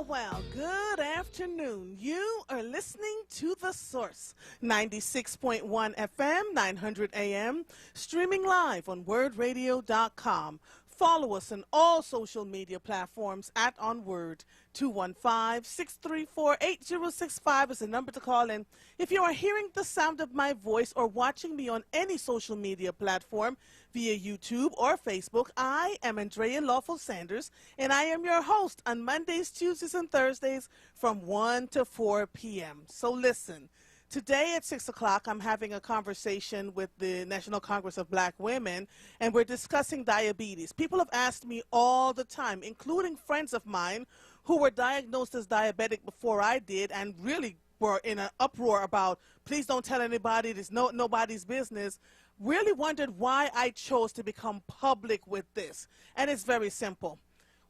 Well, good afternoon. You are listening to The Source, 96.1 FM, 900 AM, streaming live on WURDradio.com. Follow us on all social media platforms at onWURD. 215-634-8065 is the number to call in. If you are hearing the sound of my voice or watching me on any social media platform via YouTube or Facebook, I am Andrea Lawful Sanders, and I am your host on Mondays, Tuesdays, and Thursdays from 1 to 4 p.m. So listen. Today at 6 o'clock, I'm having a conversation with the National Congress of Black Women, and we're discussing diabetes. People have asked me all the time, including friends of mine who were diagnosed as diabetic before I did and really were in an uproar about, please don't tell anybody, there's nobody's business, really wondered why I chose to become public with this. And it's very simple.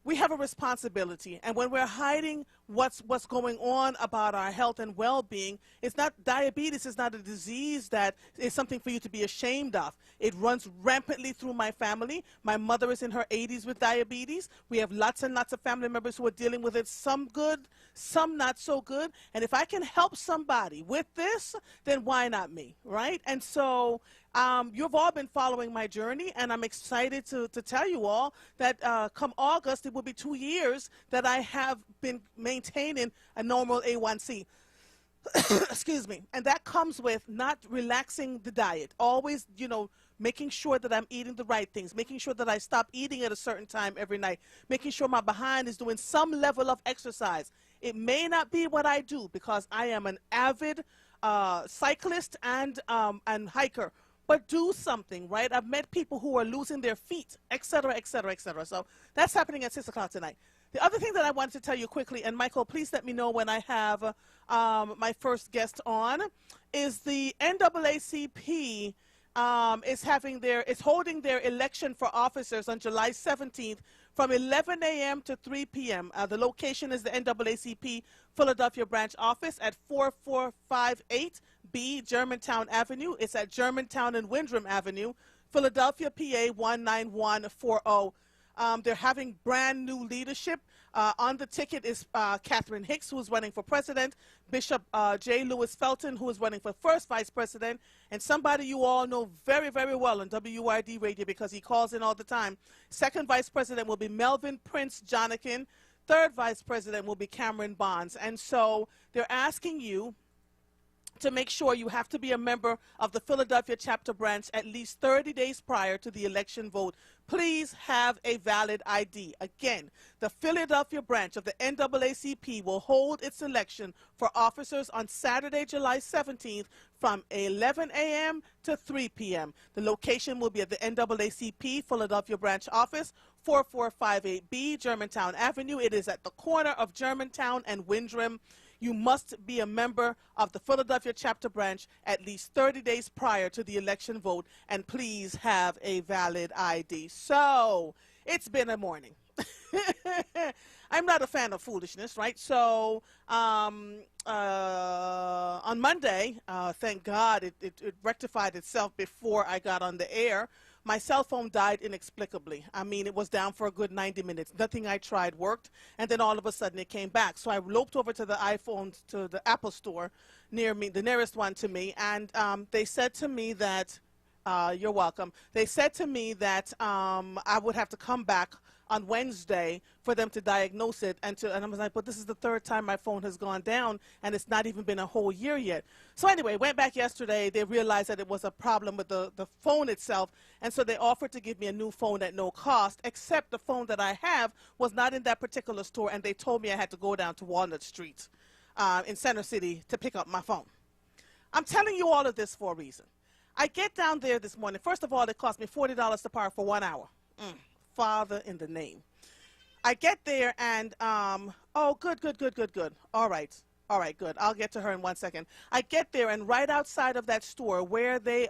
We have a responsibility, and when we're hiding what's going on about our health and well-being, it's not, diabetes is not a disease that is something for you to be ashamed of. It runs rampantly through my family. My mother is in her 80s with diabetes. We have lots and lots of family members who are dealing with it, some good, some not so good. And if I can help somebody with this, then why not me, right? And so you've all been following my journey, and I'm excited to tell you all that come August, it will be 2 years that I have been maintaining a normal A1C. Excuse me. And that comes with not relaxing the diet, always, you know, making sure that I'm eating the right things, making sure that I stop eating at a certain time every night, making sure my behind is doing some level of exercise. It may not be what I do because I am an avid cyclist and hiker. But do something, right? I've met people who are losing their feet, et cetera, et cetera, et cetera. So that's happening at 6 o'clock tonight. The other thing that I wanted to tell you quickly, and Michael, please let me know when I have my first guest on, is the NAACP is holding their election for officers on July 17th from 11 a.m. to 3 p.m. The location is the NAACP Philadelphia branch office at 4458B Germantown Avenue. It's at Germantown and Windham Avenue, Philadelphia, PA 19140. They're having brand new leadership. On the ticket is Catherine Hicks, who is running for president, Bishop J. Lewis Felton, who is running for first vice president, and somebody you all know very, very well on WURD radio because he calls in all the time. Second vice president will be Melvin Prince Jonikin. Third vice president will be Cameron Bonds. And so they're asking you to make sure you have to be a member of the Philadelphia chapter branch at least 30 days prior to the election vote. Please have a valid ID. Again, the Philadelphia branch of the NAACP will hold its election for officers on Saturday, July 17th from 11 a.m. to 3 p.m. The location will be at the NAACP Philadelphia branch office, 4458B Germantown Avenue. It is at the corner of Germantown and Windham. You must be a member of the Philadelphia chapter branch at least 30 days prior to the election vote, and please have a valid ID. So, it's been a morning. I'm not a fan of foolishness, right? So, on Monday, thank God, it rectified itself before I got on the air. My cell phone died inexplicably. I mean, it was down for a good 90 minutes. Nothing I tried worked, and then all of a sudden it came back. So I loped over to the iPhone, to the Apple store near me, the nearest one to me, and they said to me that, you're welcome. They said to me that I would have to come back on Wednesday for them to diagnose it, and I was like, but this is the third time my phone has gone down, and it's not even been a whole year yet. So anyway, went back yesterday. They realized that it was a problem with the phone itself, and so they offered to give me a new phone at no cost, except the phone that I have was not in that particular store, and they told me I had to go down to Walnut Street in Center City to pick up my phone. I'm telling you all of this for a reason. I get down there this morning. First of all, it cost me $40 to park for 1 hour. Father in the name. I get there and, oh, good. All right, good. I'll get to her in 1 second. I get there and right outside of that store where they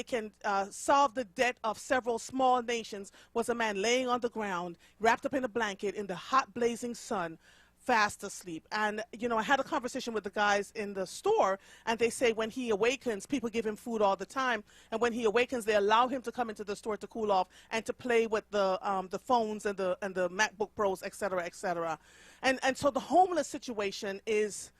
can solve the debt of several small nations was a man laying on the ground, wrapped up in a blanket in the hot blazing sun, fast asleep. And, I had a conversation with the guys in the store, and they say when he awakens, people give him food all the time. And when he awakens, they allow him to come into the store to cool off and to play with the phones and the MacBook Pros, et cetera, et cetera. And so the homeless situation is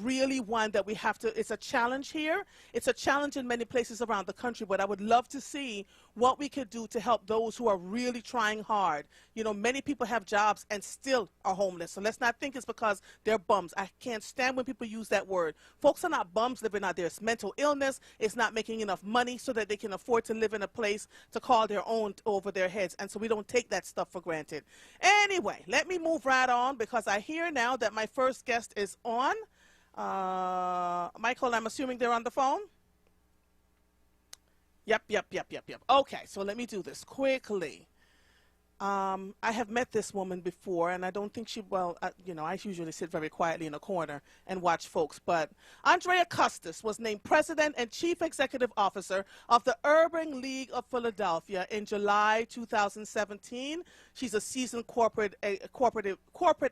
really one that we have to, it's a challenge here. It's a challenge in many places around the country, but I would love to see what we could do to help those who are really trying hard. Many people have jobs and still are homeless. So let's not think it's because they're bums. I can't stand when people use that word. Folks are not bums living out there. It's mental illness. It's not making enough money so that they can afford to live in a place to call their own over their heads. And so we don't take that stuff for granted. Anyway, let me move right on because I hear now that my first guest is on. Michael, I'm assuming they're on the phone? Yep. Okay, so let me do this quickly. I have met this woman before, and I don't think I usually sit very quietly in a corner and watch folks, but Andrea Custis was named President and Chief Executive Officer of the Urban League of Philadelphia in July 2017. She's a seasoned corporate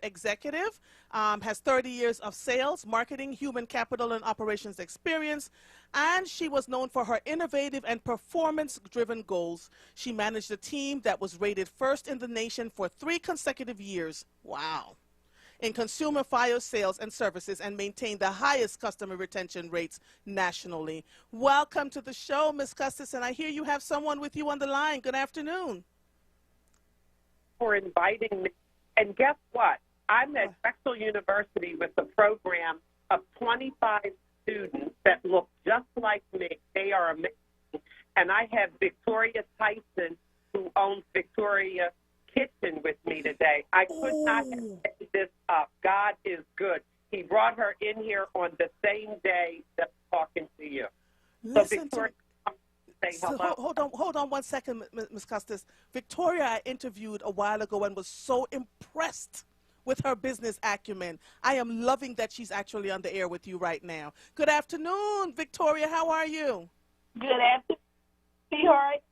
executive, has 30 years of sales, marketing, human capital, and operations experience, and she was known for her innovative and performance-driven goals. She managed a team that was rated first in the nation for 3 consecutive years. Wow. In consumer fire sales and services and maintained the highest customer retention rates nationally. Welcome to the show, Ms. Custis, and I hear you have someone with you on the line. Good afternoon. For inviting me. And guess what? I'm at Drexel University with a program of 25 students that look just like me. They are amazing. And I have Victoria Tyson, who owns Victoria Kitchen, with me today. I could not have made this up. God is good. He brought her in here on the same day that I'm talking to you. Listen so Victoria, say so hello. hold on 1 second, Ms. Custis. Victoria, I interviewed a while ago and was so impressed with her business acumen. I am loving that she's actually on the air with you right now. Good afternoon, Victoria. How are you? Good afternoon, sweetheart.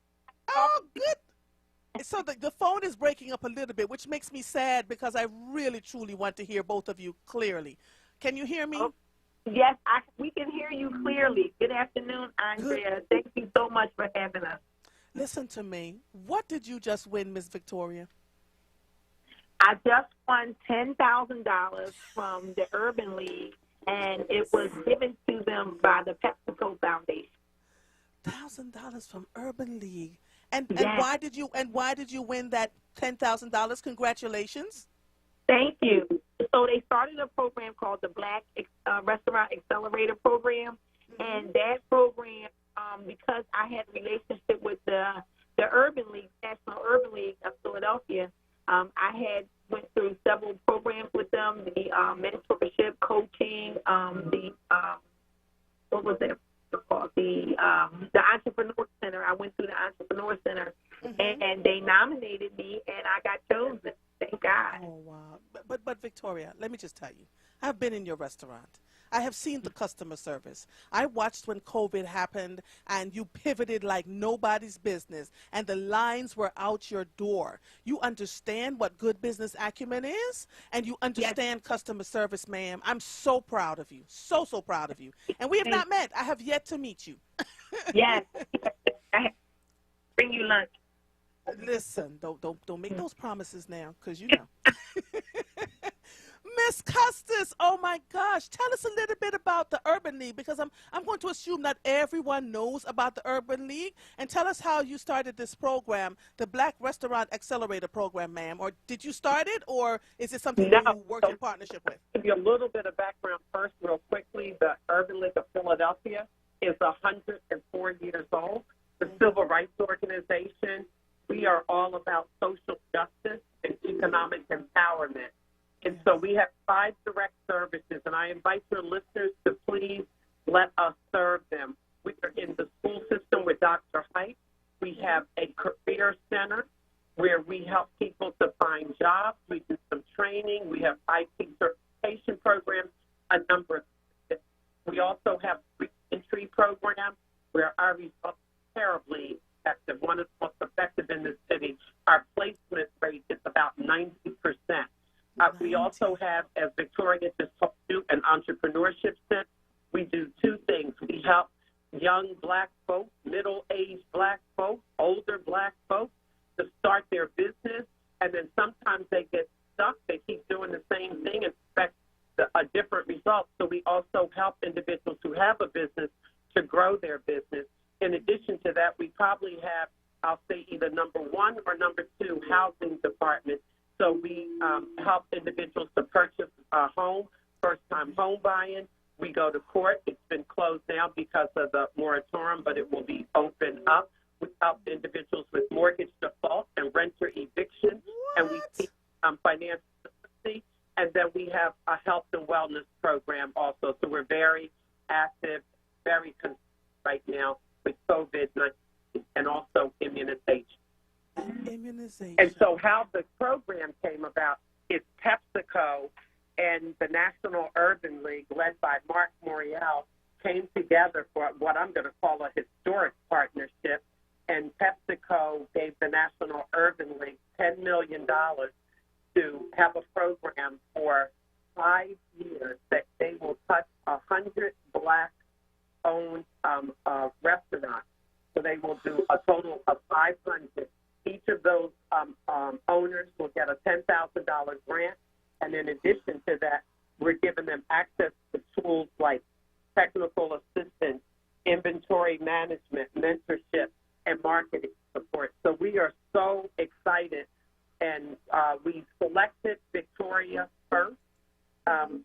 Oh, good. So the phone is breaking up a little bit, which makes me sad because I really, truly want to hear both of you clearly. Can you hear me? Oh, yes, we can hear you clearly. Good afternoon, Andrea. Good. Thank you so much for having us. Listen to me. What did you just win, Miss Victoria? I just won $10,000 from the Urban League, and it was given to them by the PepsiCo Foundation. $1,000 from Urban League. And Yes. why did you win that $10,000? Congratulations. Thank you. So they started a program called the Black Restaurant Accelerator Program, and that program, because I had a relationship with the Urban League, National Urban League of Philadelphia, I had went through several programs with them, the mentorship, coaching, what was it called? The Entrepreneur Center. I went through the Entrepreneur Center, and they nominated me, and I got chosen. Thank God. Oh, wow. But Victoria, let me just tell you, I've been in your restaurant. I have seen the customer service. I watched when COVID happened and you pivoted like nobody's business and the lines were out your door. You understand what good business acumen is and you understand customer service, ma'am. I'm so proud of you. So proud of you. And we have not met. I have yet to meet you. Yes. Bring you lunch. Listen, don't make those promises now because you know. Miss Custis, oh my gosh, tell us a little bit about the Urban League because I'm going to assume not everyone knows about the Urban League, and tell us how you started this program, the Black Restaurant Accelerator Program, ma'am. Or did you start it, or is it something you worked in partnership with? To give you a little bit of background first, real quickly, the Urban League of Philadelphia is 104 years old. The civil rights organization. We are all about social justice and economic empowerment. And so we have 5 direct services, and I invite your listeners to please let us serve them. We are in the school system with Dr. Height. We have a career center where we help people to find jobs. We do some training. We have IT certification programs, a number of things. We also have a re-entry program where our results are terribly effective, one of the most effective in the city. Our placement rate is about 90%. We also have, as Victoria just told you, an entrepreneurship center. We do two things. We help young black folks, middle-aged black folks, older black folks to start their business, and then sometimes they get stuck. They keep doing the same thing and expect a different result. So we also help individuals who have a business to grow their business. In addition to that, we probably have, I'll say, either number one or number two housing department. So we help individuals to purchase a home, first-time home buying. We go to court. It's been closed now because of the moratorium, but it will be opened up. We help individuals with mortgage default and renter eviction, and we teach financial literacy. And then we have a health and wellness program also. So we're very active, very concerned right now with COVID-19 and also immunization. And so how the program came about is PepsiCo and the National Urban League, led by Mark Morial, came together for what I'm going to call a historic partnership. And PepsiCo gave the National Urban League $10 million to have a program for 5 years that they will touch 100 black-owned restaurants. So they will do a total of 500. Each of those owners will get a $10,000 grant. And in addition to that, we're giving them access to tools like technical assistance, inventory management, mentorship, and marketing support. So we are so excited. And we selected Victoria first.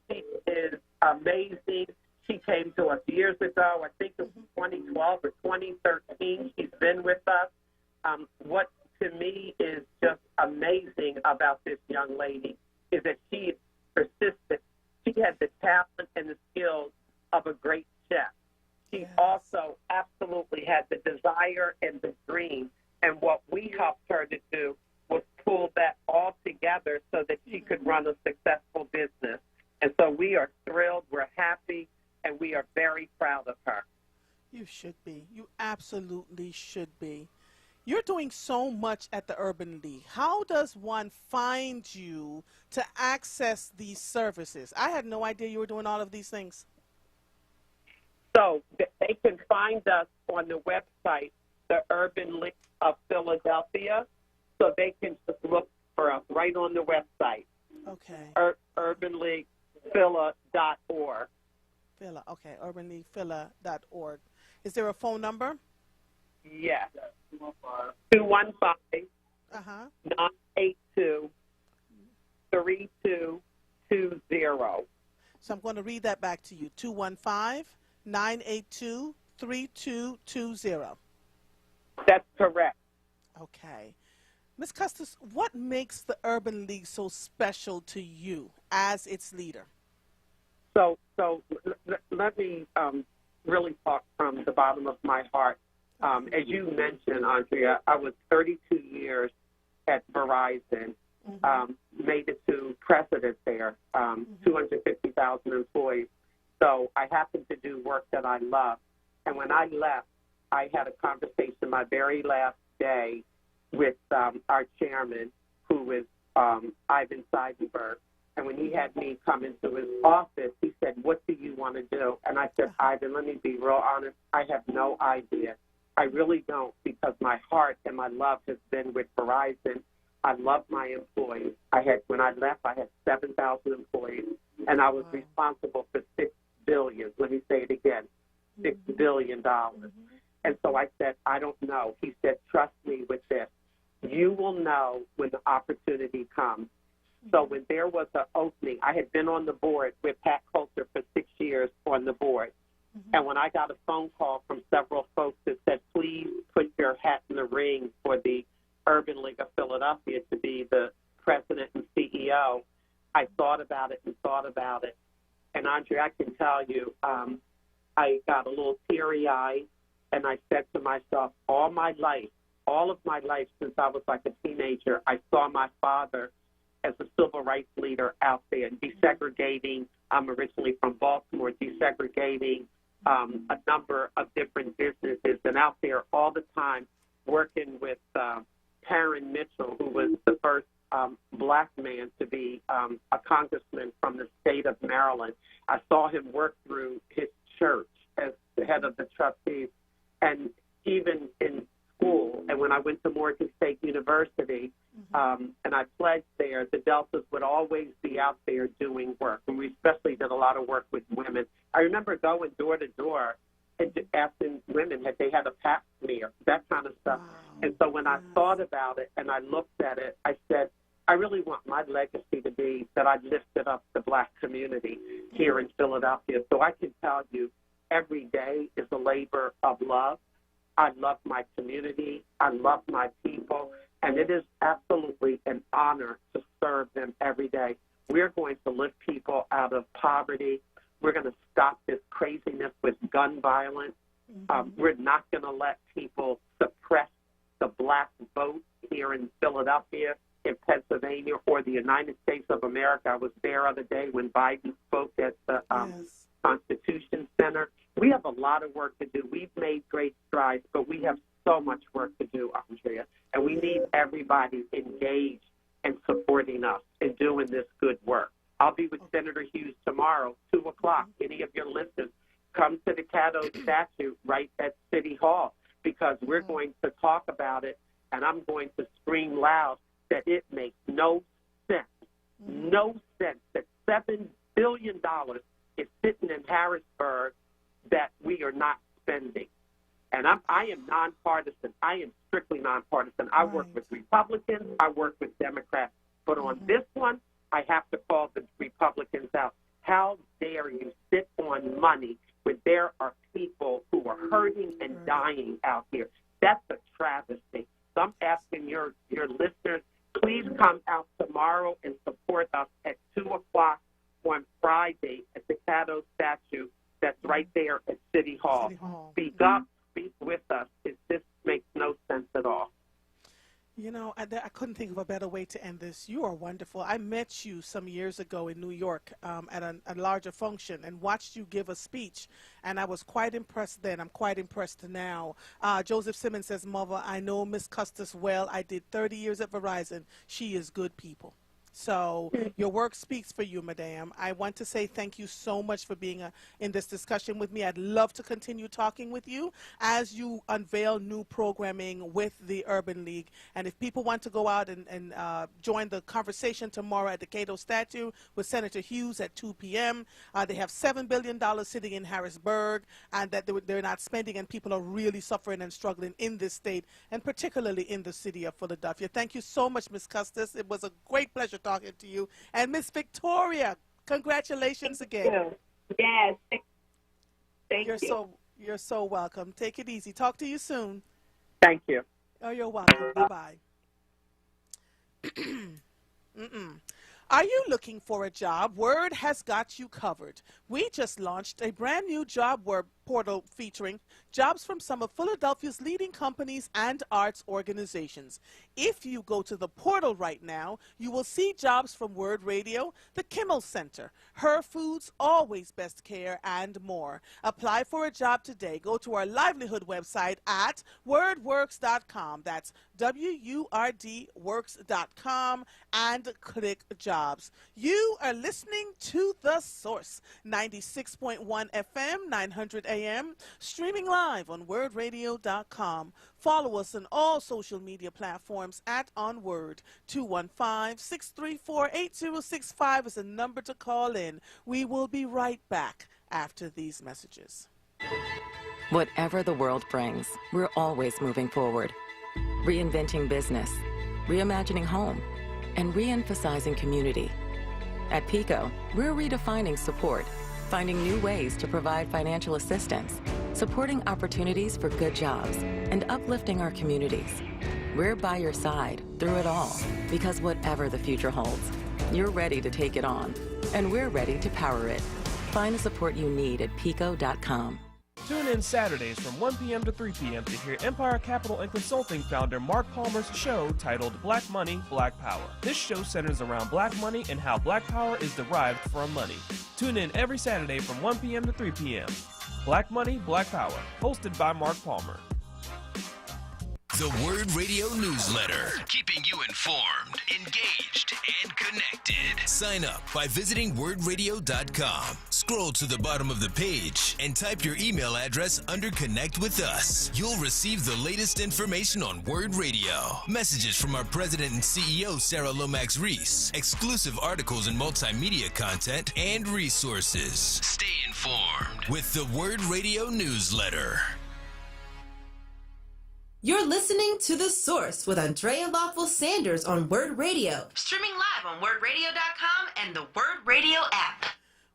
She is amazing. She came to us years ago. I think it was 2012 or 2013. She's been with us. What to me is just amazing about this young lady is that she is persistent. She had the talent and the skills of a great chef. She also absolutely had the desire and the dream. And what we helped her to do was pull that all together so that she could run a successful business. And so we are thrilled, we're happy, and we are very proud of her. You should be. You absolutely should be. You're doing so much at the Urban League. How does one find you to access these services? I had no idea you were doing all of these things. So they can find us on the website, the Urban League of Philadelphia. So they can just look for us right on the website. Okay. urbanleaguephila.org. Okay, urbanleaguephila.org. Is there a phone number? Yes. 215 982 3220. So I'm going to read that back to you. 215-982-3220. That's correct. Okay. Ms. Custis, what makes the Urban League so special to you as its leader? So let me really talk from the bottom of my heart. As you mentioned, Andrea, I was 32 years at Verizon, made it to president there, 250,000 employees. So I happened to do work that I love. And when I left, I had a conversation my very last day with our chairman, who is Ivan Seidenberg. And when he had me come into his office, he said, "What do you want to do?" And I said, "Ivan, let me be real honest. I have no idea. I really don't, because my heart and my love has been with Verizon. I love my employees. When I left, I had 7,000 employees, and I was responsible for $6 billion. Let me say it again, $6 billion. And so I said, I don't know. He said, trust me with this. You will know when the opportunity comes. So when there was an opening, I had been on the board with Pat Coulter for 6 years on the board. And when I got a phone call from several folks that said, please put your hat in the ring for the Urban League of Philadelphia to be the president and CEO, I thought about it and thought about it. And, Andre, I can tell you, I got a little teary-eyed, and I said to myself, all of my life since I was like a teenager, I saw my father as a civil rights leader out there, desegregating. I'm originally from Baltimore, desegregating a number of different businesses, and out there all the time working with Karen Mitchell, who was the first black man to be a congressman from the state of Maryland. I saw him work through his church as the head of the trustees, and even in school. And when I went to Morgan State University, and I pledged there, the Deltas would always be out there doing work, and we especially did a lot of work with women. I remember going door to door and asking women had they had a pap smear, that kind of stuff. Wow. And so when I thought about it and I looked at it, I said, I really want my legacy to be that I lifted up the black community here in Philadelphia. So I can tell you every day is a labor of love. I love my community. I love my people. And it is absolutely an honor to serve them every day. We're going to lift people out of poverty. We're going to stop this craziness with gun violence. We're not going to let people suppress the black vote here in Philadelphia, in Pennsylvania, or the United States of America. I was there the other day when Biden spoke at the Constitution Center. We have a lot of work to do. We've made great strides, but we have so much work to do, Andrea, and we need everybody engaged and supporting us in doing this good work. I'll be with Senator Hughes tomorrow, 2 o'clock. Any of your listeners, come to the Cato statue right at City Hall, because we're going to talk about it, and I'm going to scream loud that it makes no sense that $7 billion is sitting in Harrisburg that we are not spending. And I am nonpartisan. I am strictly nonpartisan. I work with Republicans. I work with Democrats. But on this one, I have to call the Republicans out. How dare you sit on money when there are people who are hurting and dying out here? That's a travesty. So I'm asking your listeners, please come out tomorrow and support us at 2 o'clock on Friday at the Cato statue that's right there at City Hall. Speak up, speak with us. This makes no sense at all. You know, I couldn't think of a better way to end this. You are wonderful. I met you some years ago in New York at a larger function and watched you give a speech, and I was quite impressed then. I'm quite impressed now. Joseph Simmons says, Mother, I know Miss Custis well. I did 30 years at Verizon. She is good people. So your work speaks for you, Madame. I want to say thank you so much for being in this discussion with me. I'd love to continue talking with you as you unveil new programming with the Urban League. And if people want to go out and join the conversation tomorrow at the Cato statue with Senator Hughes at 2 p.m., they have $7 billion sitting in Harrisburg, and that they're not spending, and people are really suffering and struggling in this state, and particularly in the city of Philadelphia. Thank you so much, Ms. Custis. It was a great pleasure talking to you. And Miss Victoria, congratulations again. Yes. Thank you. You're so welcome. Take it easy. Talk to you soon. Thank you. Oh, you're welcome. Bye-bye. Are you looking for a job? WURD has got you covered. We just launched a brand new job WURD portal featuring jobs from some of Philadelphia's leading companies and arts organizations. If you go to the portal right now, you will see jobs from WURD Radio, the Kimmel Center, Her Foods, Always Best Care, and more. Apply for a job today. Go to our livelihood website at wordworks.com. That's WURDworks.com and click jobs. You are listening to The Source, 96.1 FM, 900 AM, streaming live on wordradio.com. Follow us on all social media platforms at onWURD. 215-634-8065 is a number to call in. We will be right back after these messages. Whatever the world brings, we're always moving forward. Reinventing business, reimagining home, and reemphasizing community. At PICO, we're redefining support, finding new ways to provide financial assistance, supporting opportunities for good jobs, and uplifting our communities. We're by your side through it all, because whatever the future holds, you're ready to take it on, and we're ready to power it. Find the support you need at pico.com. Tune in Saturdays from 1 p.m. to 3 p.m. to hear Empire Capital and Consulting founder Mark Palmer's show titled Black Money, Black Power. This show centers around black money and how black power is derived from money. Tune in every Saturday from 1 p.m. to 3 p.m. Black Money, Black Power, hosted by Mark Palmer. The WURD Radio Newsletter, keeping you informed, engaged, and connected. Sign up by visiting WURDradio.com. Scroll to the bottom of the page and type your email address under Connect with Us. You'll receive the latest information on WURD Radio, messages from our president and CEO, Sarah Lomax-Reese, exclusive articles and multimedia content, and resources. Stay informed with the WURD Radio Newsletter. You're listening to The Source with Andrea Lawful Sanders on WURD Radio. Streaming live on WURDradio.com and the WURD Radio app.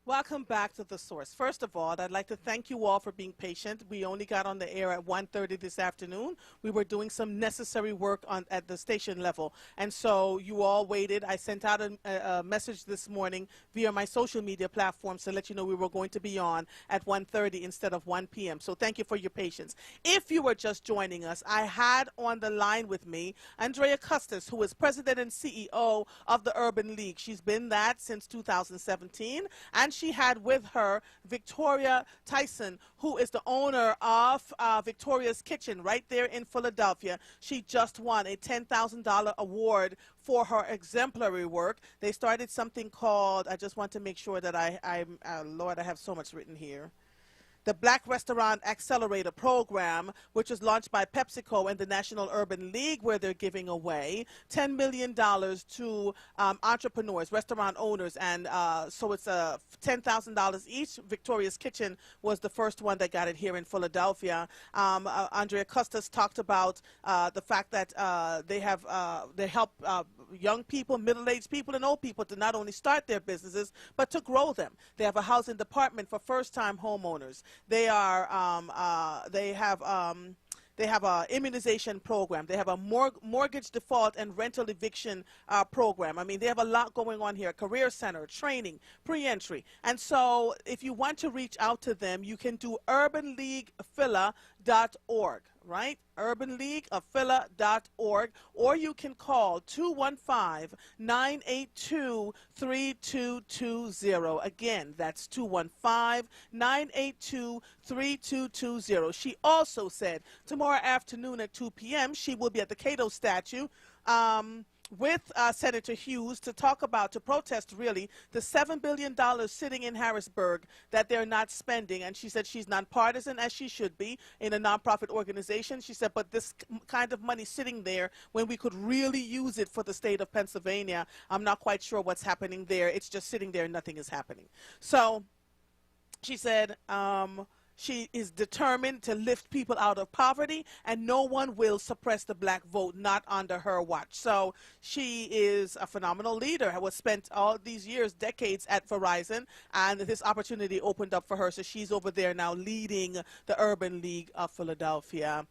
Welcome back to The Source. First of all, I'd like to thank you all for being patient. We only got on the air at 1:30 this afternoon. We were doing some necessary work at the station level, and so you all waited. I sent out a message this morning via my social media platforms to let you know we were going to be on at 1:30 instead of 1 p.m. So thank you for your patience. If you were just joining us, I had on the line with me Andrea Custis, who is president and CEO of the Urban League. She's been that since 2017, and she had with her Victoria Tyson, who is the owner of Victoria's Kitchen right there in Philadelphia. She just won a $10,000 award for her exemplary work. They started something called, I just want to make sure that Lord, I have so much written here. The Black Restaurant Accelerator Program, which was launched by PepsiCo and the National Urban League, where they're giving away $10 million to entrepreneurs, restaurant owners, and so it's $10,000 each. Victoria's Kitchen was the first one that got it here in Philadelphia. Andrea Custis talked about the fact that they help young people, middle-aged people, and old people to not only start their businesses, but to grow them. They have a housing department for first-time homeowners. They have an immunization program. They have a mortgage default and rental eviction program. I mean, they have a lot going on here. Career center, training, pre-entry. And so if you want to reach out to them, you can do urbanleaguephila.org, right? urbanleaguephila.org, or you can call 215-982-3220. Again, that's 215-982-3220. She also said tomorrow afternoon at 2 p.m. she will be at the Cato statue with Senator Hughes to protest really the $7 billion sitting in Harrisburg that they're not spending. And she said she's nonpartisan, as she should be, in a nonprofit organization. She said, but this kind of money sitting there when we could really use it for the state of Pennsylvania, I'm not quite sure what's happening there. It's just sitting there and nothing is happening. So she said, she is determined to lift people out of poverty, and no one will suppress the black vote, not under her watch. So she is a phenomenal leader, was spent all these years, decades at Verizon, and this opportunity opened up for her. So she's over there now leading the Urban League of Philadelphia.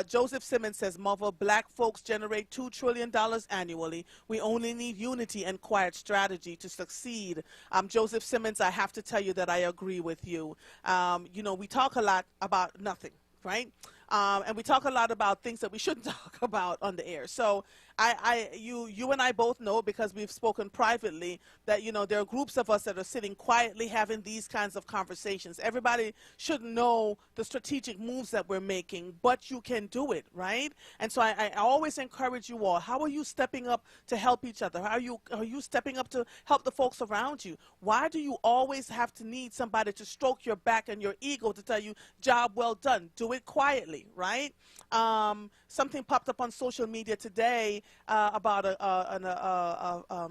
Joseph Simmons says, Mother, black folks generate $2 trillion annually. We only need unity and quiet strategy to succeed. Joseph Simmons, I have to tell you that I agree with you. You know, we talk a lot about nothing, right? And we talk a lot about things that we shouldn't talk about on the air. So you and I both know, because we've spoken privately, that, you know, there are groups of us that are sitting quietly having these kinds of conversations. Everybody should know the strategic moves that we're making, but you can do it, right? And so I always encourage you all, how are you stepping up to help each other? Are you stepping up to help the folks around you? Why do you always have to need somebody to stroke your back and your ego to tell you, job well done? Do it quietly, right? Something popped up on social media today about a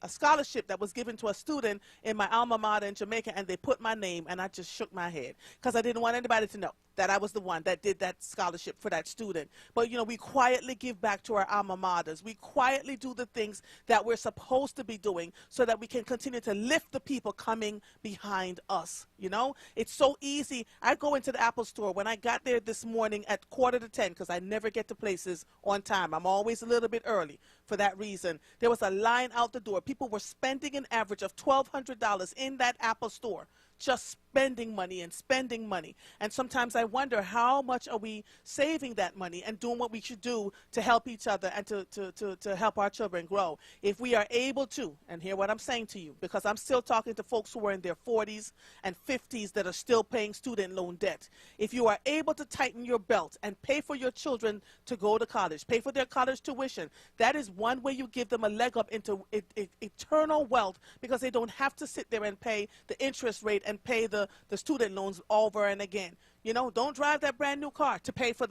scholarship that was given to a student in my alma mater in Jamaica, and they put my name, and I just shook my head because I didn't want anybody to know that I was the one that did that scholarship for that student. But, you know, we quietly give back to our alma maters. We quietly do the things that we're supposed to be doing so that we can continue to lift the people coming behind us. You know, it's so easy. I go into the Apple store. When I got there this morning at 9:45, because I never get to places on time, I'm always a little bit early for that reason. There was a line out the door. People were spending an average of $1,200 in that Apple store just spending money and spending money. And sometimes I wonder, how much are we saving that money and doing what we should do to help each other and to help our children grow? If we are able to, and hear what I'm saying to you, because I'm still talking to folks who are in their 40s and 50s that are still paying student loan debt. If you are able to tighten your belt and pay for your children to go to college, pay for their college tuition, that is one way you give them a leg up into eternal wealth, because they don't have to sit there and pay the interest rate and pay the student loans over and again. You know, don't drive that brand new car to pay for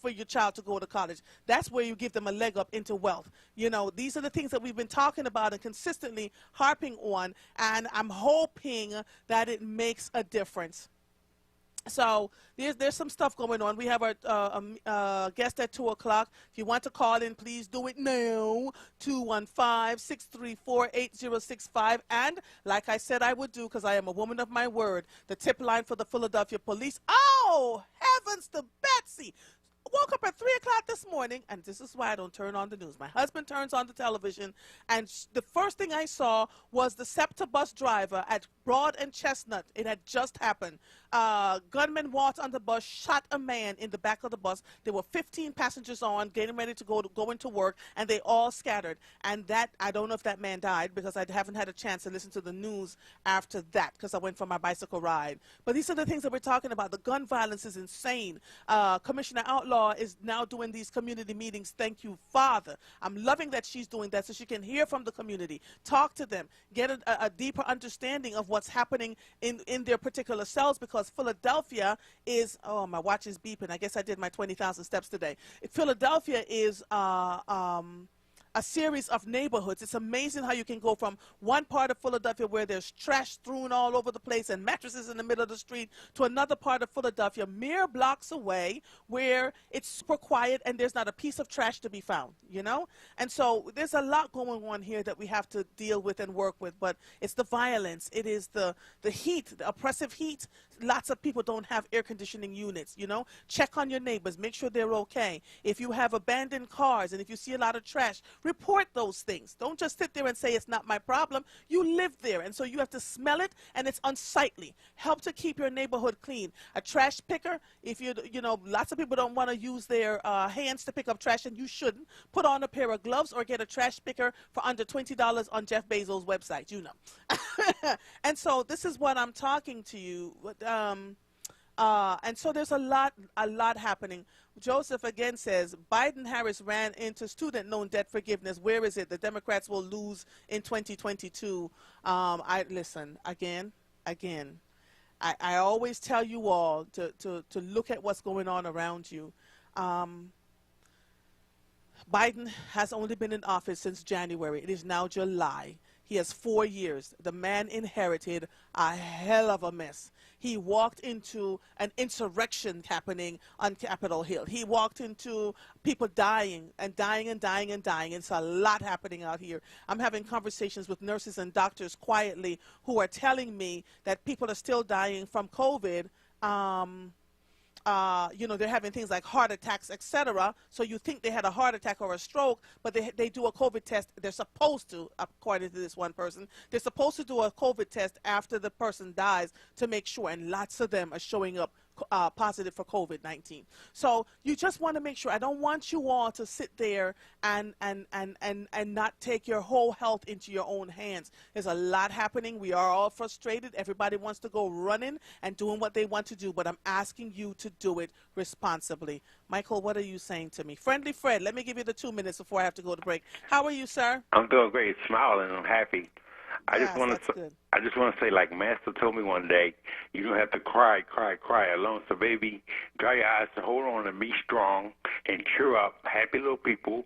your child to go to college. That's where you give them a leg up into wealth. You know, these are the things that we've been talking about and consistently harping on, and I'm hoping that it makes a difference. So there's some stuff going on. We have our guest at 2 o'clock. If you want to call in, please do it now. 215-634-8065. And like I said I would do, because I am a woman of my word, the tip line for the Philadelphia police. Oh, heavens to Betsy. Woke up at 3 o'clock this morning, and this is why I don't turn on the news. My husband turns on the television, and the first thing I saw was the SEPTA bus driver at Broad and Chestnut. It had just happened. Gunmen walked on the bus, shot a man in the back of the bus. There were 15 passengers on, getting ready to go into work, and they all scattered. And that, I don't know if that man died, because I haven't had a chance to listen to the news after that, because I went for my bicycle ride. But these are the things that we're talking about. The gun violence is insane. Commissioner Outlaw is now doing these community meetings. Thank you, Father. I'm loving that she's doing that so she can hear from the community, talk to them, get a deeper understanding of what's happening in their particular cells, because Philadelphia is, oh, my watch is beeping. I guess I did my 20,000 steps today. Philadelphia is a series of neighborhoods. It's amazing how you can go from one part of Philadelphia where there's trash strewn all over the place and mattresses in the middle of the street to another part of Philadelphia, mere blocks away, where it's super quiet and there's not a piece of trash to be found, you know? And so there's a lot going on here that we have to deal with and work with, but it's the violence. It is the heat, the oppressive heat. Lots of people don't have air conditioning units, you know? Check on your neighbors. Make sure they're okay. If you have abandoned cars and if you see a lot of trash, report those things. Don't just sit there and say it's not my problem. You live there, and so you have to smell it, and it's unsightly. Help to keep your neighborhood clean. A trash picker, if you know, lots of people don't want to use their hands to pick up trash, and you shouldn't. Put on a pair of gloves or get a trash picker for under $20 on Jeff Bezos' website, you know. And so this is what I'm talking to you. And so there's a lot happening. Joseph again says, Biden-Harris ran into student loan debt forgiveness. Where is it? The Democrats will lose in 2022. Listen, again. I always tell you all to look at what's going on around you. Biden has only been in office since January. It is now July. He has 4 years. The man inherited a hell of a mess. He walked into an insurrection happening on Capitol Hill. He walked into people dying and dying and dying and dying. It's a lot happening out here. I'm having conversations with nurses and doctors quietly who are telling me that people are still dying from COVID. You know, they're having things like heart attacks, etc. So you think they had a heart attack or a stroke, but they do a COVID test. They're supposed to, according to this one person, they're supposed to do a COVID test after the person dies to make sure, and lots of them are showing up positive for COVID-19. So you just want to make sure. I don't want you all to sit there and not take your whole health into your own hands. There's a lot happening. We are all frustrated. Everybody wants to go running and doing what they want to do, but I'm asking you to do it responsibly. Michael, what are you saying to me? Friendly Fred, let me give you the 2 minutes before I have to go to break. How are you, sir? I'm doing great, smiling, I'm happy. I Yes, just want that's good. I just want to say, like Master told me one day, you don't have to cry alone. So, baby, dry your eyes and hold on and be strong and cheer up. Happy little people,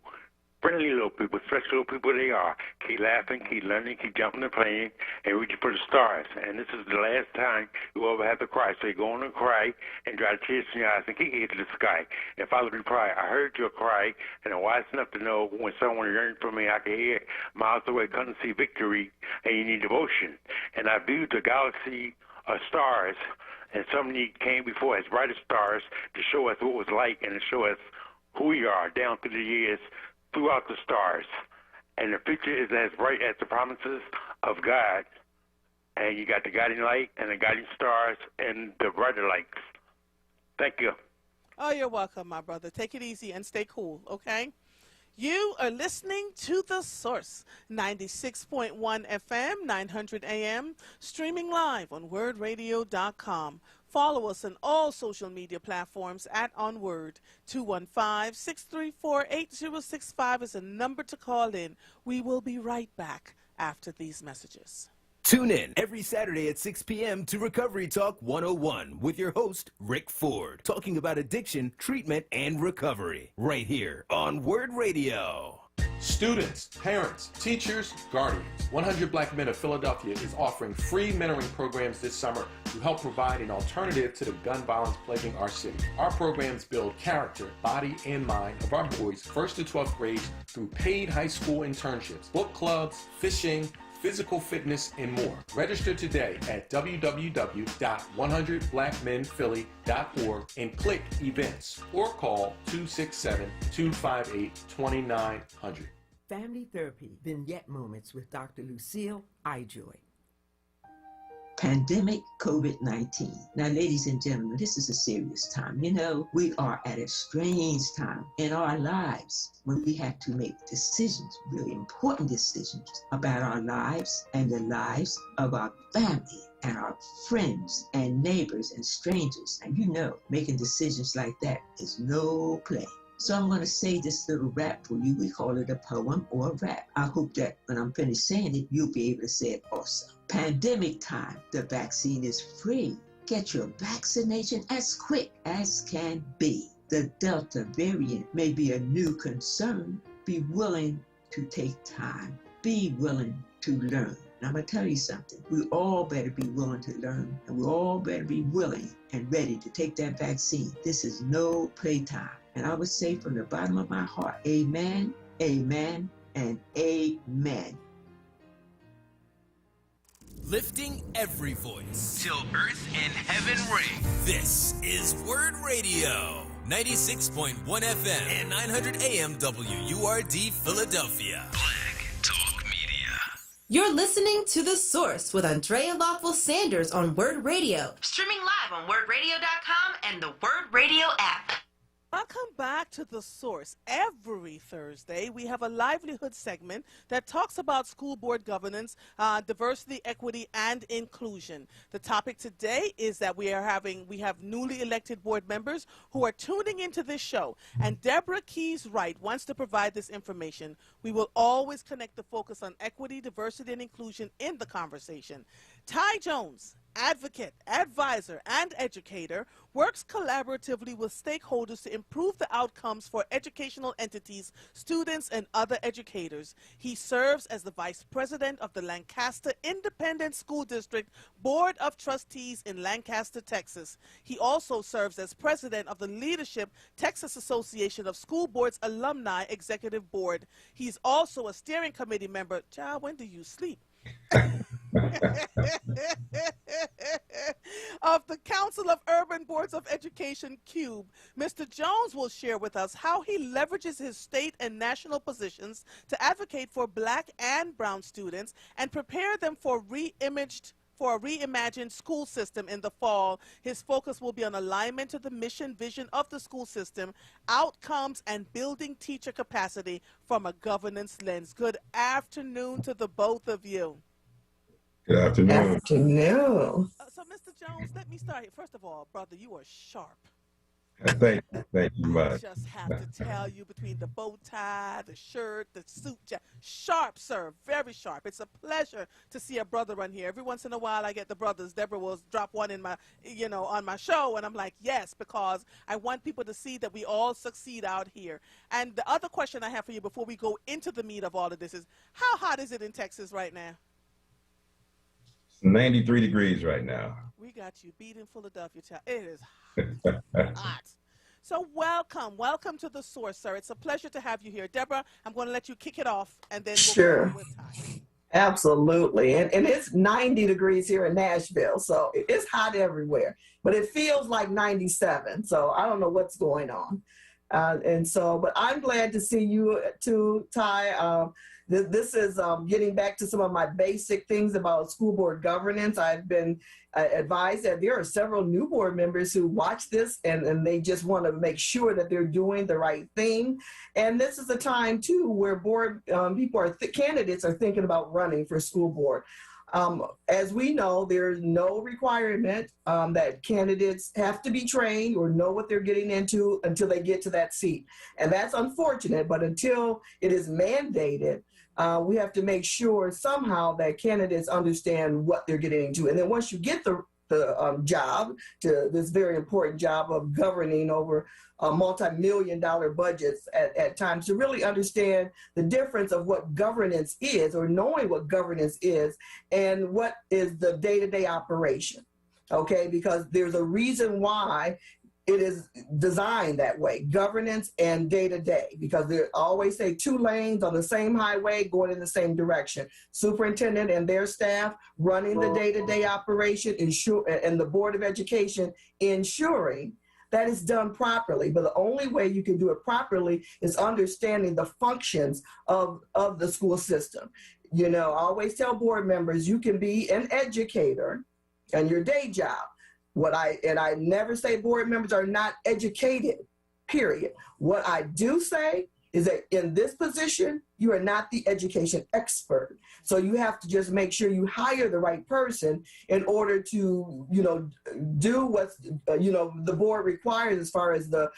friendly little people, special little people they are. Keep laughing, keep learning, keep jumping and playing, and reaching for the stars. And this is the last time you ever have to cry. So you go on and cry and dry the tears from your eyes and keep your head to the sky. And Father, we cry. I heard your cry, and I'm wise enough to know when someone yearns for me, I can hear miles away, come to see victory, and you need devotion. And I viewed the galaxy of stars, and some came before as bright as stars to show us what it was like and to show us who we are down through the years, throughout the stars. And the future is as bright as the promises of God and you got the guiding light and the guiding stars and the rudder lights. Thank you. Oh, you're welcome, my brother. Take it easy and stay cool, okay? You are listening to The Source, 96.1 FM, 900 AM, streaming live on WURDradio.com. Follow us on all social media platforms at onWURD. 215-634-8065 is a number to call in. We will be right back after these messages. Tune in every Saturday at 6 p.m. to Recovery Talk 101 with your host, Rick Ford, talking about addiction, treatment, and recovery, right here on WURD Radio. Students, parents, teachers, guardians, 100 Black Men of Philadelphia is offering free mentoring programs this summer to help provide an alternative to the gun violence plaguing our city. Our programs build character, body, and mind of our boys 1st to 12th grades through paid high school internships, book clubs, fishing, physical fitness, and more. Register today at www.100blackmenphilly.org and click events or call 267-258-2900. Family Therapy Vignette Moments with Dr. Lucille Ijoy. Pandemic COVID-19. Now, ladies and gentlemen, this is a serious time. You know, we are at a strange time in our lives when we have to make decisions, really important decisions about our lives and the lives of our family and our friends and neighbors and strangers. And you know, making decisions like that is no play. So I'm going to say this little rap for you. We call it a poem or a rap. I hope that when I'm finished saying it, you'll be able to say it also. Pandemic time, the vaccine is free. Get your vaccination as quick as can be. The Delta variant may be a new concern. Be willing to take time. Be willing to learn. And I'm going to tell you something. We all better be willing to learn, and we all better be willing and ready to take that vaccine. This is no playtime. And I would say from the bottom of my heart, amen, amen, and amen. Lifting every voice till earth and heaven ring. This is WURD Radio, 96.1 FM and 900 AM WURD Philadelphia. Black Talk Media. You're listening to The Source with Andrea Lawful Sanders on WURD Radio. Streaming live on WURDradio.com and the WURD Radio app. Welcome back to The Source. Every Thursday, we have a livelihood segment that talks about school board governance, diversity, equity, and inclusion. The topic today is that we have newly elected board members who are tuning into this show. And Deborah Keys Wright wants to provide this information. We will always connect the focus on equity, diversity, and inclusion in the conversation. Ty Jones, advocate, advisor, and educator, works collaboratively with stakeholders to improve the outcomes for educational entities, students, and other educators. He serves as the vice president of the Lancaster Independent School District Board of Trustees in Lancaster, Texas. He also serves as president of the Leadership Texas Association of School Boards Alumni Executive Board. He's also a steering committee member. Child, when do you sleep? Of the Council of Urban Boards of Education, CUBE. Mr. Jones will share with us how he leverages his state and national positions to advocate for Black and Brown students and prepare them for a reimagined school system in the fall. His focus will be on alignment to the mission, vision of the school system, outcomes, and building teacher capacity from a governance lens. Good afternoon to the both of you. Good afternoon. So, Mr. Jones, let me start here. First of all, brother, you are sharp. Thank you much. I just have to tell you, between the bow tie, the shirt, the suit, sharp, sir, very sharp. It's a pleasure to see a brother on here. Every once in a while, I get the brothers. Deborah will drop one in my, on my show, and I'm like, yes, because I want people to see that we all succeed out here. And the other question I have for you before we go into the meat of all of this is, how hot is it in Texas right now? 93 degrees right now. We got you beat in Philadelphia, child. It is hot. So welcome to The Source, sir. It's a pleasure to have you here. Deborah, I'm going to let you kick it off, and then we'll go with time. Absolutely. And it's 90 degrees here in Nashville, so it's hot everywhere. But it feels like 97, so I don't know what's going on. But I'm glad to see you too, Ty. This is getting back to some of my basic things about school board governance. I've been advised that there are several new board members who watch this and they just want to make sure that they're doing the right thing. And this is a time too where board people are candidates are thinking about running for school board. As we know, there's no requirement that candidates have to be trained or know what they're getting into until they get to that seat. And that's unfortunate, but until it is mandated, we have to make sure somehow that candidates understand what they're getting into. And then once you get the job, to this very important job of governing over multi-million-dollar budgets at times, to really understand the difference of what governance is, or knowing what governance is and what is the day-to-day operation, okay? Because there's a reason why it is designed that way, governance and day-to-day, because they always say 2 lanes on the same highway going in the same direction. Superintendent and their staff running the day-to-day operation, and the Board of Education ensuring that is done properly. But the only way you can do it properly is understanding the functions of the school system. You know, I always tell board members, you can be an educator and your day job. I never say board members are not educated, period. What I do say is that in this position, you are not the education expert. So you have to just make sure you hire the right person in order to, do what, the board requires as far as the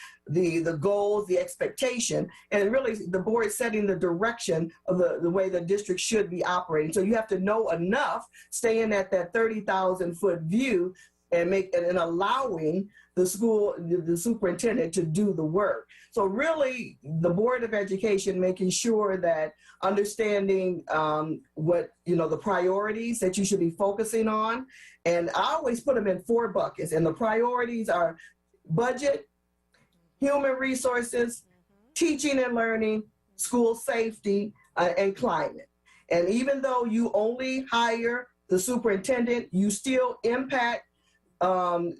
goals, the expectation, and really the board setting the direction of the way the district should be operating. So you have to know enough, staying at that 30,000 foot view and allowing the superintendent to do the work. So really, the Board of Education making sure that understanding what, the priorities that you should be focusing on. And I always put them in 4 buckets. And the priorities are budget, human resources, teaching and learning, school safety, and climate. And even though you only hire the superintendent, you still impact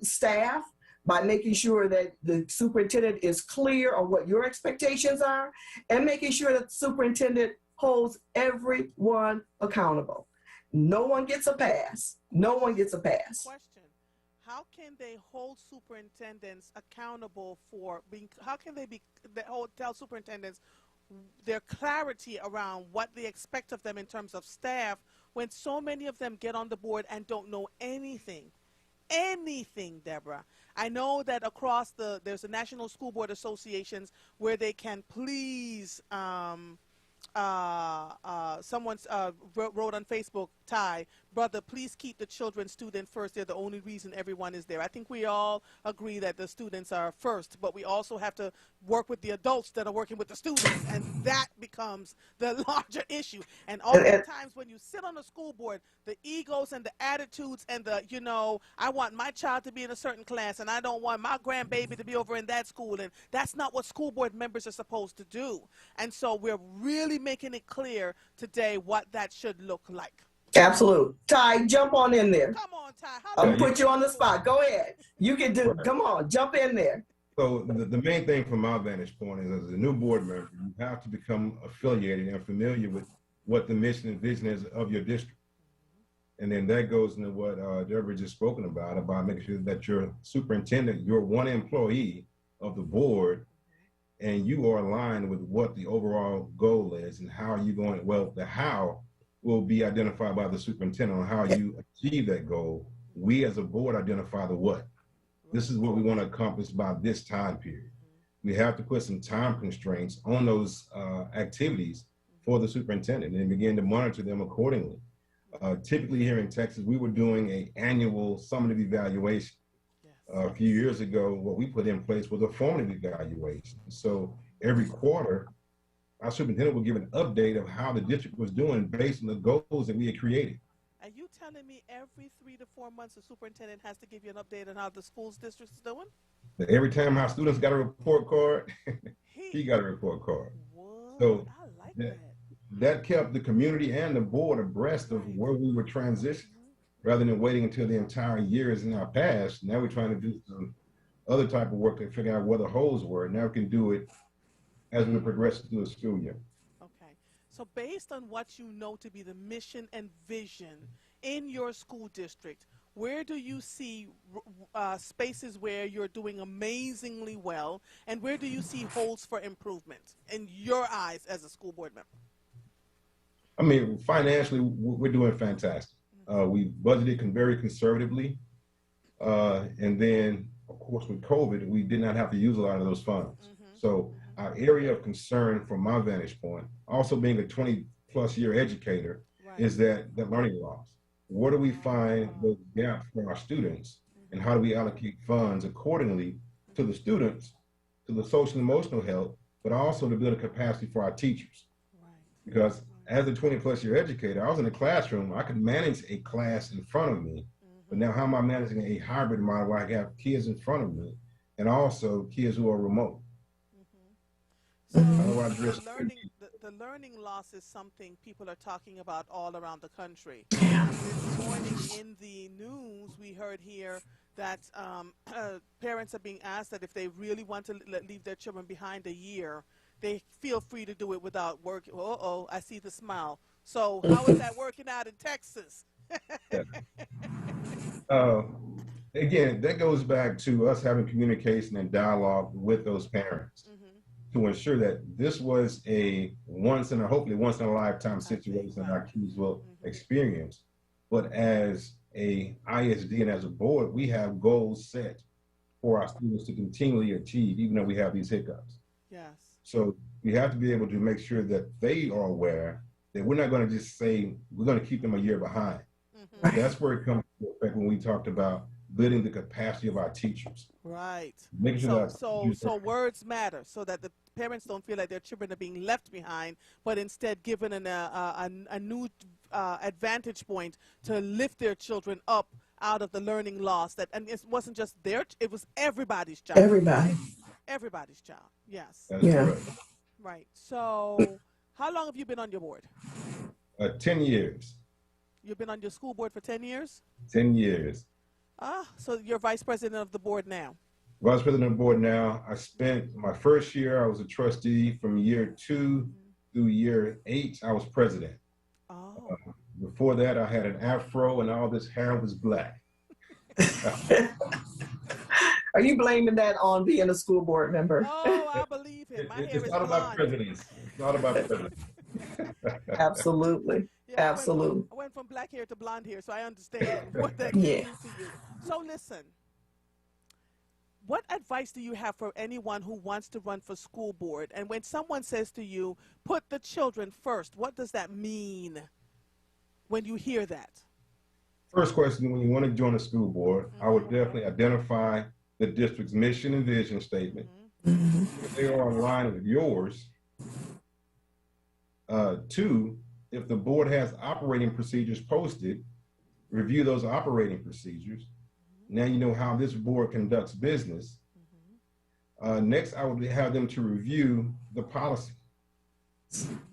staff by making sure that the superintendent is clear on what your expectations are, and making sure that the superintendent holds everyone accountable. No one gets a pass. No one gets a pass. Question: how can they hold superintendents accountable for being? How can they tell superintendents their clarity around what they expect of them in terms of staff, when so many of them get on the board and don't know anything? Anything, Deborah. I know that across there's a National School Board Associations where they can please, someone wrote on Facebook, Ty, brother, please keep the children student first. They're the only reason everyone is there. I think we all agree that the students are first, but we also have to work with the adults that are working with the students, and that becomes the larger issue. And oftentimes when you sit on a school board, the egos and the attitudes and I want my child to be in a certain class and I don't want my grandbaby to be over in that school, and that's not what school board members are supposed to do. And so we're really making it clear today what that should look like. Absolutely. Ty, jump on in there. Come on, Ty. I'm going to put you on the spot. Go ahead. You can do it. Come on, jump in there. So the main thing from my vantage point is, as a new board member, you have to become affiliated and familiar with what the mission and vision is of your district. And then that goes into what Deborah just spoken about making sure that your superintendent, you're one employee of the board, and you are aligned with what the overall goal is and how are you going. Well, the how will be identified by the superintendent on how you achieve that goal. We as a board identify the what. This is what we want to accomplish by this time period. We have to put some time constraints on those activities for the superintendent and begin to monitor them accordingly. Typically here in Texas, we were doing an annual summative evaluation. A few years ago, what we put in place was a formative evaluation. So every quarter, our superintendent will give an update of how the district was doing based on the goals that we had created. Are you telling me every 3 to 4 months the superintendent has to give you an update on how the school's district is doing? Every time our students got a report card, he got a report card. What? So I like that kept the community and the board abreast of where we were transitioning, rather than waiting until the entire year is now passed. Now we're trying to do some other type of work to figure out where the holes were. Now we can do it as we progress through the school year. Okay. So based on what you know to be the mission and vision in your school district, where do you see spaces where you're doing amazingly well, and where do you see holes for improvement in your eyes as a school board member? I mean, financially, we're doing fantastic. We budgeted very conservatively. And then, of course, with COVID, we did not have to use a lot of those funds. So our area of concern from my vantage point, also being a 20-plus year educator, is that the learning loss. Where do we find those gaps for our students, and how do we allocate funds accordingly to the students, to the social and emotional health, but also to build a capacity for our teachers? Because as a 20-plus year educator, I was in the classroom, I could manage a class in front of me, but now how am I managing a hybrid model where I have kids in front of me and also kids who are remote? So the learning loss is something people are talking about all around the country. This morning in the news, we heard here that parents are being asked that if they really want to leave their children behind a year, they feel free to do it without work. Uh-oh, I see the smile. So how is that working out in Texas? Again, that goes back to us having communication and dialogue with those parents to ensure that this was a hopefully once in a lifetime situation that our kids will experience. But as a ISD and as a board, we have goals set for our students to continually achieve, even though we have these hiccups. Yes. So we have to be able to make sure that they are aware that we're not going to just say we're going to keep them a year behind. That's where it comes to effect when we talked about building the capacity of our teachers. Right. Making sure So words matter, so that the parents don't feel like their children are being left behind, but instead given a new advantage point to lift their children up out of the learning loss. And it wasn't just it was everybody's child. Everybody's child. Yes. That's correct. Right. So how long have you been on your board? 10 years. You've been on your school board for 10 years? 10 years. So you're vice president of the board now? Vice president of the board now. I spent my first year, I was a trustee. From year 2 through year 8, I was president. Before that, I had an afro and all this hair was black. Are you blaming that on being a school board member? Oh, I believe him. It's not about presidents. It's not about presidents. Absolutely. Yeah, Absolutely. I went from black hair to blonde hair, so I understand what that means to you. So listen, what advice do you have for anyone who wants to run for school board? And when someone says to you, put the children first, what does that mean when you hear that? First question, when you want to join a school board, I would definitely identify the district's mission and vision statement. If they are in line with yours. 2, if the board has operating procedures posted, review those operating procedures. Now you know how this board conducts business. Next, I would have them to review the policy.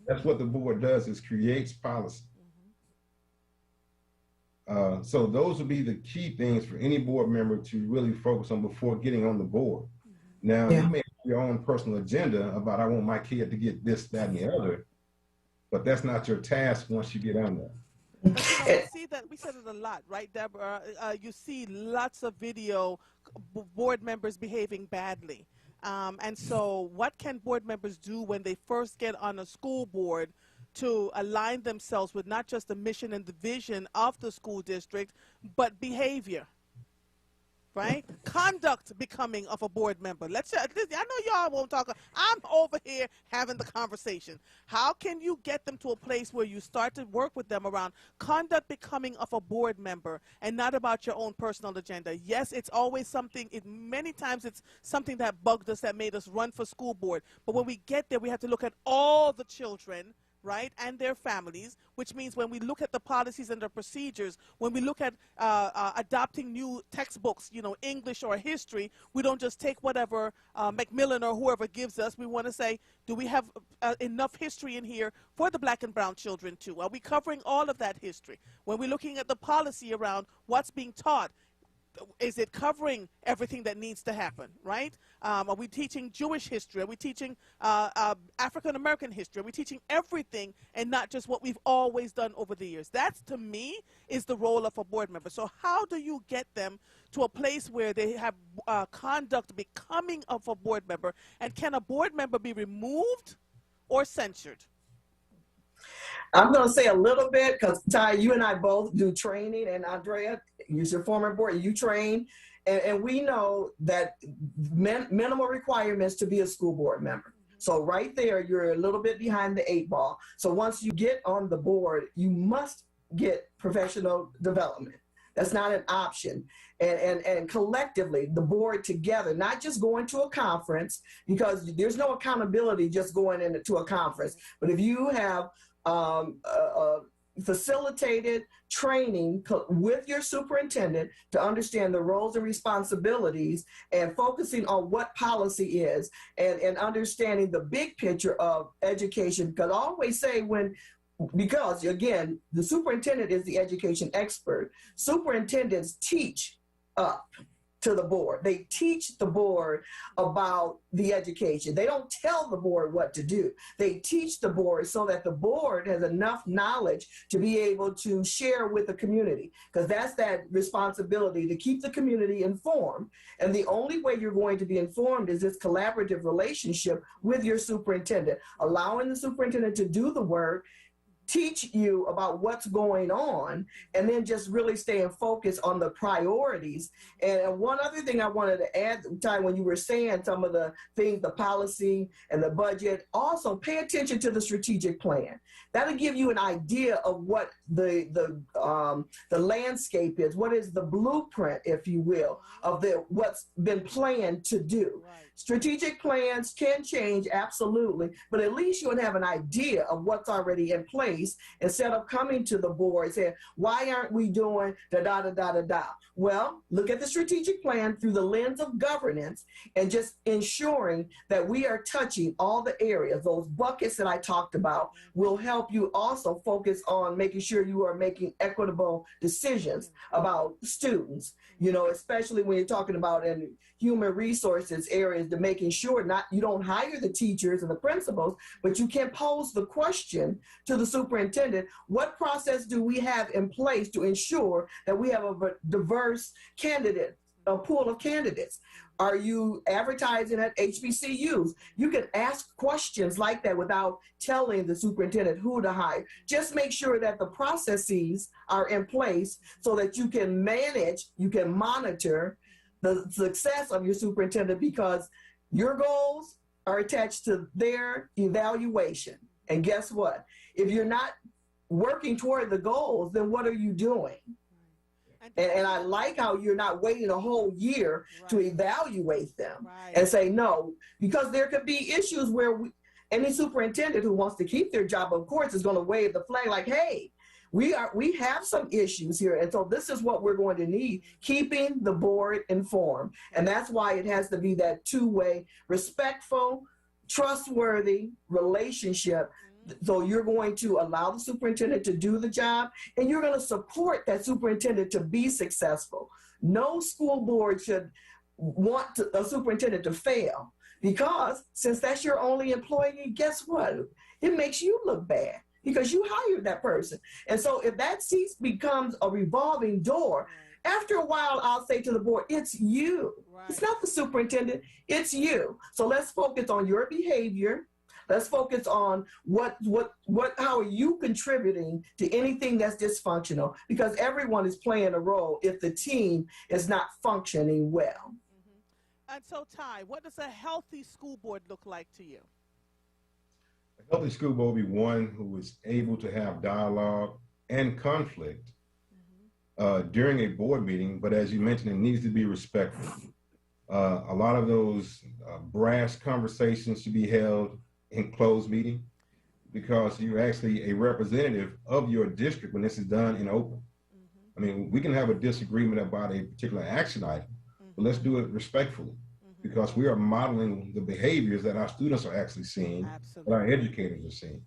That's what the board does, is creates policy. So those would be the key things for any board member to really focus on before getting on the board. Now, you may have your own personal agenda about, I want my kid to get this, that, and the other, but that's not your task once you get on there. We see that, we said it a lot, right, Deborah? You see lots of video board members behaving badly. And so what can board members do when they first get on a school board to align themselves with not just the mission and the vision of the school district, but behavior, right? Conduct becoming of a board member. I know y'all won't talk. I'm over here having the conversation. How can you get them to a place where you start to work with them around conduct becoming of a board member and not about your own personal agenda? Yes, it's always something, many times it's something that bugged us, that made us run for school board. But when we get there, we have to look at all the children, right, and their families, which means when we look at the policies and the procedures, when we look at adopting new textbooks, English or history, we don't just take whatever Macmillan or whoever gives us. We want to say, do we have enough history in here for the black and brown children too? Are we covering all of that history? When we're looking at the policy around what's being taught, is it covering everything that needs to happen, right? Are we teaching Jewish history? Are we teaching African-American history? Are we teaching everything and not just what we've always done over the years? That's, to me, is the role of a board member. So how do you get them to a place where they have conduct becoming of a board member? And can a board member be removed or censured? I'm going to say a little bit because, Ty, you and I both do training, and Andrea, you're your former board, you train, and we know that minimal requirements to be a school board member. So right there, you're a little bit behind the 8 ball. So once you get on the board, you must get professional development. That's not an option. And collectively, the board together, not just going to a conference, because there's no accountability just going into a conference. But if you have facilitated training with your superintendent to understand the roles and responsibilities and focusing on what policy is and understanding the big picture of education, because I always say because again, the superintendent is the education expert. Superintendents teach up to the board. They teach the board about the education. They don't tell the board what to do. They teach the board so that the board has enough knowledge to be able to share with the community, because that's that responsibility to keep the community informed. And the only way you're going to be informed is this collaborative relationship with your superintendent, allowing the superintendent to do the work, teach you about what's going on, and then just really staying focused on the priorities. And one other thing I wanted to add, Ty, when you were saying some of the things, the policy and the budget, also pay attention to the strategic plan. That'll give you an idea of what the landscape is, what is the blueprint, if you will, of what's been planned to do. Right. Strategic plans can change, absolutely, but at least you'll have an idea of what's already in place instead of coming to the board saying, why aren't we doing da-da-da-da-da-da? Well, look at the strategic plan through the lens of governance and just ensuring that we are touching all the areas. Those buckets that I talked about will help you also focus on making sure you are making equitable decisions about students, especially when you're talking about in human resources areas, to making sure you don't hire the teachers and the principals, but you can pose the question to the superintendent, what process do we have in place to ensure that we have a diverse a pool of candidates? Are you advertising at HBCUs? You can ask questions like that without telling the superintendent who to hire. Just make sure that the processes are in place so that you can manage, you can monitor the success of your superintendent, because your goals are attached to their evaluation. And guess what? If you're not working toward the goals, then what are you doing? And I like how you're not waiting a whole year to evaluate them and say no, because there could be issues where any superintendent who wants to keep their job, of course, is going to wave the flag like, hey, we have some issues here, and so this is what we're going to need, keeping the board informed. And that's why it has to be that two-way, respectful, trustworthy relationship. So you're going to allow the superintendent to do the job, and you're going to support that superintendent to be successful. No school board should want a superintendent to fail, because since that's your only employee, guess what? It makes you look bad, because you hired that person. And so if that seat becomes a revolving door, after a while, I'll say to the board, it's you. Right. It's not the superintendent, it's you. So let's focus on your behavior. Let's focus on how are you contributing to anything that's dysfunctional, because everyone is playing a role if the team is not functioning well. Mm-hmm. And so, Ty, what does a healthy school board look like to you? A healthy school board will be one who is able to have dialogue and conflict during a board meeting, but as you mentioned, it needs to be respectful. A lot of those brash conversations should be held in closed meeting, because you're actually a representative of your district when this is done in open. I mean, we can have a disagreement about a particular action item, but let's do it respectfully, because we are modeling the behaviors that our students are actually seeing, that our educators are seeing.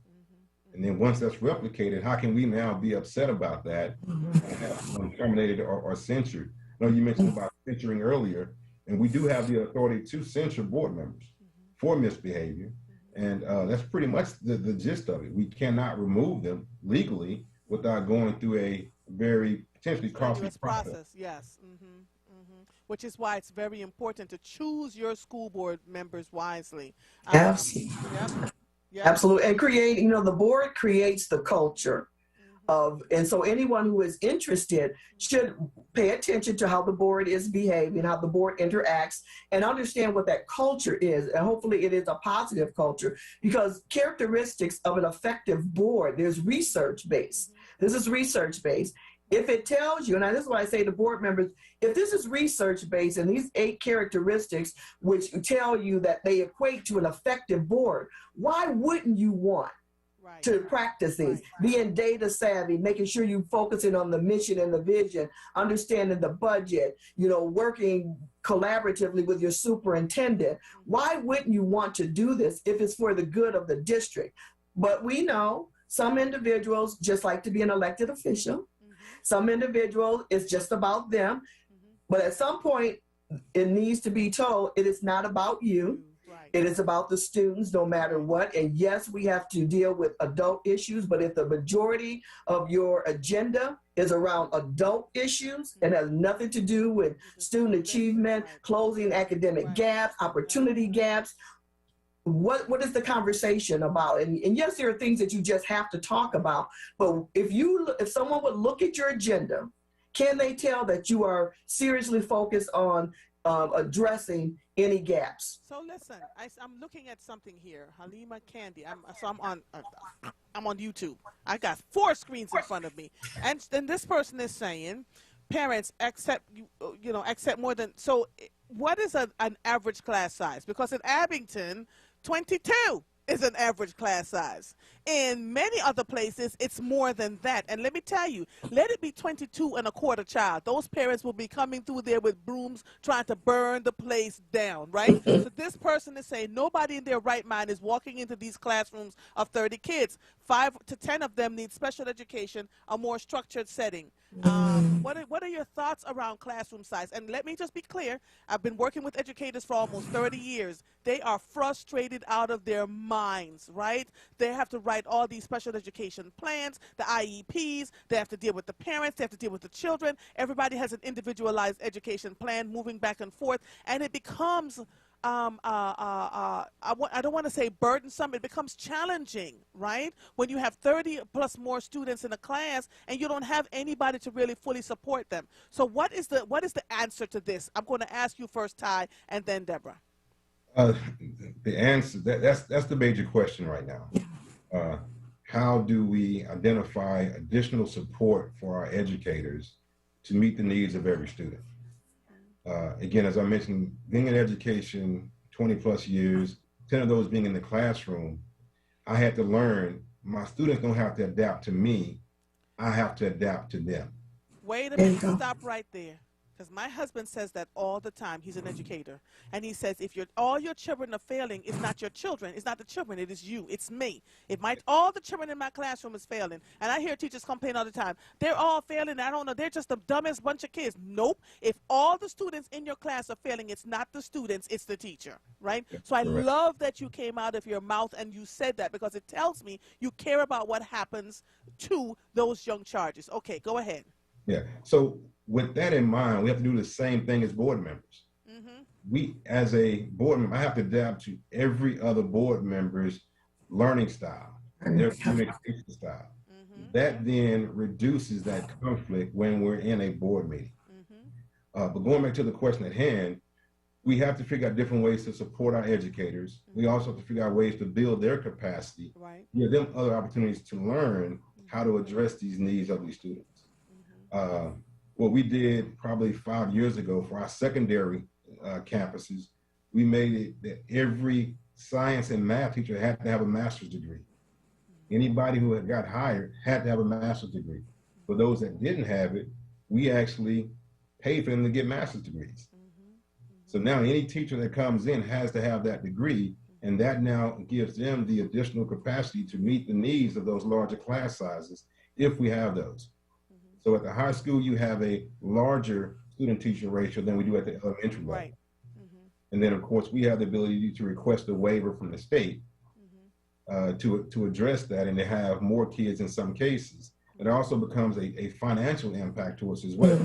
And then once that's replicated, how can we now be upset about that and have them terminated or censured? I know you mentioned about censuring earlier, and we do have the authority to censure board members for misbehavior. And that's pretty much the gist of it. We cannot remove them legally without going through a very potentially costly process. Yes. Which is why it's very important to choose your school board members wisely. Absolutely. Yep. Absolutely. And create, the board creates the culture and so anyone who is interested should pay attention to how the board is behaving, how the board interacts, and understand what that culture is. And hopefully it is a positive culture, because characteristics of an effective board, there's research based. This is research based. If it tells you, and this is why I say to board members, if this is research based and these 8 characteristics which tell you that they equate to an effective board, why wouldn't you want to practice these? Being data savvy, making sure you focusing on the mission and the vision, understanding the budget, working collaboratively with your superintendent. Why wouldn't you want to do this if it's for the good of the district? But we know some individuals just like to be an elected official. Some individuals, it's just about them. But at some point, it needs to be told, it is not about you. It is about the students, no matter what. And yes, we have to deal with adult issues, but if the majority of your agenda is around adult issues and has nothing to do with student achievement, closing academic gaps, opportunity gaps, what is the conversation about? And yes, there are things that you just have to talk about, but if someone would look at your agenda, can they tell that you are seriously focused on addressing any gaps? So listen, I'm looking at something here. Halima Candy. I'm on YouTube. I got 4 screens in front of me, and then this person is saying, parents accept more than. So, what is an average class size? Because in Abington, 22 is an average class size. In many other places, it's more than that. And let me tell you, let it be 22 and a quarter child. Those parents will be coming through there with brooms trying to burn the place down, right? So this person is saying nobody in their right mind is walking into these classrooms of 30 kids. 5 to 10 of them need special education, a more structured setting. What are your thoughts around classroom size? And let me just be clear, I've been working with educators for almost 30 years. They are frustrated out of their minds, right? They have to write all these special education plans, the IEPs, they have to deal with the parents, they have to deal with the children. Everybody has an individualized education plan moving back and forth, and it becomes I don't want to say burdensome. It becomes challenging, right? When you have 30 plus more students in a class and you don't have anybody to really fully support them. So what is the answer to this? I'm going to ask you first, Ty, and then Deborah. The answer, that's the major question right now. How do we identify additional support for our educators to meet the needs of every student? Again, as I mentioned, being in education 20 plus years, 10 of those being in the classroom, I had to learn my students don't have to adapt to me, I have to adapt to them. Wait a minute, stop right there. Because my husband says that all the time. He's an educator. And he says, if all your children are failing, it's not your children. It's not the children. It is you. It's me. All the children in my classroom is failing. And I hear teachers complain all the time. They're all failing. I don't know. They're just the dumbest bunch of kids. Nope. If all the students in your class are failing, it's not the students. It's the teacher. Right? That's so I correct. love that you came out of your mouth and you said that, because it tells me you care about what happens to those young charges. Okay, go ahead. Yeah. So with that in mind, we have to do the same thing as board members. We, as a board member, I have to adapt to every other board member's learning style, their communication style. That then reduces that conflict when we're in a board meeting. But going back to the question at hand, we have to figure out different ways to support our educators. We also have to figure out ways to build their capacity, give them other opportunities to learn how to address these needs of these students. What we did probably 5 years ago for our secondary campuses, we made it that every science and math teacher had to have a master's degree. Anybody who had got hired had to have a master's degree. For those that didn't have it, we actually paid for them to get master's degrees. So now any teacher that comes in has to have that degree, and that now gives them the additional capacity to meet the needs of those larger class sizes if we have those. So at the high school, you have a larger student-teacher ratio than we do at the elementary level. Right. And then, of course, we have the ability to request a waiver from the state to address that and to have more kids in some cases. It also becomes a financial impact to us as well.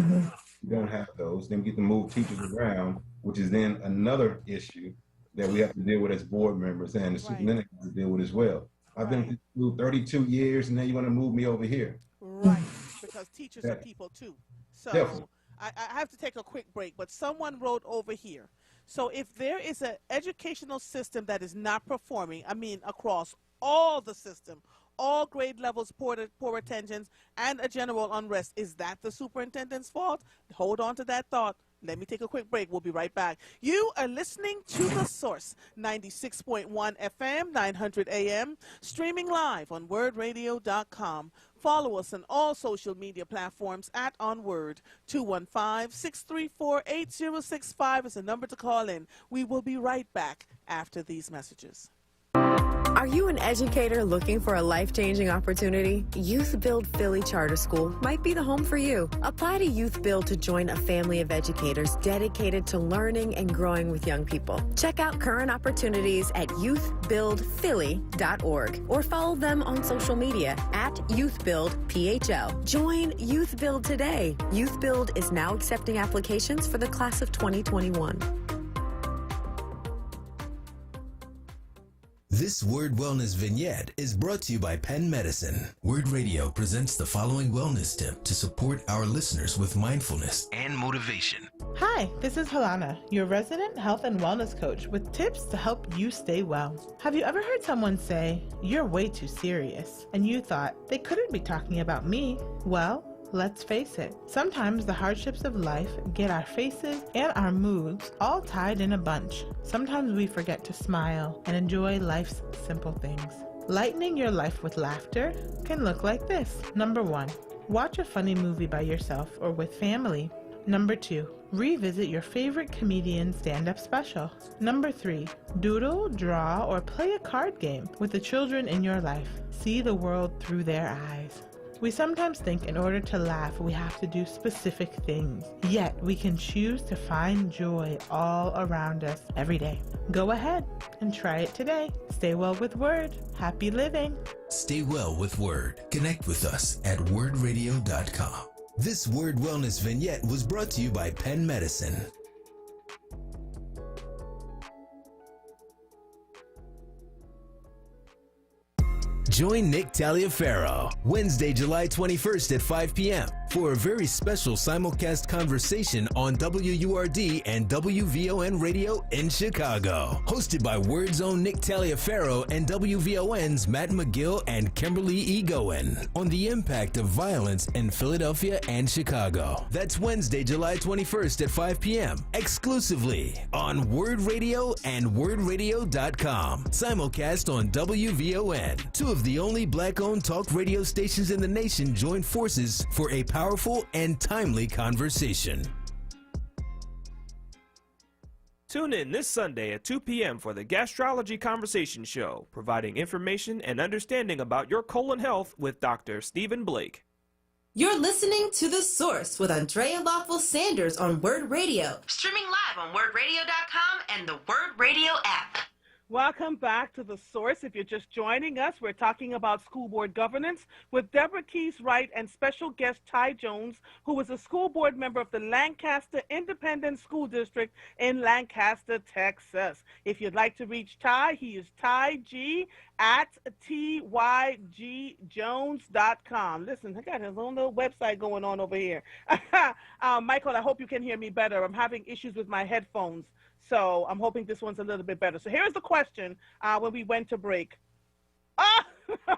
We don't have those. Then we get to move teachers around, which is then another issue that we have to deal with as board members and the superintendent has to deal with as well. I've been through 32 years, and then you want to move me over here. Right, because teachers are people too. So I have to take a quick break, but someone wrote over here. So if there is an educational system that is not performing, I mean across all the system, all grade levels, poor attendance, and a general unrest, is that the superintendent's fault? Hold on to that thought. Let me take a quick break. We'll be right back. You are listening to The Source, 96.1 FM, 900 AM, streaming live on WURDradio.com. Follow us on all social media platforms at onWURD. 215-634-8065 is the number to call in. We will be right back after these messages. Are you an educator looking for a life-changing opportunity? Youth Build Philly Charter School might be the home for you. Apply to Youth Build to join a family of educators dedicated to learning and growing with young people. Check out current opportunities at youthbuildphilly.org or follow them on social media at YouthBuildPHL. Join Youth Build today. Youth Build is now accepting applications for the class of 2021. This Word Wellness vignette is brought to you by Penn Medicine. Word Radio presents the following wellness tip to support our listeners with mindfulness and motivation. Hi, this is Halana, your resident health and wellness coach with tips to help you stay well. Have you ever heard someone say, "You're way too serious," and you thought, they couldn't be talking about me? Well, let's face it, sometimes the hardships of life get our faces and our moods all tied in a bunch. Sometimes we forget to smile and enjoy life's simple things. Lightening your life with laughter can look like this. Number 1, watch a funny movie by yourself or with family. Number 2, revisit your favorite comedian's stand-up special. Number 3, doodle, draw, or play a card game with the children in your life. See the world through their eyes. We sometimes think in order to laugh, we have to do specific things. Yet, we can choose to find joy all around us every day. Go ahead and try it today. Stay well with Word. Happy living. Stay well with Word. Connect with us at WURDradio.com. This Word Wellness vignette was brought to you by Penn Medicine. Join Nick Taliaferro Wednesday, July 21st at 5 p.m. for a very special simulcast conversation on WURD and WVON Radio in Chicago. Hosted by Word's own Nick Taliaferro and WVON's Matt McGill and Kimberly E. Goen on the impact of violence in Philadelphia and Chicago. That's Wednesday, July 21st at 5 p.m. exclusively on Word Radio and WURDradio.com. Simulcast on WVON. Two of the only black-owned talk radio stations in the nation join forces for a powerful and timely conversation. Tune in this Sunday at 2 p.m. for the Gastrology Conversation Show, providing information and understanding about your colon health with Dr. Stephen Blake. You're listening to The Source with Andrea Lawful Sanders on Word Radio. Streaming live on WordRadio.com and the Word Radio app. Welcome back to The Source. If you're just joining us, we're talking about school board governance with Deborah Keys Wright and special guest Ty Jones, who is a school board member of the Lancaster Independent School District in Lancaster, Texas. If you'd like to reach Ty, he is TyG at tygjones.com. Listen, I got his own little website going on over here. Michael, I hope you can hear me better. I'm having issues with my headphones. So I'm hoping this one's a little bit better. So here's the question when we went to break.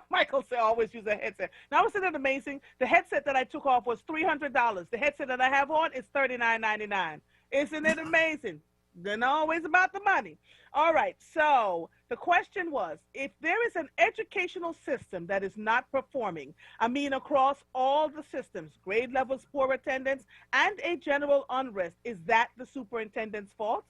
Michael said always use a headset. Now, isn't it amazing? The headset that I took off was $300. The headset that I have on is $39.99. Isn't it amazing? They're always about the money. All right, so the question was, if there is an educational system that is not performing, I mean across all the systems, grade levels, poor attendance, and a general unrest, is that the superintendent's fault?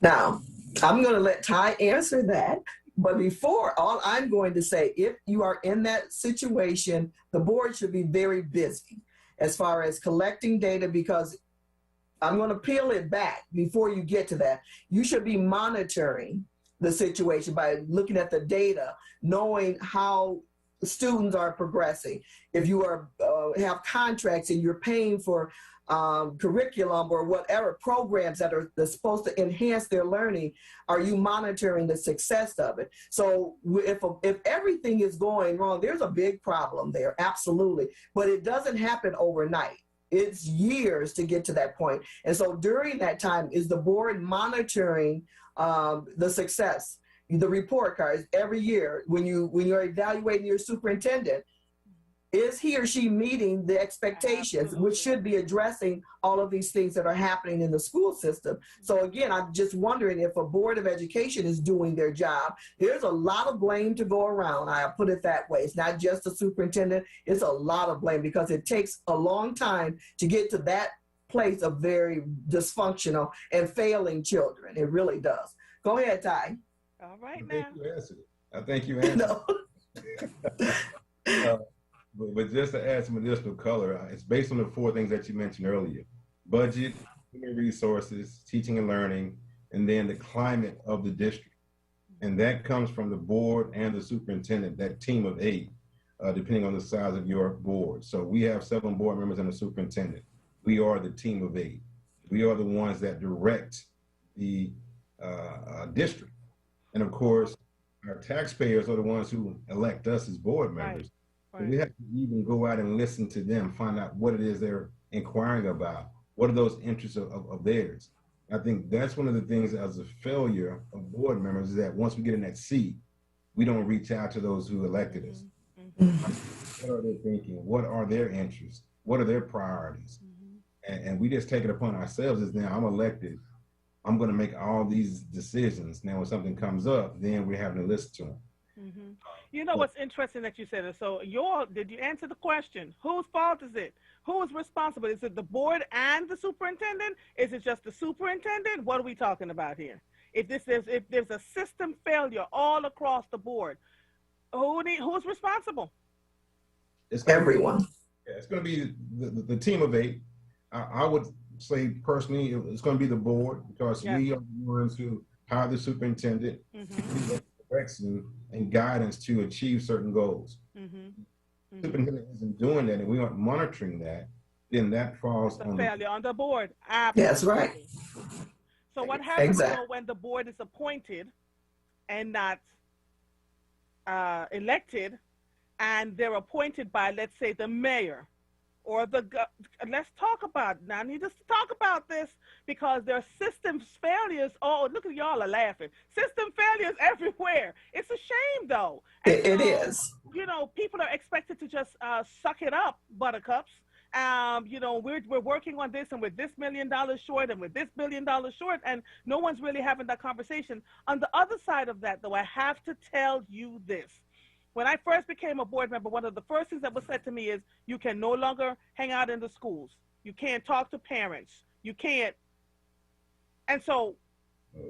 Now, I'm going to let Ty answer that. But before, all I'm going to say, if you are in that situation, the board should be very busy as far as collecting data, because I'm going to peel it back before you get to that. You should be monitoring the situation by looking at the data, knowing how students are progressing. If you are have contracts and you're paying for curriculum or whatever programs that are supposed to enhance their learning, are you monitoring the success of it? So if everything is going wrong, there's a big problem there, absolutely. But it doesn't happen overnight. It's years to get to that point. And so during that time, is the board monitoring the success? The report cards every year when you're evaluating your superintendent, is he or she meeting the expectations, which should be addressing all of these things that are happening in the school system? So again, I'm just wondering if a board of education is doing their job. There's a lot of blame to go around. I put it that way. It's not just the superintendent. It's a lot of blame because it takes a long time to get to that place of very dysfunctional and failing children. It really does. Go ahead, Ty. All right, now. I think you answered it. But just to add some additional color, it's based on the 4 things that you mentioned earlier: budget, human resources, teaching and learning, and then the climate of the district. And that comes from the board and the superintendent, that team of 8, depending on the size of your board. So we have 7 board members and a superintendent. We are the team of 8. We are the ones that direct the district. And of course, our taxpayers are the ones who elect us as board members. Right. So we have to even go out and listen to them, find out what it is they're inquiring about. What are those interests of theirs? I think that's one of the things as a failure of board members, is that once we get in that seat, we don't reach out to those who elected us. What are they thinking? What are their interests? What are their priorities? And we just take it upon ourselves as, now I'm elected, I'm going to make all these decisions. Now, when something comes up, then we're having to listen to them. You know what's interesting that you said it. So did you answer the question? Whose fault is it? Who is responsible? Is it the board and the superintendent? Is it just the superintendent? What are we talking about here? If there's a system failure all across the board, who's responsible? It's everyone. It's going to be the team of 8. I would say personally, it's going to be the board, because we are the ones who hire the superintendent, direction and guidance to achieve certain goals. Superintendent isn't doing that, and we aren't monitoring that, then that falls on failure on the board. Absolutely. That's right. So what happens when the board is appointed and not elected, and they're appointed by, let's say, the mayor or let's talk about, now I need us to talk about this, because there are system failures. Oh, look at y'all are laughing. System failures everywhere. It's a shame, though. It is. You know, people are expected to just suck it up, buttercups. You know, we're working on this, and with this $1 million short, and with this $1 billion short, and no one's really having that conversation. On the other side of that, though, I have to tell you this. When I first became a board member, one of the first things that was said to me is, you can no longer hang out in the schools. You can't talk to parents. You can't. And so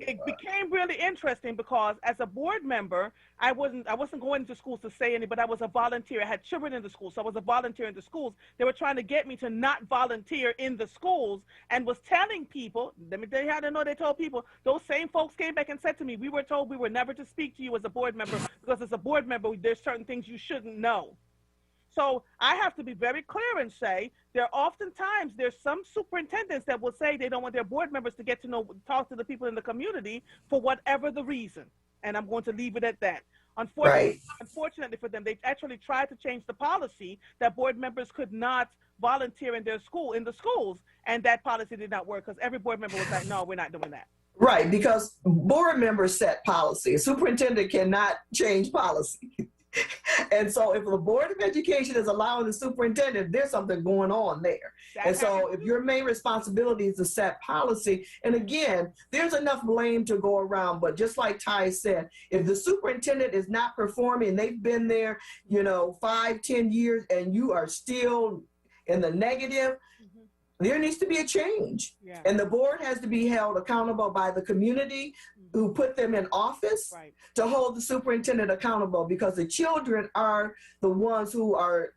it became really interesting, because as a board member, I wasn't going into schools to say anything, but I was a volunteer. I had children in the schools, so I was a volunteer in the schools. They were trying to get me to not volunteer in the schools, and was telling people, let me tell you how to know, they told people, those same folks came back and said to me, we were told we were never to speak to you as a board member, because as a board member, there's certain things you shouldn't know. So I have to be very clear and say, there's some superintendents that will say they don't want their board members to get to talk to the people in the community for whatever the reason. And I'm going to leave it at that. Unfortunately for them, they actually tried to change the policy that board members could not volunteer in the schools, and that policy did not work, because every board member was like, no, we're not doing that. Right, because board members set policy. A superintendent cannot change policy. And so if the Board of Education is allowing the superintendent, there's something going on there. And so if your main responsibility is to set policy, and again, there's enough blame to go around, but just like Ty said, if the superintendent is not performing, they've been there, 5-10 years, and you are still in the negative, there needs to be a change. And the board has to be held accountable by the community, who put them in office to hold the superintendent accountable, because the children are the ones who are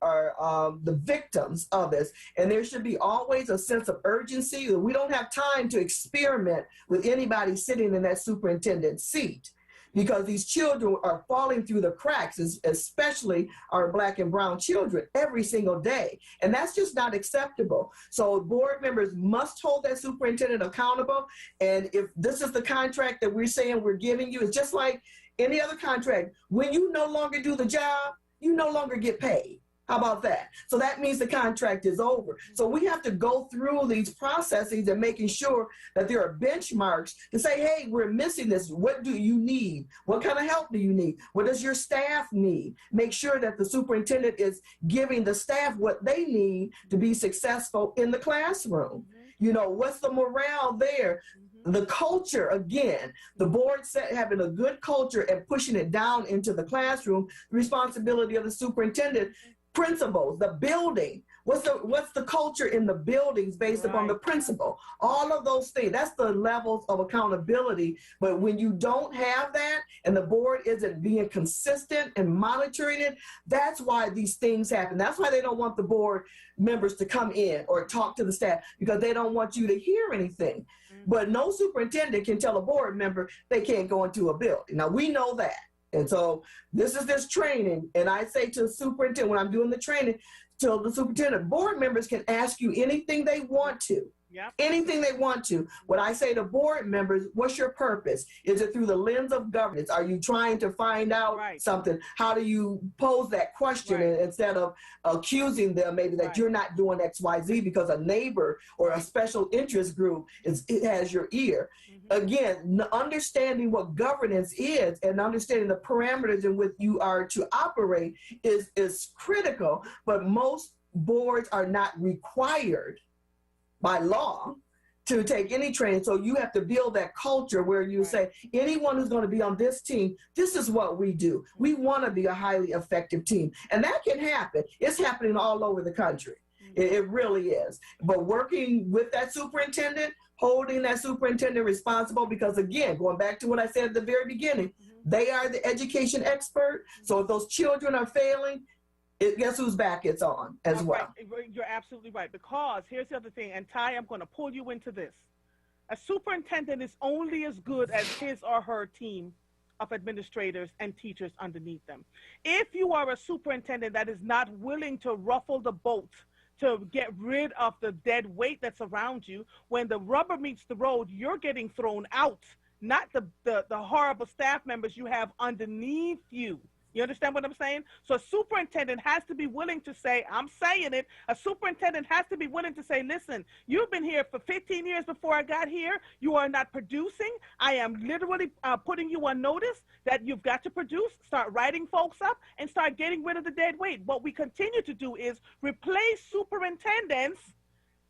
the victims of this. And there should be always a sense of urgency. We don't have time to experiment with anybody sitting in that superintendent's seat, because these children are falling through the cracks, especially our Black and brown children, every single day. And that's just not acceptable. So board members must hold that superintendent accountable. And if this is the contract that we're saying we're giving you, it's just like any other contract. When you no longer do the job, you no longer get paid. How about that? So that means the contract is over. So we have to go through these processes and making sure that there are benchmarks to say, hey, we're missing this. What do you need? What kind of help do you need? What does your staff need? Make sure that the superintendent is giving the staff what they need to be successful in the classroom. You know, what's the morale there? The culture, again, the board set having a good culture and pushing it down into the classroom, the responsibility of the superintendent. Principals, the building, what's the culture in the buildings based upon the principal, all of those things. That's the levels of accountability. But when you don't have that and the board isn't being consistent and monitoring it, that's why these things happen. That's why they don't want the board members to come in or talk to the staff, because they don't want you to hear anything. But no superintendent can tell a board member they can't go into a building. Now we know that. And so this is this training. And I say to the superintendent, when I'm doing the training, to the superintendent, board members can ask you anything they want to. Anything they want to. What I say to board members, what's your purpose? Is it through the lens of governance? Are you trying to find out something? How do you pose that question instead of accusing them maybe that you're not doing X, Y, Z because a neighbor or a special interest group it has your ear? Again, understanding what governance is and understanding the parameters in which you are to operate is critical, but most boards are not required by law to take any training. So you have to build that culture where you say, anyone who's going to be on this team, this is what we do. We want to be a highly effective team. And that can happen. It's happening all over the country. It really is. But working with that superintendent, holding that superintendent responsible, because again, going back to what I said at the very beginning, they are the education expert. So if those children are failing, guess whose back it's on as well. You're absolutely right. Because here's the other thing, and Ty, I'm going to pull you into this. A superintendent is only as good as his or her team of administrators and teachers underneath them. If you are a superintendent that is not willing to ruffle the boat, to get rid of the dead weight that's around you, when the rubber meets the road, you're getting thrown out, not the horrible staff members you have underneath you. You understand what I'm saying? So a superintendent has to be willing to say, I'm saying it, a superintendent has to be willing to say, listen, you've been here for 15 years before I got here. You are not producing. I am literally putting you on notice that you've got to produce, start writing folks up, and start getting rid of the dead weight. What we continue to do is replace superintendents,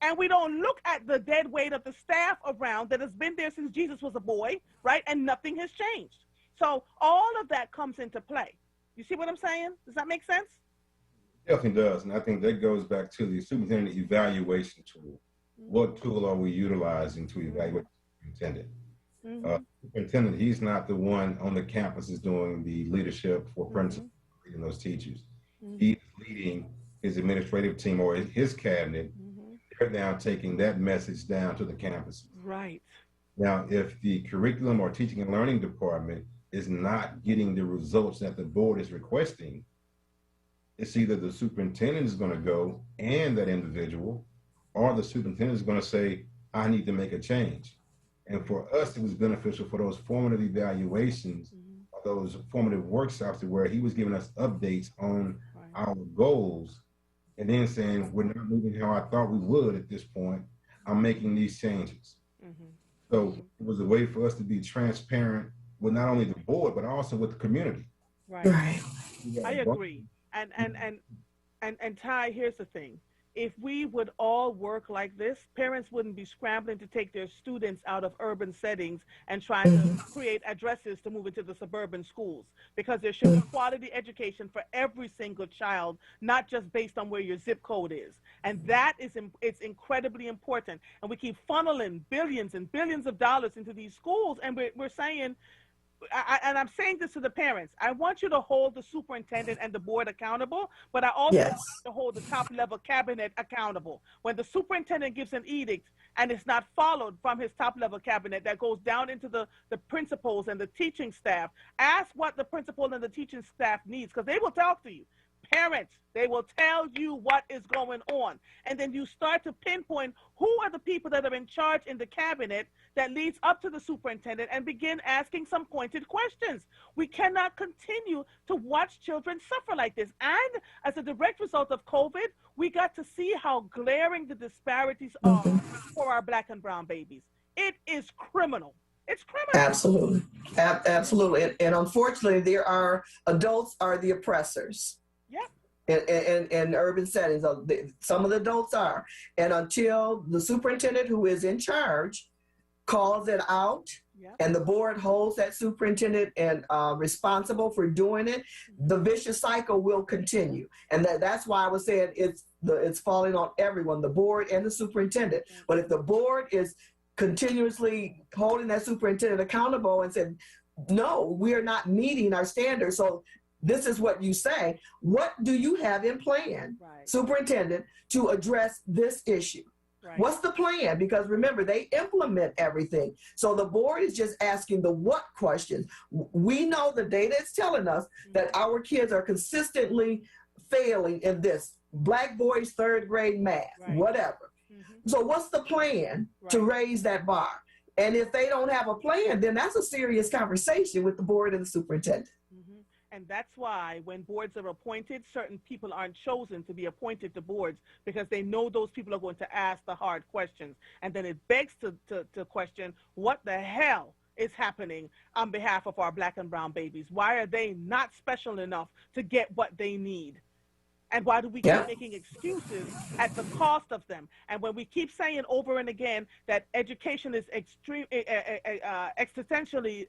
and we don't look at the dead weight of the staff around that has been there since Jesus was a boy, right? And nothing has changed. So all of that comes into play. You see what I'm saying? Does that make sense? Definitely does. And I think that goes back to the superintendent evaluation tool. What tool are we utilizing to evaluate the superintendent? Superintendent, he's not the one on the campuses doing the leadership for principals, leading those teachers. He's leading his administrative team or his cabinet. They're now taking that message down to the campuses. Right. Now, if the curriculum or teaching and learning department is not getting the results that the board is requesting, it's either the superintendent is going to go and that individual, or the superintendent is going to say, I need to make a change. And for us, it was beneficial for those formative evaluations, those formative workshops where he was giving us updates on our goals and then saying, we're not moving how I thought we would at this point. I'm making these changes. So it was a way for us to be transparent with not only the board, but also with the community. Right. I agree. And Ty, here's the thing. if we would all work like this, parents wouldn't be scrambling to take their students out of urban settings and trying to create addresses to move into the suburban schools, because there should be quality education for every single child, not just based on where your zip code is. And that is it's incredibly important. And we keep funneling billions and billions of dollars into these schools, and we're saying, and I'm saying this to the parents, I want you to hold the superintendent and the board accountable, but I also want you to hold the top level cabinet accountable. When the superintendent gives an edict and it's not followed from his top level cabinet, that goes down into the principals and the teaching staff, ask what the principal and the teaching staff needs, because they will talk to you. Parents, they will tell you what is going on. And then you start to pinpoint who are the people that are in charge in the cabinet that leads up to the superintendent, and begin asking some pointed questions. We cannot continue to watch children suffer like this. And as a direct result of COVID, we got to see how glaring the disparities are for our Black and brown babies. It is criminal. It's criminal. Absolutely. Absolutely. And unfortunately, there are adults are the oppressors. In urban settings. Some of the adults are. And until the superintendent who is in charge calls it out, and the board holds that superintendent and responsible for doing it, the vicious cycle will continue. And that's why I was saying it's falling on everyone, the board and the superintendent. But if the board is continuously holding that superintendent accountable and said, no, we're not meeting our standards, so this is what you say. What do you have in plan, superintendent, to address this issue? What's the plan? Because remember, they implement everything. So the board is just asking the what questions. We know the data is telling us that our kids are consistently failing in this. Black boys, third grade math, whatever. So what's the plan to raise that bar? And if they don't have a plan, then that's a serious conversation with the board and the superintendent. And that's why when boards are appointed, certain people aren't chosen to be appointed to boards, because they know those people are going to ask the hard questions. And then it begs to question what the hell is happening on behalf of our Black and brown babies. Why are they not special enough to get what they need? And why do we keep making excuses at the cost of them? And when we keep saying over and again that education is existentially,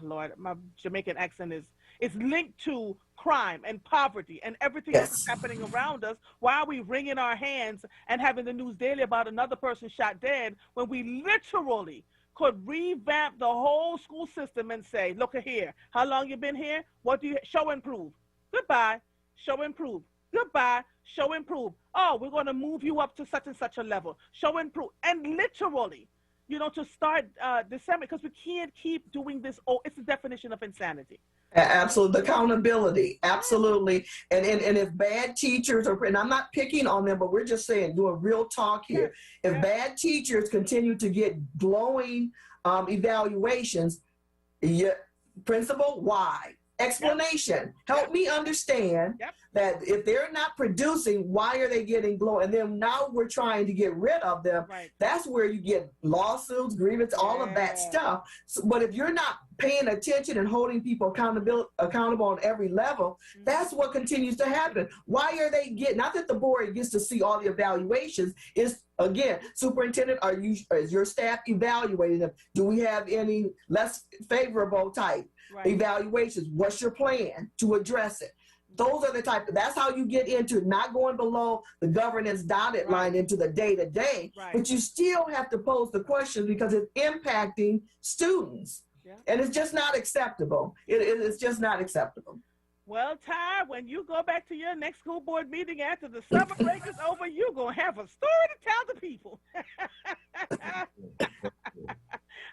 Lord, my Jamaican accent is linked to crime and poverty and everything that's happening around us, why are we wringing our hands and having the news daily about another person shot dead, when we literally could revamp the whole school system and say, look at here, how long you been here? What do you show and prove? Goodbye. Show and prove. Goodbye. Show and prove. Oh, we're going to move you up to such and such a level. Show and prove. And literally, to start December, because we can't keep doing this. Oh, it's the definition of insanity. Absolutely. Accountability. Absolutely. And if bad teachers are, and I'm not picking on them, but we're just saying, doing real talk here. If bad teachers continue to get glowing evaluations, principal, why? Explanation. Help me understand that if they're not producing, why are they getting glow? And then now we're trying to get rid of them. That's where you get lawsuits, grievance, all of that stuff. So, but if you're not paying attention and holding people accountable on every level, that's what continues to happen. Why are they getting, not that the board gets to see all the evaluations, is again, superintendent, is your staff evaluating them? Do we have any less favorable type evaluations? What's your plan to address it? Those are the type, that's how you get into not going below the governance dotted line into the day-to-day, but you still have to pose the questions because it's impacting students. And it's just not acceptable. It's just not acceptable. Well, Ty, when you go back to your next school board meeting after the summer break is over, you're going to have a story to tell the people.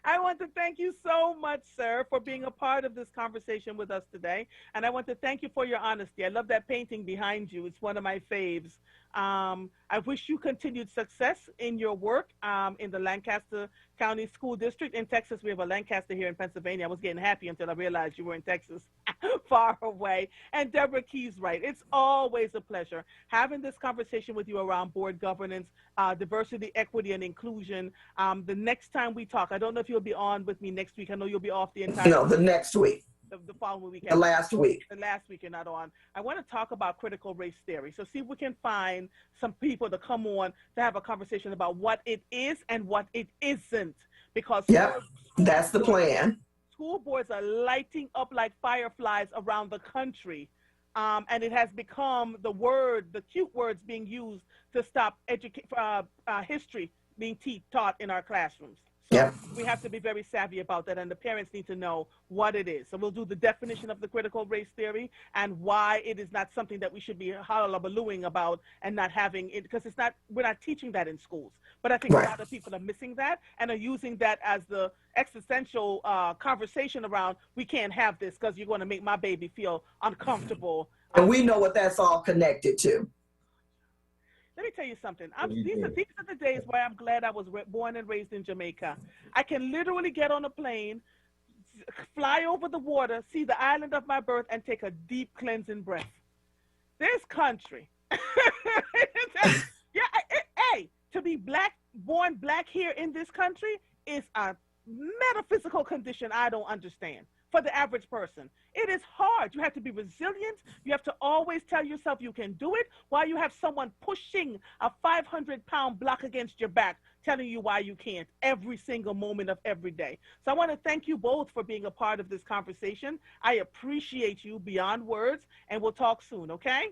I want to thank you so much, sir, for being a part of this conversation with us today. And I want to thank you for your honesty. I love that painting behind you. It's one of my faves. I wish you continued success in your work in the Lancaster County School District. In Texas, we have a Lancaster here in Pennsylvania. I was getting happy until I realized you were in Texas, far away. And Deborah Key's right. It's always a pleasure having this conversation with you around board governance, diversity, equity, and inclusion. The next time we talk, I don't know if you'll be on with me next week. I know you'll be off the entire No, the next week. the following weekend. The last week. The last week you're not on. I want to talk about critical race theory. So see if we can find some people to come on to have a conversation about what it is and what it isn't. Because that's the plan. School boards are lighting up like fireflies around the country. And it has become the cute words being used to stop history being taught in our classrooms. So we have to be very savvy about that, and the parents need to know what it is. So we'll do the definition of the critical race theory and why it is not something that we should be hullabalooing about and not having it, because we're not teaching that in schools. But I think a lot of people are missing that and are using that as the existential conversation around, we can't have this because you're going to make my baby feel uncomfortable. And we know what that's all connected to. Let me tell you something. These are the days where I'm glad I was born and raised in Jamaica. I can literally get on a plane, fly over the water, see the island of my birth, and take a deep cleansing breath. This country, to be born black here in this country is a metaphysical condition I don't understand. For the average person, it is hard. You have to be resilient. You have to always tell yourself you can do it while you have someone pushing a 500-pound block against your back, telling you why you can't every single moment of every day. So I want to thank you both for being a part of this conversation. I appreciate you beyond words, and we'll talk soon, okay?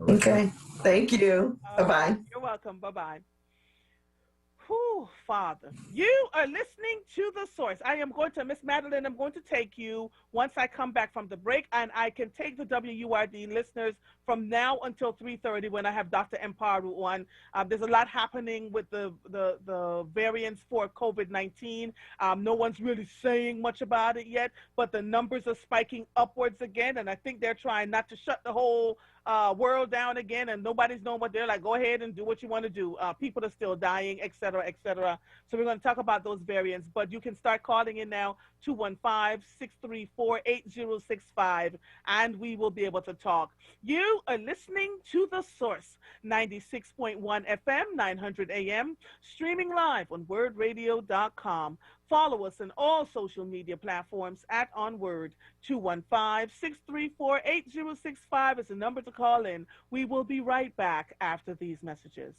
Okay. Thank you. Bye-bye. You're welcome. Bye-bye. Whew, Father, you are listening to The Source. I am going to, Miss Madeline, I'm going to take you once I come back from the break, and I can take the WURD listeners from now until 3:30 when I have Dr. Mparu on. There's a lot happening with the variants for COVID-19. No one's really saying much about it yet, but the numbers are spiking upwards again, and I think they're trying not to shut the whole world down again, and nobody's knowing what they're like. Go ahead and do what you want to do. People are still dying, et cetera, et cetera. So we're going to talk about those variants, but you can start calling in now, 215-634-8065, and we will be able to talk. You are listening to The Source, 96.1 FM, 900 AM, streaming live on WURDradio.com. Follow us on all social media platforms at onWURD. 215-634-8065 is the number to call in. We will be right back after these messages.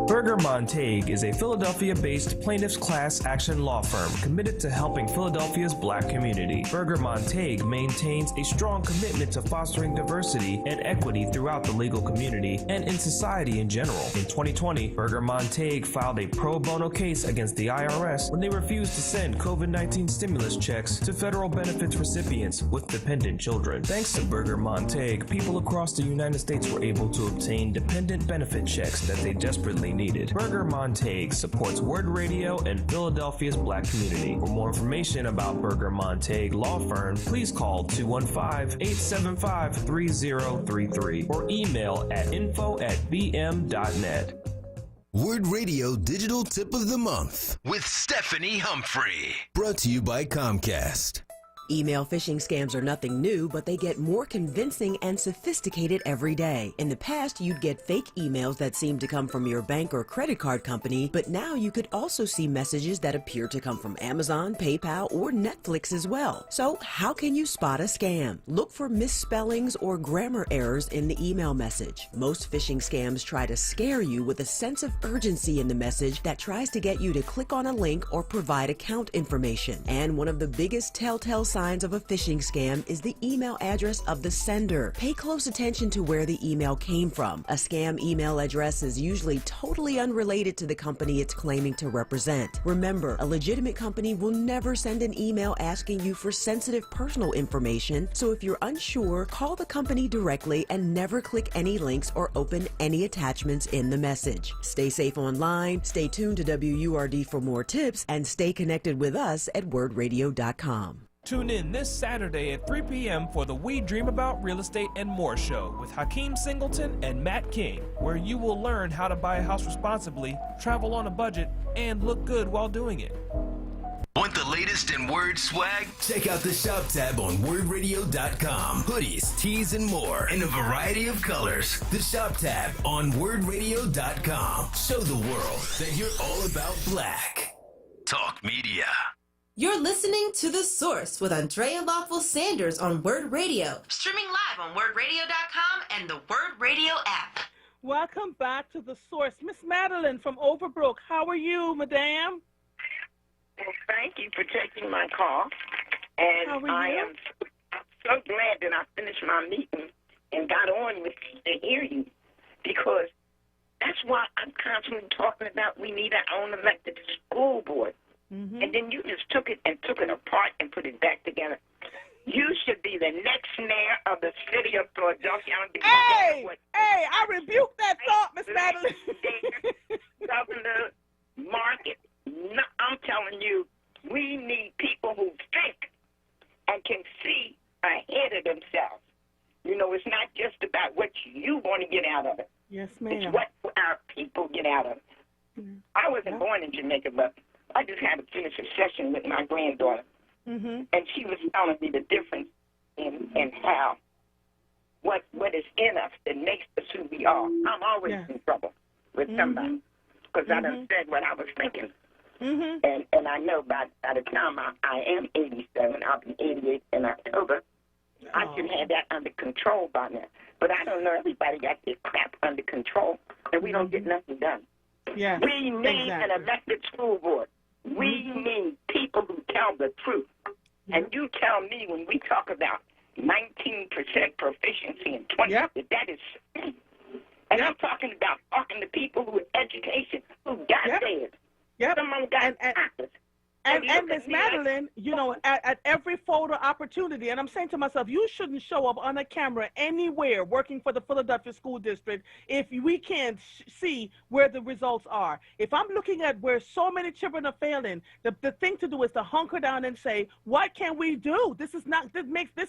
Berger Montague is a Philadelphia-based plaintiffs' class action law firm committed to helping Philadelphia's black community. Berger Montague maintains a strong commitment to fostering diversity and equity throughout the legal community and in society in general. In 2020, Berger Montague filed a pro bono case against the IRS when they refused to send COVID-19 stimulus checks to federal benefits recipients with dependent children. Thanks to Berger Montague, people across the United States were able to obtain dependent benefit checks that they desperately needed. Berger Montague supports WURD Radio and Philadelphia's black community. For more information about Berger Montague Law Firm, please call 215-875-3033 or email at info@bm.net. WURD Radio Digital Tip of the Month with Stephanie Humphrey. Brought to you by Comcast. Email phishing scams are nothing new, but they get more convincing and sophisticated every day. In the past, you'd get fake emails that seemed to come from your bank or credit card company, but now you could also see messages that appear to come from Amazon, PayPal, or Netflix as well. So how can you spot a scam? Look for misspellings or grammar errors in the email message. Most phishing scams try to scare you with a sense of urgency in the message that tries to get you to click on a link or provide account information. And one of the biggest telltale signs of a phishing scam is the email address of the sender. Pay close attention to where the email came from. A scam email address is usually totally unrelated to the company it's claiming to represent. Remember, a legitimate company will never send an email asking you for sensitive personal information, so if you're unsure, call the company directly and never click any links or open any attachments in the message. Stay safe online, stay tuned to WURD for more tips, and stay connected with us at WURDradio.com. Tune in this Saturday at 3 p.m. for the We Dream About Real Estate and More show with Hakeem Singleton and Matt King, where you will learn how to buy a house responsibly, travel on a budget, and look good while doing it. Want the latest in WURD swag? Check out the shop tab on WURDradio.com. Hoodies, tees, and more in a variety of colors. The shop tab on WURDradio.com. Show the world that you're all about black. Talk Media. You're listening to The Source with Andrea Lawful Sanders on WURD Radio. Streaming live on WURDradio.com and the WURD Radio app. Welcome back to The Source. Miss Madeline from Overbrook, how are you, madam? Well, thank you for taking my call. And I am so glad that I finished my meeting and got on with you to hear you, because that's why I'm constantly talking about we need our own elected school board. And then you just took it apart and put it back together. You should be the next mayor of the city of Philadelphia. Hey, I rebuke that thought, Miss Madeline. Governor, Market. No, I'm telling you, we need people who think and can see ahead of themselves. You know, it's not just about what you want to get out of it. Yes, ma'am. It's what our people get out of it. I wasn't born in Jamaica, but I just had to finish a session with my granddaughter, and she was telling me the difference in how what is in us that makes us who we are. I'm always in trouble with somebody because I done said what I was thinking, and I know by the time I am 87, I'll be 88 in October. I should have that under control by now. But I don't know. Everybody got their crap under control, and we don't get nothing done. Yeah, we need an elected school board. We need people who tell the truth. And you tell me when we talk about 19% proficiency in 20, that is, and I'm talking about talking to people who have education, who got theirs. Some of them got doctors. And Miss Madeline, you know, at every photo opportunity, and I'm saying to myself, you shouldn't show up on a camera anywhere working for the Philadelphia School District if we can't see where the results are. If I'm looking at where so many children are failing, the thing to do is to hunker down and say, what can we do? This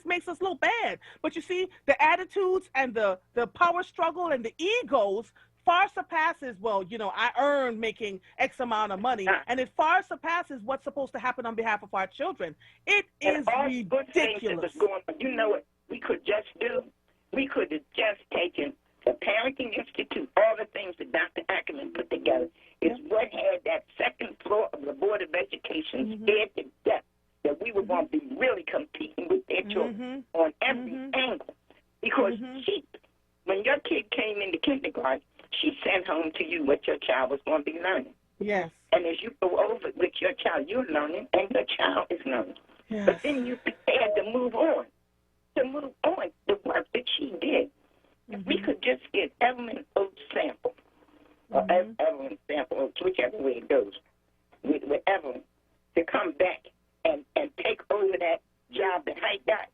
makes us look bad. But you see, the attitudes and the power struggle and the egos far surpasses, well, you know, I earned making X amount of money, and it far surpasses what's supposed to happen on behalf of our children. It is ridiculous. You know what we could just do? We could have just taken the Parenting Institute, all the things that Dr. Ackerman put together, is what had that second floor of the Board of Education scared to death that we were going to be really competing with their children on every angle. Because when your kid came into kindergarten, she sent home to you what your child was going to be learning. Yes. And as you go over it with your child, you're learning, and your child is learning. Yes. But then you prepared to move on. The work that she did. If we could just get Evelyn Oates' sample, or Evelyn sample Oates, whichever way it goes, with Evelyn, to come back and take over that job that I got,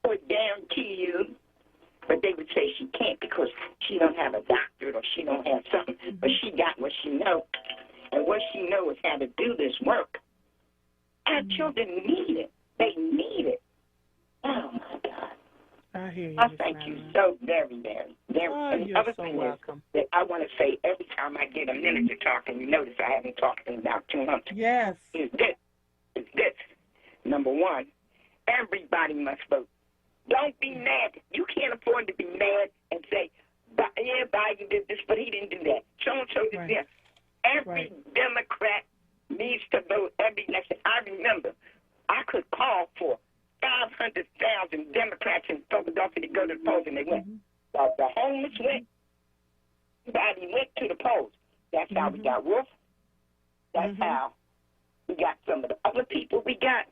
I would guarantee you. But they would say she can't because she don't have a doctorate or she don't have something. But she got what she knows. And what she knows is how to do this work. Our children need it. They need it. Oh, my God. I hear you. I thank you so very, very, very. Oh, and the other thing is that I want to say every time I get a minute to talk, and you notice I haven't talked in about 2 months. Yes. Is this. Number one, everybody must vote. Don't be mad. You can't afford to be mad and say, yeah, Biden did this, but he didn't do that. So-and-so did this. Every Democrat needs to vote every election. I remember I could call for 500,000 Democrats in Philadelphia to go to the polls, and they went. The homeless went. Everybody went to the polls. That's how we got Wolf. That's how we got some of the other people we got.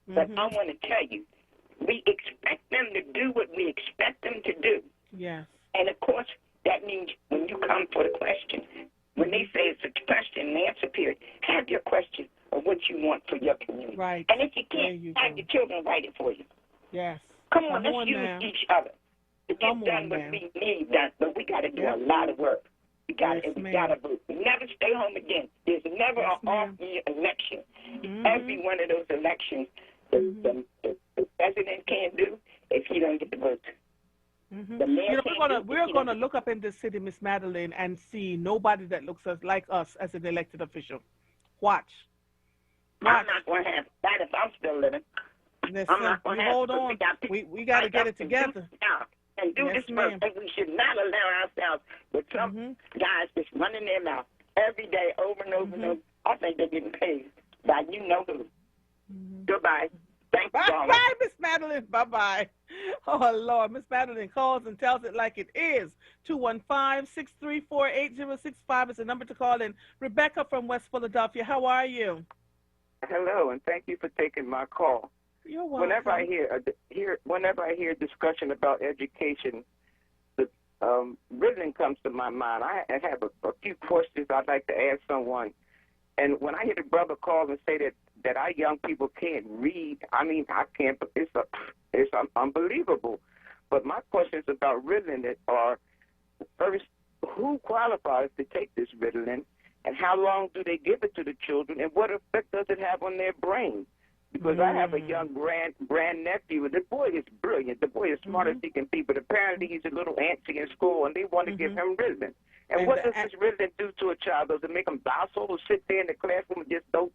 But I want to tell you, we expect them to do what we expect them to do. Yes. And, of course, that means when you come for the question, when they say it's a question and answer period, have your question of what you want for your community. Right. And if you can't, have your children write it for you. Yes. Come on, let's use each other to get done what we need done. But we got to do a lot of work. We got to vote. We never stay home again. There's never an off-year election. Every one of those elections, the president can't do if he don't get the vote. You know, we're gonna look up in this city, Miss Madeline, and see nobody that looks like us as an elected official. Watch. I'm not going to have that if I'm still living. Listen, I'm not going to have hold on. We got to get it together. And do this work. And we should not allow ourselves with some guys just running their mouth every day over and over and over. I think they're getting paid. Now you know who. Goodbye. Thank you, darling. Bye, Miss Madeline. Bye-bye. Oh, Lord. Miss Madeline calls and tells it like it is. 215-634-8065 is the number to call in. Rebecca from West Philadelphia, how are you? Hello, and thank you for taking my call. You're welcome. Whenever I hear discussion about education, the riddling comes to my mind. I have a few questions I'd like to ask someone. And when I hear the brother call and say that our young people can't read, I mean, I can't. It's unbelievable. But my questions about riddling are, first, who qualifies to take this riddling, and how long do they give it to the children, and what effect does it have on their brain? Because I have a young grand nephew, and the boy is brilliant. The boy is smart as he can be, but apparently he's a little antsy in school, and they want to give him riddling. And what does this riddling do to a child? Does it make them docile or sit there in the classroom and just don't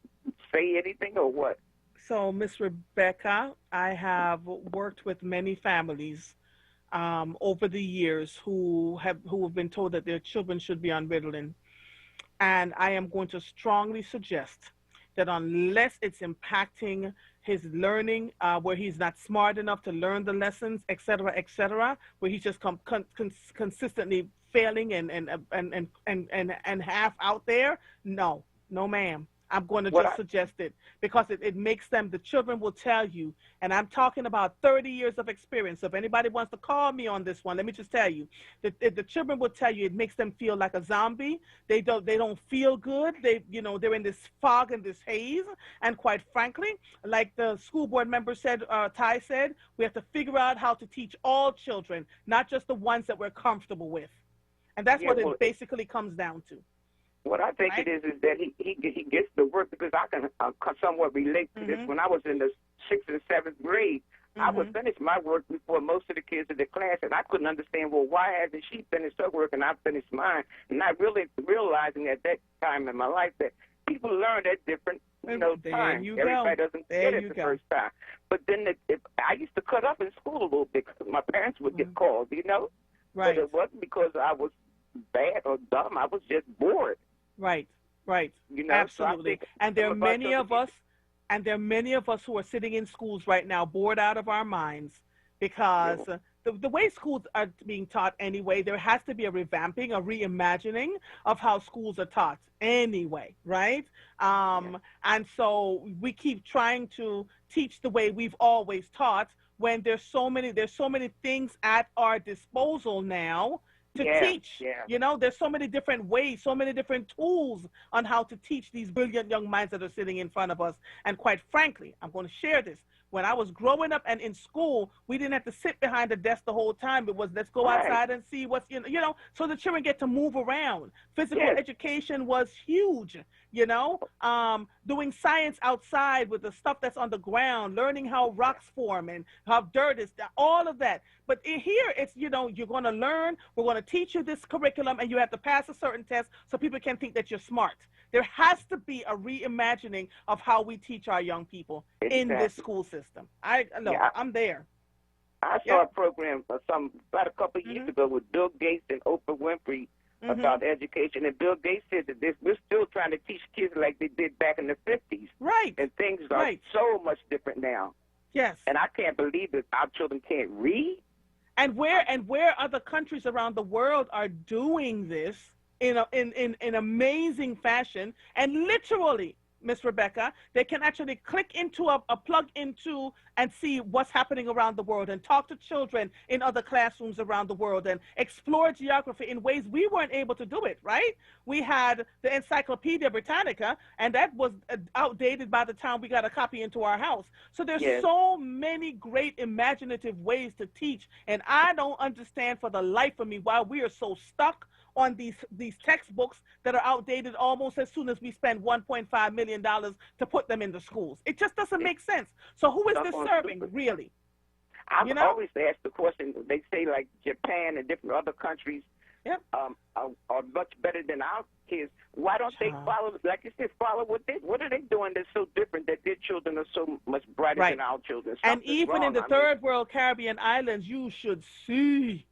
say anything, or what? So, Miss Rebecca, I have worked with many families over the years who have been told that their children should be on riddling. And I am going to strongly suggest that unless it's impacting his learning, where he's not smart enough to learn the lessons, et cetera, where he's just consistently failing and half out there, no, ma'am. I'm going to just suggest it because it makes them, the children will tell you, and I'm talking about 30 years of experience. So if anybody wants to call me on this one, let me just tell you that the children will tell you it makes them feel like a zombie. They don't feel good. They're in this fog and this haze. And quite frankly, like the school board member said, Ty said, we have to figure out how to teach all children, not just the ones that we're comfortable with. And that's what it basically comes down to. What I think it is that he gets the work, because I can somewhat relate to this. When I was in the 6th and 7th grade, I would finish my work before most of the kids in the class, and I couldn't understand, well, why hasn't she finished her work and I finished mine? And not really realizing at that time in my life that people learn at different times. Everybody doesn't get it the first time. But then I used to cut up in school a little bit because my parents would get called, Right. But it wasn't because I was bad or dumb. I was just bored. Right. Absolutely. So and there are many of us who are sitting in schools right now, bored out of our minds, because the way schools are being taught anyway, there has to be a revamping, a reimagining of how schools are taught anyway, right? And so we keep trying to teach the way we've always taught, when there's so many things at our disposal now to teach. There's so many different ways, so many different tools on how to teach these brilliant young minds that are sitting in front of us. And quite frankly, I'm going to share this. When I was growing up and in school, we didn't have to sit behind the desk the whole time. It was, let's go outside and see what's, so the children get to move around. Physical education was huge, doing science outside with the stuff that's on the ground, learning how rocks form and how dirt is, all of that. But here, it's, you're going to learn, we're going to teach you this curriculum, and you have to pass a certain test so people can think that you're smart. There has to be a reimagining of how we teach our young people in this school system. I'm there. I saw a program about a couple of years ago with Bill Gates and Oprah Winfrey about education, and Bill Gates said that we're still trying to teach kids like they did back in the 50s. Right. And things are so much different now. Yes. And I can't believe that our children can't read. And where other countries around the world are doing this in amazing fashion, and literally, Miss Rebecca, they can actually click into a plug into and see what's happening around the world and talk to children in other classrooms around the world and explore geography in ways we weren't able to do it, right? We had the Encyclopedia Britannica, and that was outdated by the time we got a copy into our house. So there's so many great imaginative ways to teach, and I don't understand for the life of me why we are so stuck on these textbooks that are outdated almost as soon as we spend $1.5 million to put them in the schools. It just doesn't make sense. So who is this serving, really? I've always asked the question, they say like Japan and different other countries are much better than our kids. Why don't they follow, like you said, follow what are they doing that's so different that their children are so much brighter than our children? And even in the third world Caribbean islands, you should see,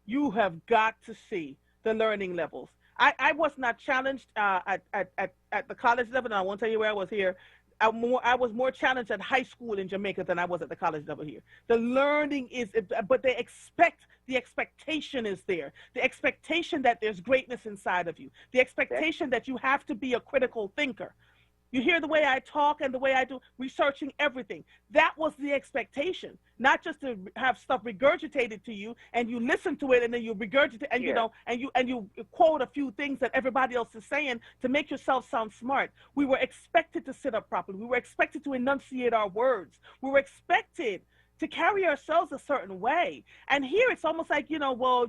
you have got to see the learning levels. I was not challenged at the college level, and I won't tell you where I was here. I was more challenged at high school in Jamaica than I was at the college level here. The learning is, but they expect, the expectation is there. The expectation that there's greatness inside of you. The expectation that you have to be a critical thinker. You hear the way I talk and the way I do, researching everything. That was the expectation, not just to have stuff regurgitated to you and you listen to it and then you regurgitate and you know and you quote a few things that everybody else is saying to make yourself sound smart. We were expected to sit up properly. We were expected to enunciate our words. We were expected to carry ourselves a certain way. And here it's almost like, you know, well,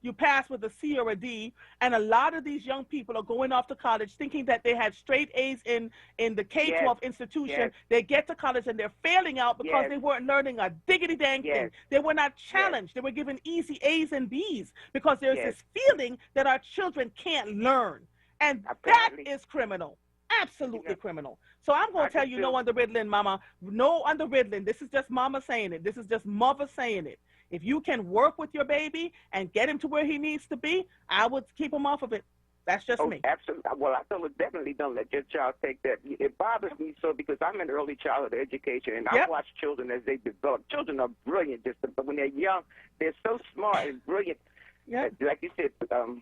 you pass with a C or a D, and a lot of these young people are going off to college thinking that they had straight A's in the K-12 institution. They get to college and they're failing out because they weren't learning a diggity dang thing. They were not challenged. They were given easy A's and B's because there's this feeling that our children can't learn. And that is criminal. Absolutely criminal. So I'm going to tell you no under Ritalin, Mama. No under Ritalin. This is just Mama saying it. This is just Mother saying it. If you can work with your baby and get him to where he needs to be, I would keep him off of it. That's just me. Absolutely. Well, definitely don't let your child take that. It bothers me so because I'm in early childhood education, and I watch children as they develop. Children are brilliant, but when they're young, they're so smart and brilliant. Like you said, oh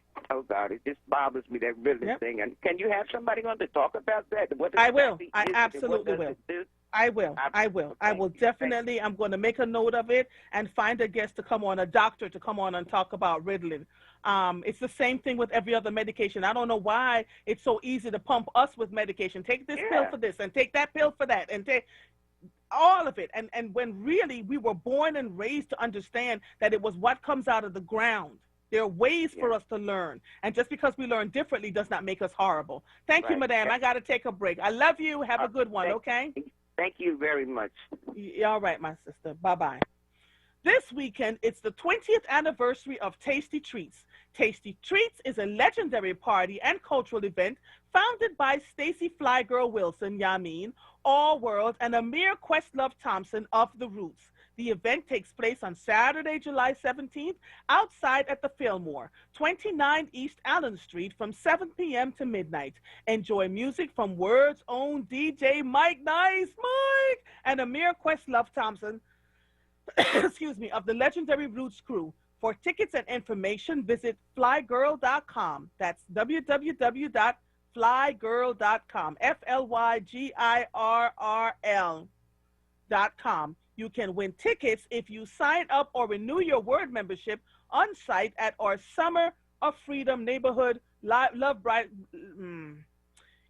God, it just bothers me, that Ritalin thing. And can you have somebody on to talk about that? I will. I absolutely will. I will. I will definitely. I'm going to make a note of it and find a guest to come on, a doctor to come on and talk about Ritalin. It's the same thing with every other medication. I don't know why it's so easy to pump us with medication. Take this pill for this and take that pill for that and take all of it. And when really we were born and raised to understand that it was what comes out of the ground. There are ways for us to learn. And just because we learn differently does not make us horrible. Thank you, Madame. I got to take a break. I love you. Have a good one, okay? Thank you very much. All right, my sister. Bye-bye. This weekend, it's the 20th anniversary of Tasty Treats. Tasty Treats is a legendary party and cultural event founded by Stacy Flygirl Wilson, Yamin, onWURD, and Amir Questlove Thompson of The Roots. The event takes place on Saturday, July 17th, outside at the Fillmore, 29 East Allen Street, from 7 p.m. to midnight. Enjoy music from WURD's own DJ Mike, and Amir Questlove Thompson, excuse me, of the legendary Roots crew. For tickets and information, visit flygirl.com. That's www.flygirl.com, FLYGIRRL.com. You can win tickets if you sign up or renew your WURD membership on site at our Summer of Freedom neighborhood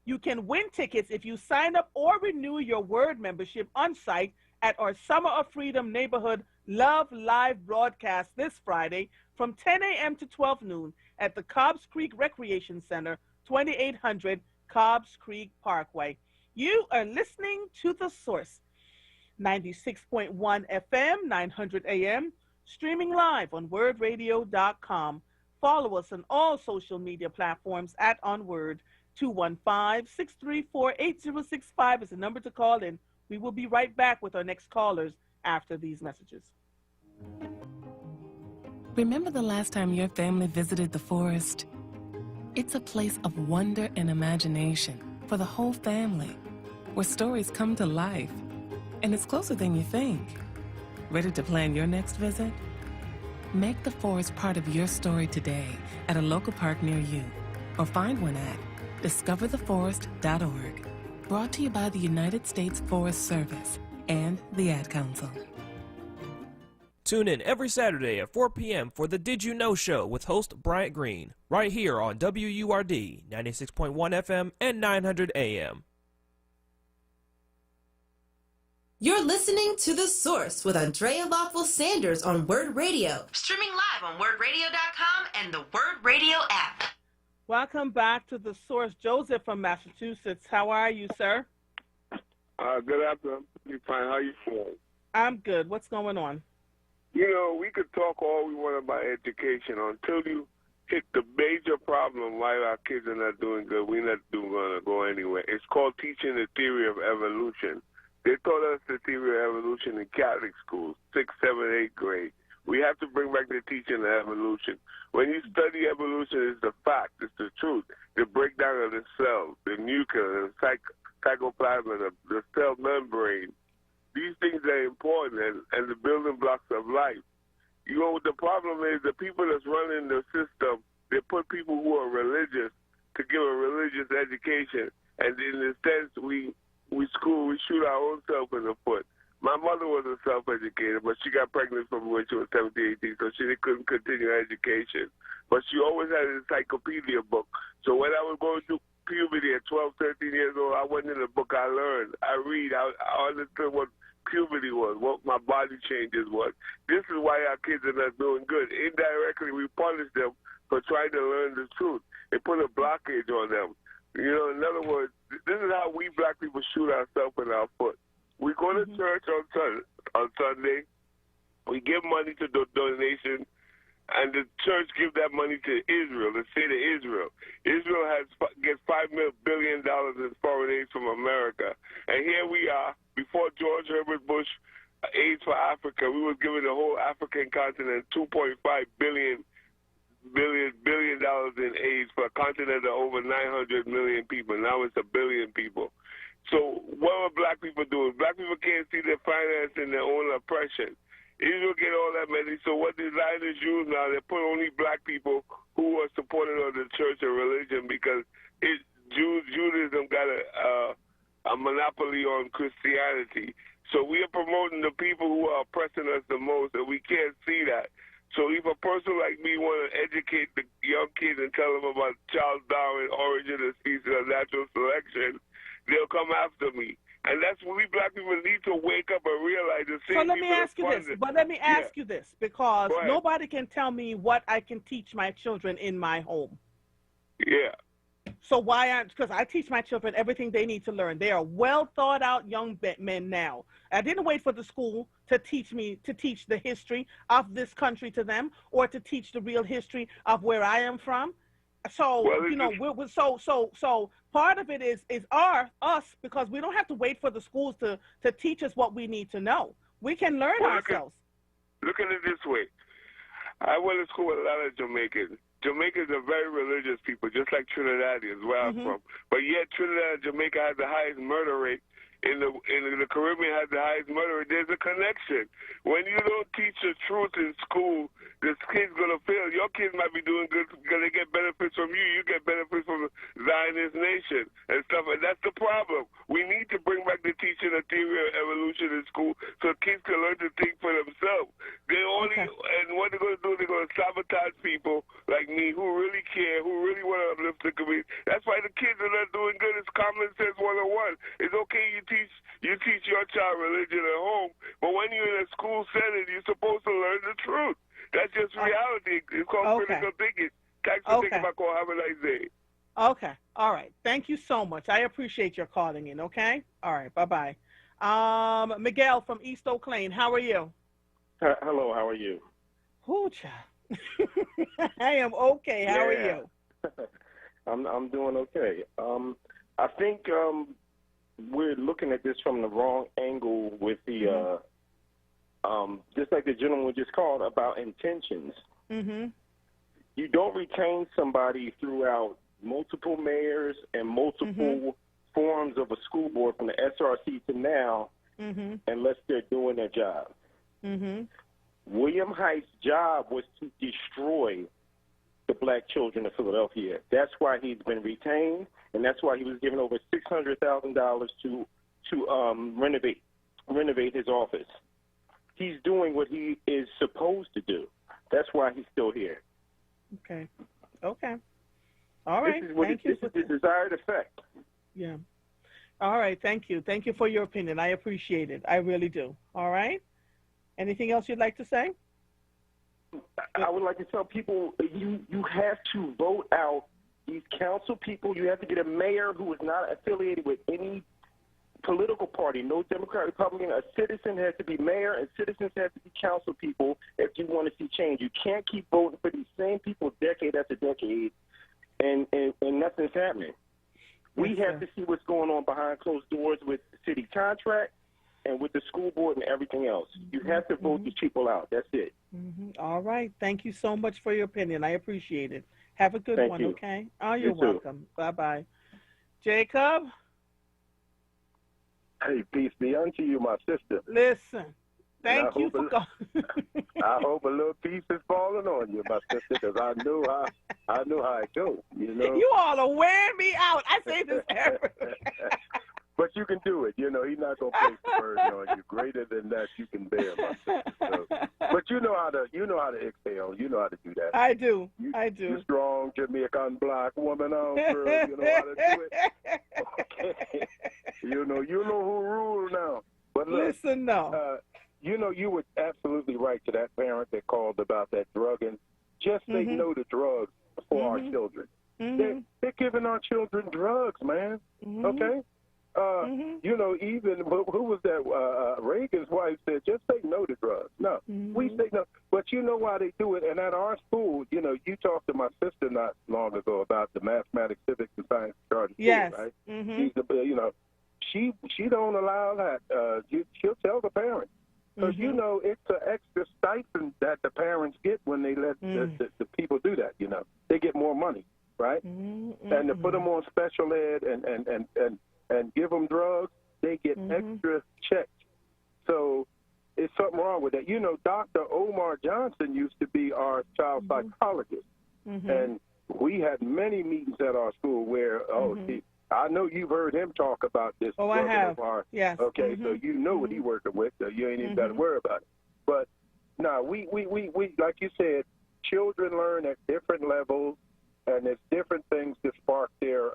You can win tickets if you sign up or renew your WURD membership on site at our Summer of Freedom neighborhood Love Live broadcast this Friday from 10 a.m. to 12 noon at the Cobbs Creek Recreation Center, 2800 Cobbs Creek Parkway. You are listening to The Source. 96.1 FM, 900 AM, streaming live on WURDradio.com. Follow us on all social media platforms at onWURD. 215-634-8065 is the number to call in. We will be right back with our next callers after these messages. Remember the last time your family visited the forest? It's a place of wonder and imagination for the whole family, where stories come to life. And it's closer than you think. Ready to plan your next visit? Make the forest part of your story today at a local park near you, or find one at discovertheforest.org. Brought to you by the United States Forest Service and the Ad Council. Tune in every Saturday at 4 p.m. for the Did You Know Show with host Bryant Green, right here on WURD 96.1 FM and 900 AM. You're listening to The Source with Andrea Lawful Sanders on WURD Radio. Streaming live on WURDradio.com and the WURD Radio app. Welcome back to The Source. Joseph from Massachusetts. How are you, sir? Good afternoon. You fine? How you feeling? I'm good. What's going on? You know, we could talk all we want about education until you hit the major problem why our kids are not doing good. We're not going to go anywhere. It's called teaching the theory of evolution. They taught us the theory of evolution in Catholic schools, 6th, 7th, 8th grade. We have to bring back the teaching of evolution. When you study evolution, it's the fact, it's the truth. The breakdown of the cell, the nucleus, the cytoplasm, the cell membrane. These things are important, and the building blocks of life. You know, the problem is the people that's running the system, they put people who are religious to give a religious education. And in a sense, we shoot our own self in the foot. My mother was a self-educator, but she got pregnant from when she was 17, 18, so she couldn't continue her education. But she always had an encyclopedia book. So when I was going through puberty at 12, 13 years old, I went in the book, I learned, I read, I understood what puberty was, what my body changes was. This is why our kids are not doing good. Indirectly, we punish them for trying to learn the truth. It put a blockage on them. You know, in other words, this is how we black people shoot ourselves in our foot. We go to church on Sunday. We give money to the donation, and the church gives that money to Israel, the state of Israel. Israel gets $5 billion in foreign aid from America. And here we are, before George Herbert Bush AIDS for Africa, we were giving the whole African continent $2.5 billion in AIDS for a continent of over 900 million people. Now it's 1 billion people. So what are black people doing? Black people can't see their finance and their own oppression. Israel get all that money, so what the Zionists use now, they put only black people who are supportive of the church or religion because Judaism got a monopoly on Christianity. So we are promoting the people who are oppressing us the most, and we can't see that. So if a person like me want to educate the young kids and tell them about Charles Darwin, origin of species, and natural selection, they'll come after me. And that's when we black people need to wake up and realize the same. So let me ask you this, you this, because nobody can tell me what I can teach my children in my home. Yeah. So why aren't, because I teach my children everything they need to learn. They are well thought out young men now. I didn't wait for the school to teach the history of this country to them, or to teach the real history of where I am from. So, so part of it is us, because we don't have to wait for the schools to teach us what we need to know. We can learn ourselves. Look at it this way. I went to school with a lot of Jamaicans. Jamaicans are very religious people, just like Trinidadians, where I'm from. But yet Trinidad and Jamaica has the highest murder rate. In the Caribbean has the highest murder rate. There's a connection. When you don't teach the truth in school, the kid's going to fail. Your kids might be doing good because they get benefits from you. You get benefits from the Zionist nation and stuff. And that's the problem. We need to bring back the teaching of theory of evolution in school so kids can learn to think for themselves. And what they're going to do, they're going to sabotage people like me who really care, who really want to uplift the community. That's why the kids are not doing good. It's common sense 101. It's okay you teach your child religion at home, but when you're in a school setting, you're supposed to learn the truth. That's just reality. It's called critical thinking. Thanks for taking my call. Have a nice day. Okay. All right. Thank you so much. I appreciate your calling in, okay? All right. Bye-bye. Miguel from East Oak Lane, how are you? Hello, how are you? Child. I am okay. How are you? I'm doing okay. I think we're looking at this from the wrong angle with the just like the gentleman just called about intentions. You don't retain somebody throughout multiple mayors and multiple forms of a school board from the SRC to now unless they're doing their job. William Height's job was to destroy the black children of Philadelphia. That's why he's been retained, and that's why he was given over $600,000 to renovate his office. He's doing what he is supposed to do. That's why he's still here. Okay. All right. This is the desired effect. Yeah. All right. Thank you. Thank you for your opinion. I appreciate it. I really do. All right. Anything else you'd like to say? I would like to tell people you have to vote out these council people. You have to get a mayor who is not affiliated with any political party, no Democrat, Republican. A citizen has to be mayor, and citizens have to be council people if you want to see change. You can't keep voting for these same people decade after decade, and nothing's happening. We have to see what's going on behind closed doors with the city contract and with the school board and everything else. You have to vote these people out. That's it. All right. Thank you so much for your opinion. I appreciate it. Have a good one, you. okay? Oh, you're You too. welcome. Bye-bye. Jacob? Hey, peace be unto you, my sister. Listen, thank you for calling. I hope a little peace is falling on you, my sister, because I know how it goes. You know. You all are wearing me out. I say this every But you can do it. You know, he's not gonna place the burden on you. Greater than that, you can bear, my sister. So, but you know how to exhale. You know how to do that. I do. You strong Jamaican black woman, girl. You know how to do it. Okay. You know who rule now. But look, listen, no. You know, you were absolutely right to that parent that called about that drugging. Just say no to drugs for our children. They're giving our children drugs, man. Okay. You know, even who was that? Reagan's wife said, "Just say no to drugs." No, we say no. But you know why they do it? And at our school, you know, you talked to my sister not long ago about the mathematics, civics, and science charter school, yes. right? She's you know, she don't allow that. She'll tell the parents because you know it's an extra stipend that the parents get when they let the people do that. You know, they get more money, right? And to put them on special ed and give them drugs, they get extra checks. So it's something wrong with that. You know, Dr. Omar Johnson used to be our child psychologist. And we had many meetings at our school where, I know you've heard him talk about this. Oh, I have. Yes. Okay, so you know what he's working with, so you ain't even got to worry about it. But, no, we like you said, children learn at different levels, and there's different things that spark their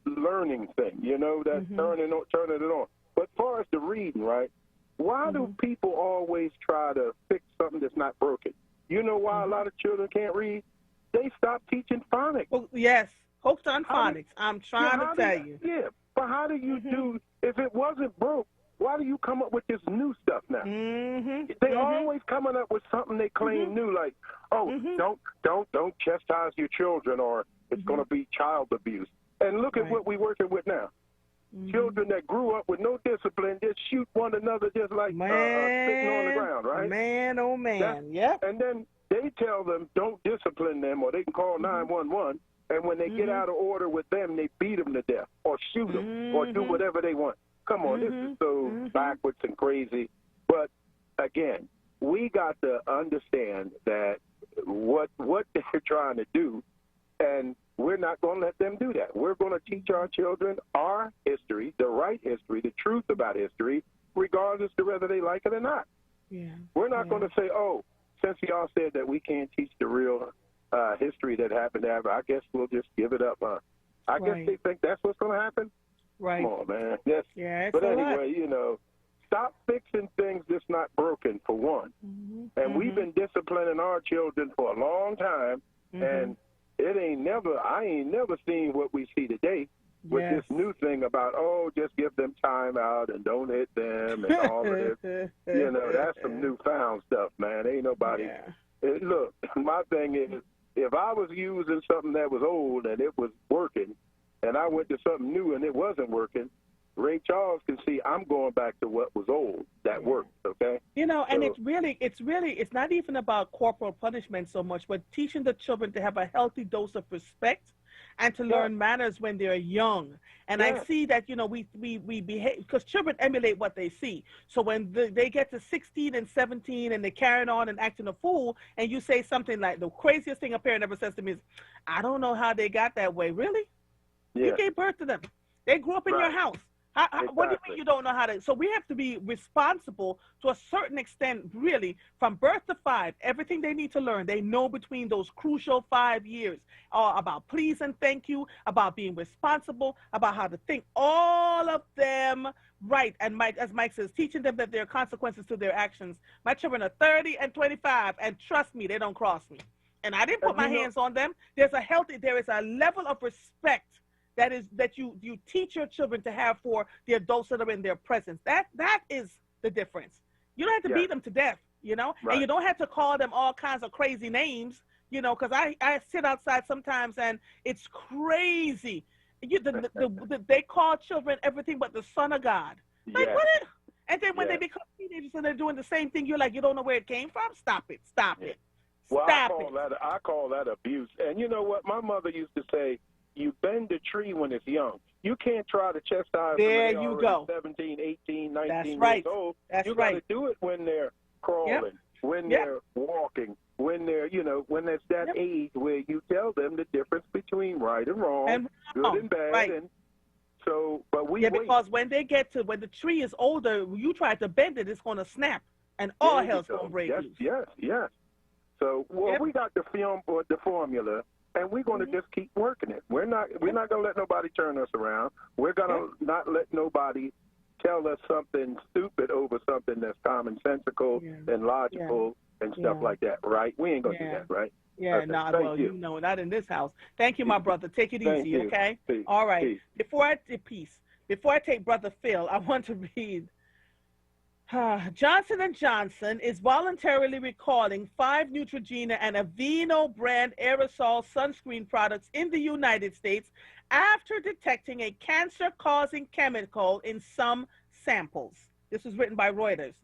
learning thing, you know, that's turning it on. But as far as the reading, right, why do people always try to fix something that's not broken? You know why a lot of children can't read? They stop teaching phonics. Well, yes, hooked on phonics. I'm trying to tell you. Yeah, but how do you do, if it wasn't broke, why do you come up with this new stuff now? They always coming up with something they claim new, like, don't chastise your children or it's going to be child abuse. And look at what we're working with now. Children that grew up with no discipline just shoot one another just like sitting on the ground, right? Man, oh man, And then they tell them don't discipline them or they can call 911. And when they get out of order with them, they beat them to death or shoot them or do whatever they want. Come on, this is so backwards and crazy. But again, we got to understand that what they're trying to do, and we're not going to let them do that. We're going to teach our children our history, the right history, the truth about history, regardless of whether they like it or not. We're not going to say, oh, since y'all said that we can't teach the real history that happened ever, I guess we'll just give it up. I guess they think that's what's going to happen. Right. Come on, man. But anyway, you know, stop fixing things that's not broken, for one. And we've been disciplining our children for a long time, and I ain't never seen what we see today with this new thing about, just give them time out and don't hit them and all of this. You know, that's some newfound stuff, man. Ain't nobody. Look, my thing is, if I was using something that was old and it was working, and I went to something new and it wasn't working, Ray Charles can see I'm going back to what was old that worked, okay? You know, and it's not even about corporal punishment so much, but teaching the children to have a healthy dose of respect and to learn manners when they're young. And I see that, you know, we behave, because children emulate what they see. So when they get to 16 and 17 and they're carrying on and acting a fool, and you say something like, the craziest thing a parent ever says to me is, I don't know how they got that way. Really? You gave birth to them. They grew up in your house. What do you mean you don't know how to? So we have to be responsible to a certain extent, really, from birth to 5. Everything they need to learn, they know between those crucial 5 years about please and thank you, about being responsible, about how to think. All of them, right? And Mike, as Mike says, teaching them that there are consequences to their actions. My children are 30 and 25, and trust me, they don't cross me. And I didn't put my hands on them. There is a level of respect that you teach your children to have for the adults that are in their presence. That is the difference. You don't have to beat them to death, you know, and you don't have to call them all kinds of crazy names, you know, because I sit outside sometimes and it's crazy. They call children everything but the son of God. Like, Yes. what? And then when Yes. they become teenagers and they're doing the same thing, you're like, you don't know where it came from? Stop it. Stop it. Well, Stop I call that abuse. And you know what? My mother used to say, you bend the tree when it's young. You can't try to chastise There them you when go. they're 17, 18, 19 That's years right. old. That's you got to right. do it when they're crawling, when Yep. they're walking, when they're, when it's that age where you tell them the difference between right and wrong, good and bad. Right. And so, but we Yeah, wait. because when the tree is older, you try to bend it, it's going to snap, and all There you hell's go. going to break Yes, loose. yes. So, we got the formula, and we're going to just keep working it. We're not going to let nobody turn us around. We're going to not let nobody tell us something stupid over something that's commonsensical and logical and stuff like that, right? We ain't going to do that, right? Yeah, Okay, nah, thank well, you. not in this house. Thank you, my brother. Take it Thank easy, you. okay? Peace. All right. Peace. Before I take Brother Phil, I want to read. Johnson & Johnson is voluntarily recalling 5 Neutrogena and Aveeno brand aerosol sunscreen products in the United States after detecting a cancer-causing chemical in some samples. This was written by Reuters.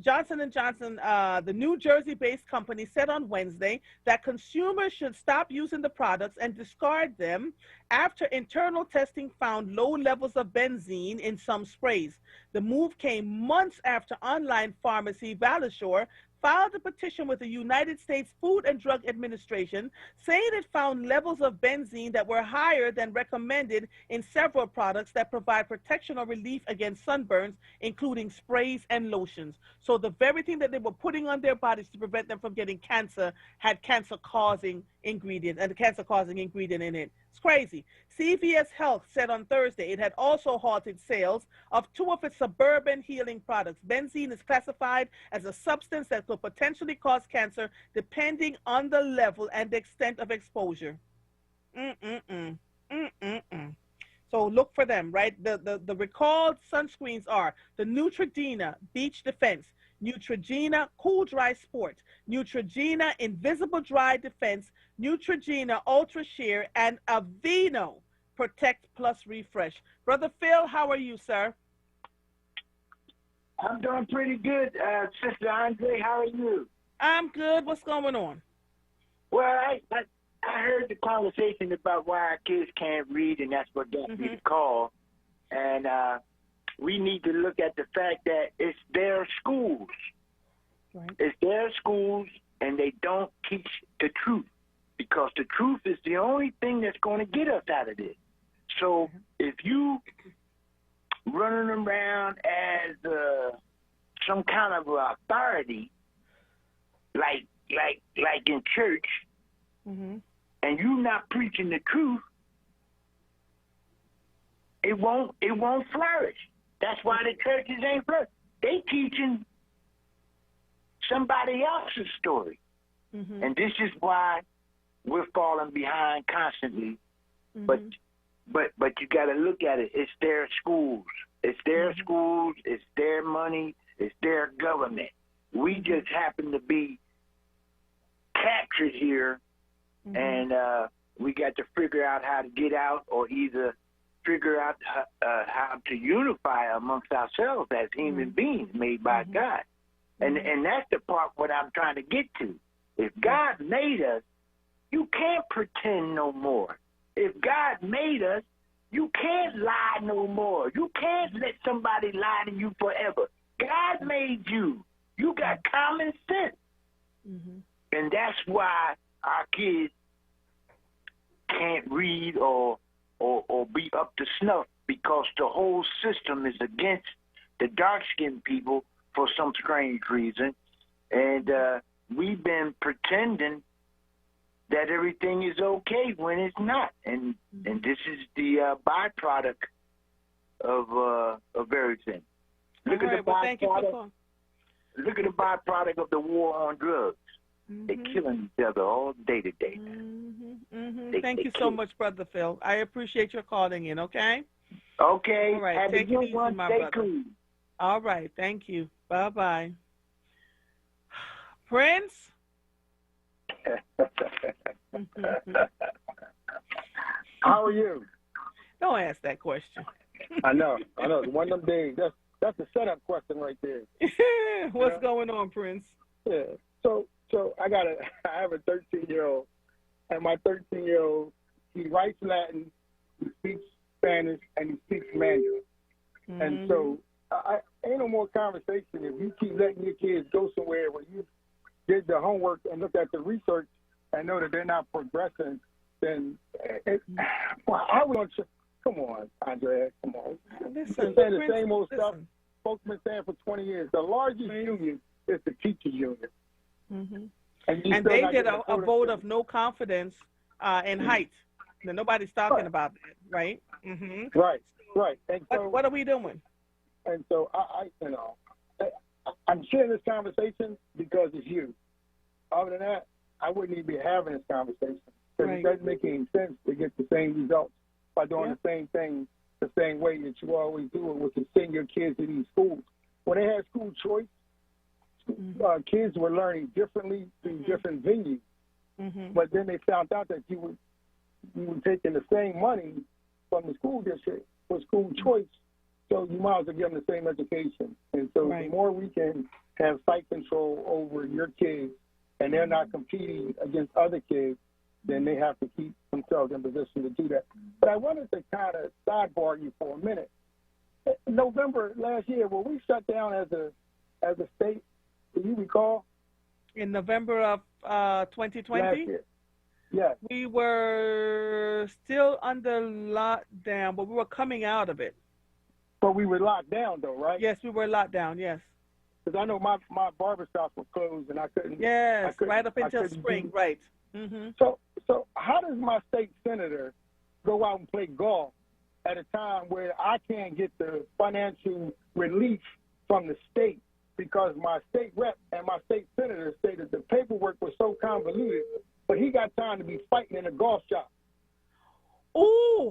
Johnson & Johnson, the New Jersey-based company, said on Wednesday that consumers should stop using the products and discard them after internal testing found low levels of benzene in some sprays. The move came months after online pharmacy Valisure filed a petition with the United States Food and Drug Administration saying it found levels of benzene that were higher than recommended in several products that provide protection or relief against sunburns, including sprays and lotions. So the very thing that they were putting on their bodies to prevent them from getting cancer had cancer-causing ingredient, and the cancer-causing ingredient in it. It's crazy. CVS Health said on Thursday it had also halted sales of 2 of its Suburban healing products. Benzene is classified as a substance that could potentially cause cancer depending on the level and extent of exposure. So look for them, right? The recalled sunscreens are the Neutrogena Beach Defense, Neutrogena Cool Dry Sport, Neutrogena Invisible Dry Defense, Neutrogena Ultra Sheer, and Aveeno Protect Plus Refresh. Brother Phil, how are you, sir? I'm doing pretty good, Sister Andre. How are you? I'm good. What's going on? Well, I heard the conversation about why our kids can't read, and that's what got me to call. And we need to look at the fact that it's their schools. Right. It's their schools, and they don't teach the truth, because the truth is the only thing that's going to get us out of this. So if you running around as some kind of authority, like in church, and you not preaching the truth, it won't flourish. That's why the churches ain't flourish. They teaching somebody else's story, and this is why we're falling behind constantly. But you got to look at it. It's their schools. It's their schools. It's their money. It's their government. We just happen to be captured here, and we got to figure out how to get out, or either figure out how to unify amongst ourselves as human beings made by God. And that's the part what I'm trying to get to. If God made us, you can't pretend no more. If God made us, you can't lie no more. You can't let somebody lie to you forever. God made you. You got common sense. And that's why our kids can't read or be up to snuff, because the whole system is against the dark-skinned people for some strange reason. And we've been pretending that everything is okay when it's not. And this is the byproduct of everything. Look at the byproduct. Look at the byproduct of the war on drugs. They're killing each other all day to day. Thank you so much, Brother Phil. I appreciate your calling in, okay? Okay. All right. Have Take a it good easy, one. my Stay brother. cool. All right. Thank you. Bye-bye. Prince? How are you? Don't ask that question. I know. One of them days. That's a setup question right there. What's going on, Prince? Yeah. So I have a 13-year-old, and my 13-year-old, he writes Latin, he speaks Spanish, and he speaks Mandarin. Mm-hmm. And so I ain't no more conversation if you keep letting your kids go somewhere where you did the homework and looked at the research and know that they're not progressing. Then I would. Come on, Andrea. Come on. Listen, saying the same old stuff folks been saying for 20 years. The largest union is the teacher union. Mm-hmm. And they did a vote of no confidence in height. Now, nobody's talking about that, right? Mm-hmm. Right. And so, what are we doing? And so I'm sharing this conversation because it's you. Other than that, I wouldn't even be having this conversation because it doesn't make any sense to get the same results by doing the same thing the same way that you always do it, which is send your kids to these schools. When they had school choice, kids were learning differently through different venues. Mm-hmm. But then they found out that you were taking the same money from the school district for school choice, so you might as well give them the same education. And so the more we can have site control over your kids and they're not competing against other kids, then they have to keep themselves in position to do that. But I wanted to kind of sidebar you for a minute. In November last year, were we shut down as a state? Do you recall? In November of 2020? Last year. Yes. We were still under lockdown, but we were coming out of it. But we were locked down, though, right? Yes, we were locked down, yes. Because I know my barbershops were closed, and I couldn't. Yes, right up until spring, right. Mm-hmm. So how does my state senator go out and play golf at a time where I can't get the financial relief from the state because my state rep and my state senator say that the paperwork was so convoluted, but he got time to be fighting in a golf shop? Ooh.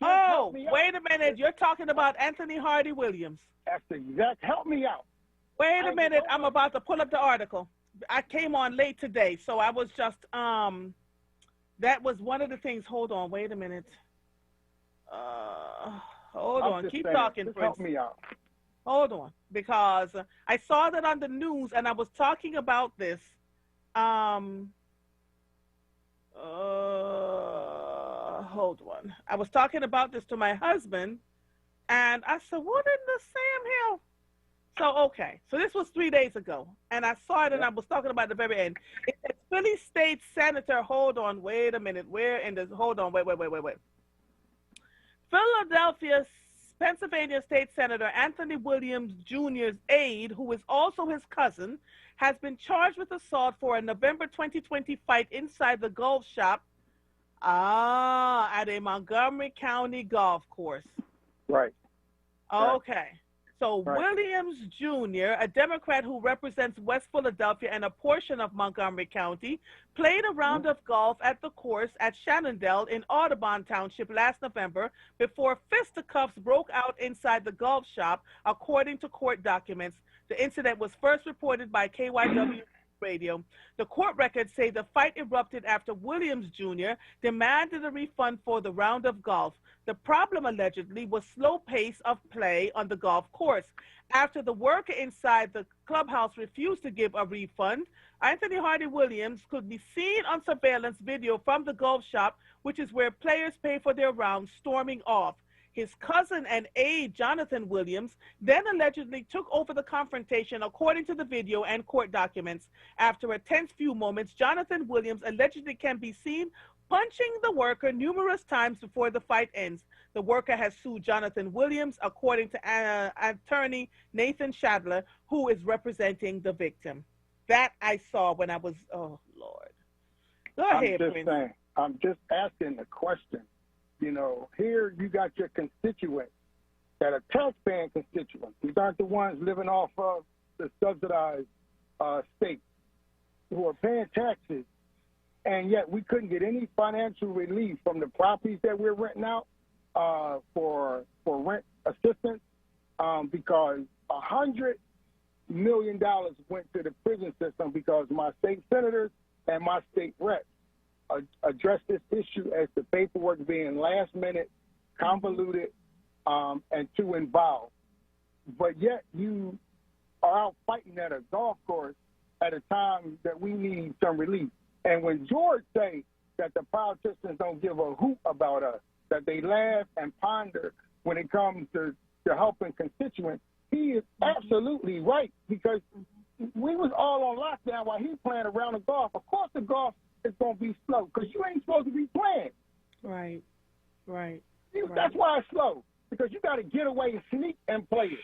Wait a minute. You're talking about Anthony Hardy Williams. That's exact. Help me out. Wait a minute. I'm about to pull up the article. I came on late today, so I was just, that was one of the things. Hold on. Wait a minute. Hold on. Keep talking, Prince. Help me out. Hold on. Because I saw that on the news, and I was talking about this. Hold on. I was talking about this to my husband, and I said, what in the Sam Hill? So, okay. So this was 3 days ago, and I saw it, and I was talking about the very end. It says Philly State Senator, hold on, wait a minute. Where in this, hold on, wait. Philadelphia, Pennsylvania State Senator Anthony Williams Jr.'s aide, who is also his cousin, has been charged with assault for a November 2020 fight inside the golf shop at a Montgomery County golf course. Right. Okay. So Williams Jr., a Democrat who represents West Philadelphia and a portion of Montgomery County, played a round of golf at the course at Shannondale in Audubon Township last November before fisticuffs broke out inside the golf shop, according to court documents. The incident was first reported by KYW Radio. The court records say the fight erupted after Williams Jr. demanded a refund for the round of golf. The problem, allegedly, was slow pace of play on the golf course. After the worker inside the clubhouse refused to give a refund, Anthony Hardy Williams could be seen on surveillance video from the golf shop, which is where players pay for their rounds, storming off. His cousin and aide, Jonathan Williams, then allegedly took over the confrontation, according to the video and court documents. After a tense few moments, Jonathan Williams allegedly can be seen punching the worker numerous times before the fight ends. The worker has sued Jonathan Williams, according to attorney Nathan Shadler, who is representing the victim. That I saw when I was, oh, Lord. Go ahead, Prince. I'm just asking the question. You know, here you got your constituents that are taxpaying constituents. These aren't the ones living off of the subsidized states who are paying taxes, and yet we couldn't get any financial relief from the properties that we're renting out for rent assistance because $100 million went to the prison system because my state senators and my state reps address this issue as the paperwork being last minute convoluted, and too involved. But yet you are out fighting at a golf course at a time that we need some relief. And when George say that the politicians don't give a hoot about us, that they laugh and ponder when it comes to helping constituents, he is absolutely right, because we was all on lockdown while he playing around the golf. Of course the golf is going to be slow, because you ain't supposed to be playing. Right. That's why it's slow, because you got to get away and sneak and play it.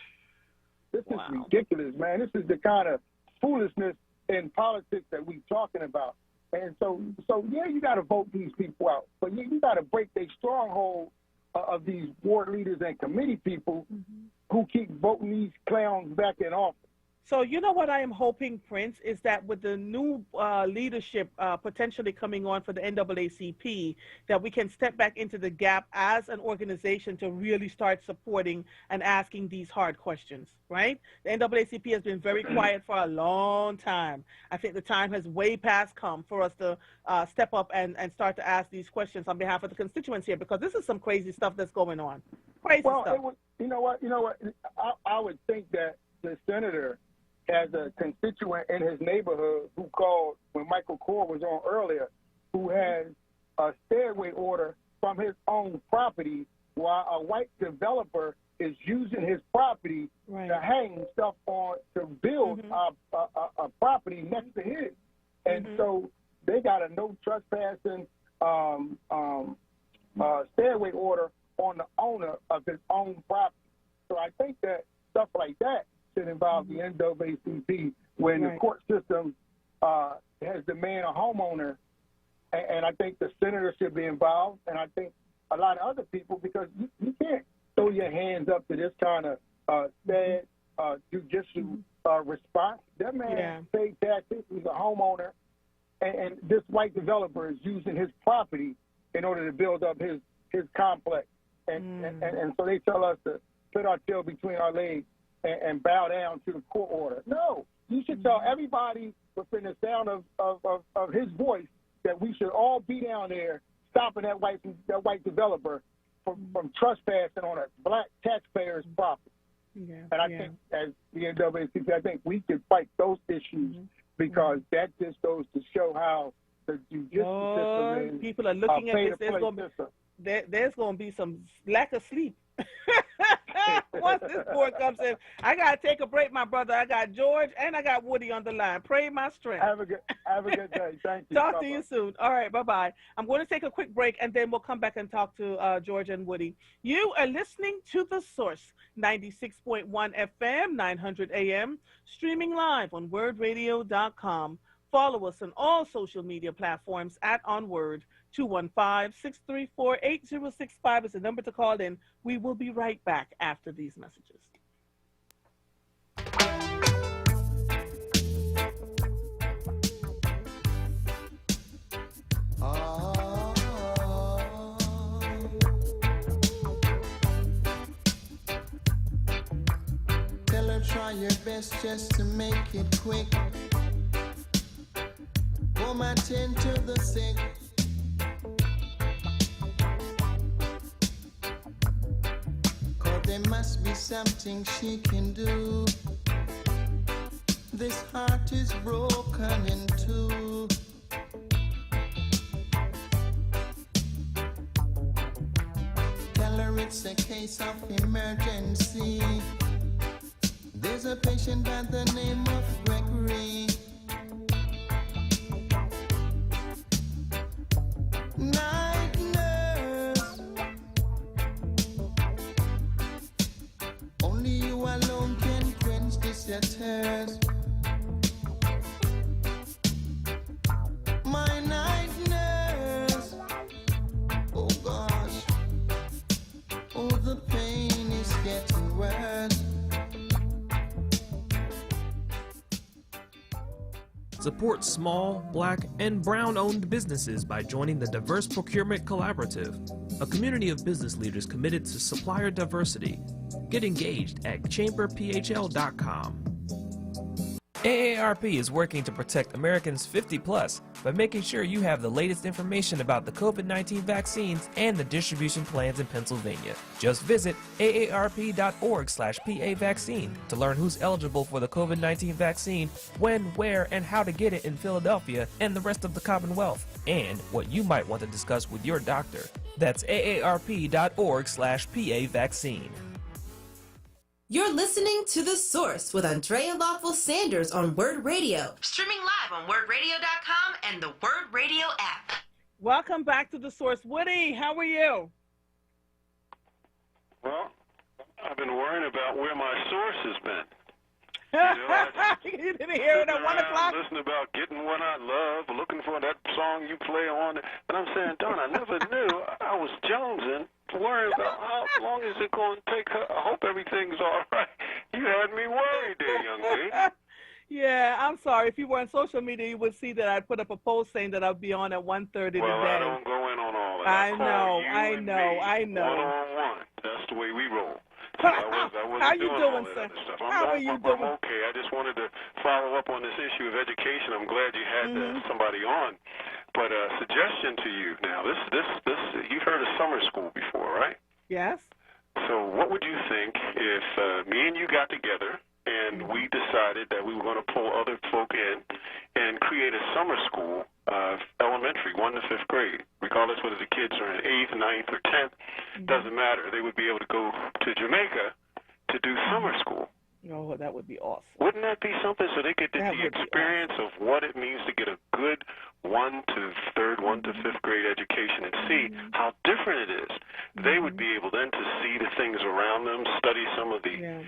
This is ridiculous, man. This is the kind of foolishness in politics that we're talking about. And so yeah, you got to vote these people out, but you got to break their stronghold of these ward leaders and committee people who keep voting these clowns back in office. So you know what I am hoping, Prince, is that with the new leadership potentially coming on for the NAACP, that we can step back into the gap as an organization to really start supporting and asking these hard questions, right? The NAACP has been very quiet for a long time. I think the time has way past come for us to step up and start to ask these questions on behalf of the constituents here, because this is some crazy stuff that's going on. Crazy stuff. You know what? I would think that the senator has a constituent in his neighborhood who called when Michael Core was on earlier, who has a stairway order from his own property while a white developer is using his property to hang stuff on to build a property next to his. And so they got a no trespassing stairway order on the owner of his own property. So I think that stuff like that should involve the NAACP when the court system has demand a homeowner, and I think the senator should be involved, and I think a lot of other people, because you can't throw your hands up to this kind of sad judicial response. That man paid taxes, he's a homeowner, and this white developer is using his property in order to build up his complex. And so they tell us to put our tail between our legs and bow down to the court order. No, you should tell everybody within the sound of his voice that we should all be down there stopping that white developer from trespassing on a black taxpayer's property. And I think as the NAACP, I think we could fight those issues because that just goes to show how the judicial system is. People are looking at this. There's going to be some lack of sleep. Once this board comes in, I got to take a break, my brother. I got George and I got Woody on the line. Pray my strength. Have a good day. Thank you. Talk to you soon. All right, bye-bye. I'm going to take a quick break, and then we'll come back and talk to George and Woody. You are listening to The Source, 96.1 FM, 900 AM, streaming live on WURDradio.com. Follow us on all social media platforms at onWURD. 215-634-8065 is the number to call in. We will be right back after these messages. Tell her try your best just to make it quick. Woman, tend to the sick. There must be something she can do. This heart is broken in two. Tell her it's a case of emergency. There's a patient by the name of Gregory. Night nurse, only you alone can quench this thirst. My night nurse, oh gosh, oh the pain is getting worse. Support small, black, and brown-owned businesses by joining the Diverse Procurement Collaborative, a community of business leaders committed to supplier diversity. Get engaged at chamberphl.com. AARP is working to protect Americans 50 plus by making sure you have the latest information about the COVID-19 vaccines and the distribution plans in Pennsylvania. Just visit aarp.org/PA vaccine to learn who's eligible for the COVID-19 vaccine, when, where, and how to get it in Philadelphia and the rest of the Commonwealth, and what you might want to discuss with your doctor. That's aarp.org/PA vaccine. You're listening to The Source with Andrea Lawful Sanders on WURD Radio. Streaming live on WURDradio.com and the WURD Radio app. Welcome back to The Source. Woody, how are you? Well, I've been worrying about where my source has been. You didn't hear it at 1 o'clock? Listening about getting what I love, looking for that song you play on. And I'm saying, Don, I never knew I was jonesing, worrying about how long is it going to take her. I hope everything's all right. You had me worried there, young lady. Yeah, I'm sorry. If you were on social media, you would see that I put up a post saying that I'll be on at 1:30 well, today. I don't go in on all that. I know. I know. One-on-one. That's the way we roll. So How you doing, sir? How are you doing? I'm okay. I just wanted to follow up on this issue of education. I'm glad you had somebody on. But a suggestion to you now. This you've heard of summer school before, right? Yes. So what would you think if me and you got together and we decided that we were going to pull other folk in and create a summer school of elementary, 1 to 5th grade, regardless whether the kids are in 8th, 9th, or 10th, doesn't matter. They would be able to go to Jamaica to do summer school. Oh, that would be awesome. Wouldn't that be something so they could get the experience of what it means to get a good 1 to 5th grade education and see how different it is? They would be able then to see the things around them, study some of the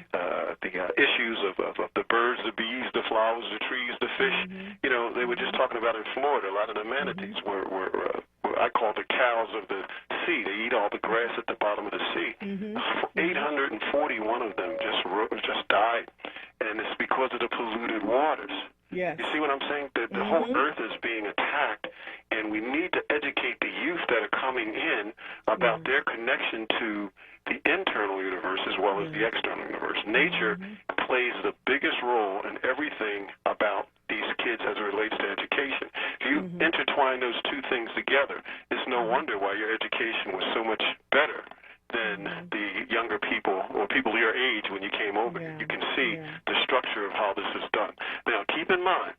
issues of the birds, the bees, the flowers, the trees, the fish. You know, they were just talking about in Florida, a lot of the manatees were I call the cows of the sea. They eat all the grass at the bottom of the sea. 841 of them just died, and it's because of the polluted waters. Yes. You see what I'm saying? The whole earth is being attacked, and we need to educate the youth that are coming in about their connection to the internal universe as well as the external universe. Nature plays the biggest role in everything about these kids as it relates to education. If you intertwine those two things together, it's no wonder why your education was so much better than the younger people or people your age when you came over. You can see the structure of how this is done. Now, keep in mind,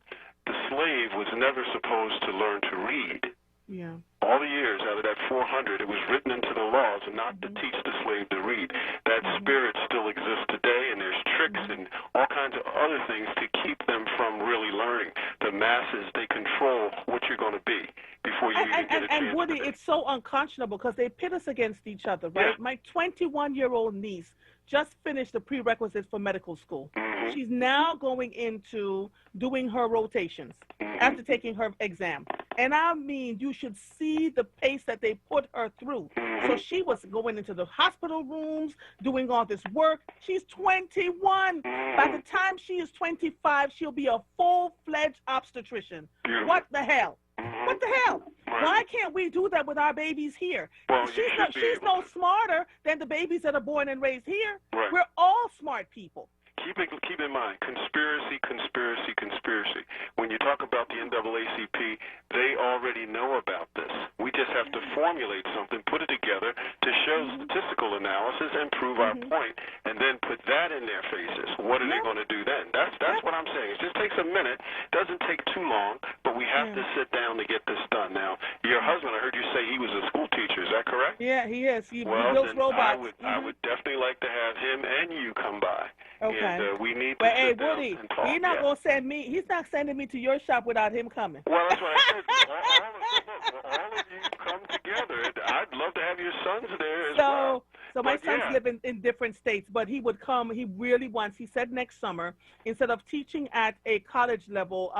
the slave was never supposed to learn to read. Yeah. All the years out of that 400, it was written into the laws not to teach the slave to read. That spirit still exists today, and there's tricks and all kinds of other things to keep them from really learning. The masses, they control what you're going to be before you even get a chance. And Woody, it's so unconscionable because they pit us against each other, right? Yeah. My 21-year-old niece just finished the prerequisites for medical school. She's now going into doing her rotations after taking her exam. And I mean, you should see the pace that they put her through. So she was going into the hospital rooms, doing all this work. She's 21. By the time she is 25, she'll be a full-fledged obstetrician. What the hell? What the hell? Why can't we do that with our babies here? Well, she's no smarter than the babies that are born and raised here. Right. We're all smart people. Keep in mind, conspiracy. When you talk about the NAACP, they already know about this. We just have to formulate something, put it together to show statistical analysis and prove our point, and then put that in their faces. What are they going to do then? That's what I'm saying. It just takes a minute. Doesn't take too long, but we have to sit down to get this done. Now, your husband, I heard you say he was a school teacher. Is that correct? Yeah, he is. He then builds robots. I would definitely like to have him and you come by. Okay. And we need to But hey, sit down Woody, and talk. he's not gonna send me. He's not sending me to your shop without him coming. Well, that's what I said. all of you come together. I'd love to have your sons there as well. So my sons live in different states, but he would come. He really wants. He said next summer, instead of teaching at a college level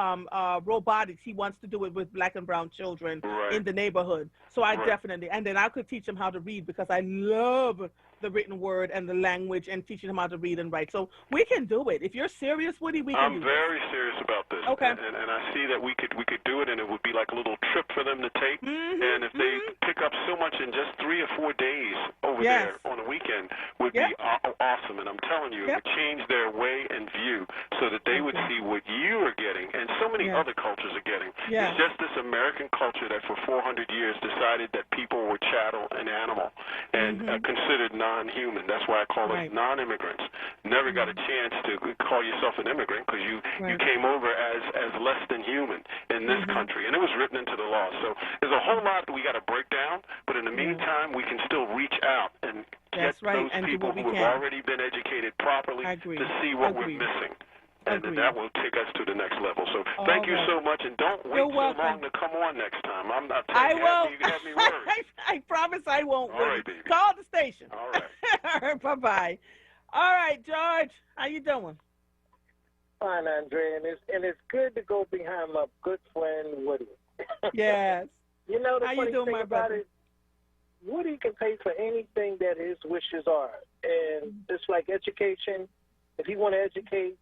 robotics, he wants to do it with black and brown children in the neighborhood. So I definitely, and then I could teach him how to read because I love the written word and the language and teaching them how to read and write. So we can do it. If you're serious, Woody, we can do I'm very serious about this. Okay. And I see that we could do it, and it would be like a little trip for them to take. And if they pick up so much in just 3 or 4 days over there on a weekend, would be awesome. And I'm telling you, it would change their way and view so that they would see what you are getting and so many other cultures are getting. It's just this American culture that for 400 years decided that people were chattel and animal and considered non-human. That's why I call us non-immigrants. Never got a chance to call yourself an immigrant because you came over as less than human in this country, and it was written into the law. So there's a whole lot that we got to break down, but in the meantime, we can still reach out and get those people who have already been educated properly to see what we're missing. And then that will take us to the next level. So thank you so much, and don't wait so long to come on next time. I'm not telling you. You have me worried. I promise I won't. All right, baby. Call the station. All right. All right, bye-bye. All right, George, how you doing? Fine, Andrea, and it's good to go behind my good friend Woody. Yes. You know the how funny you doing, thing my about brother? it, Woody can pay for anything that his wishes are, and it's like education. If he want to educate,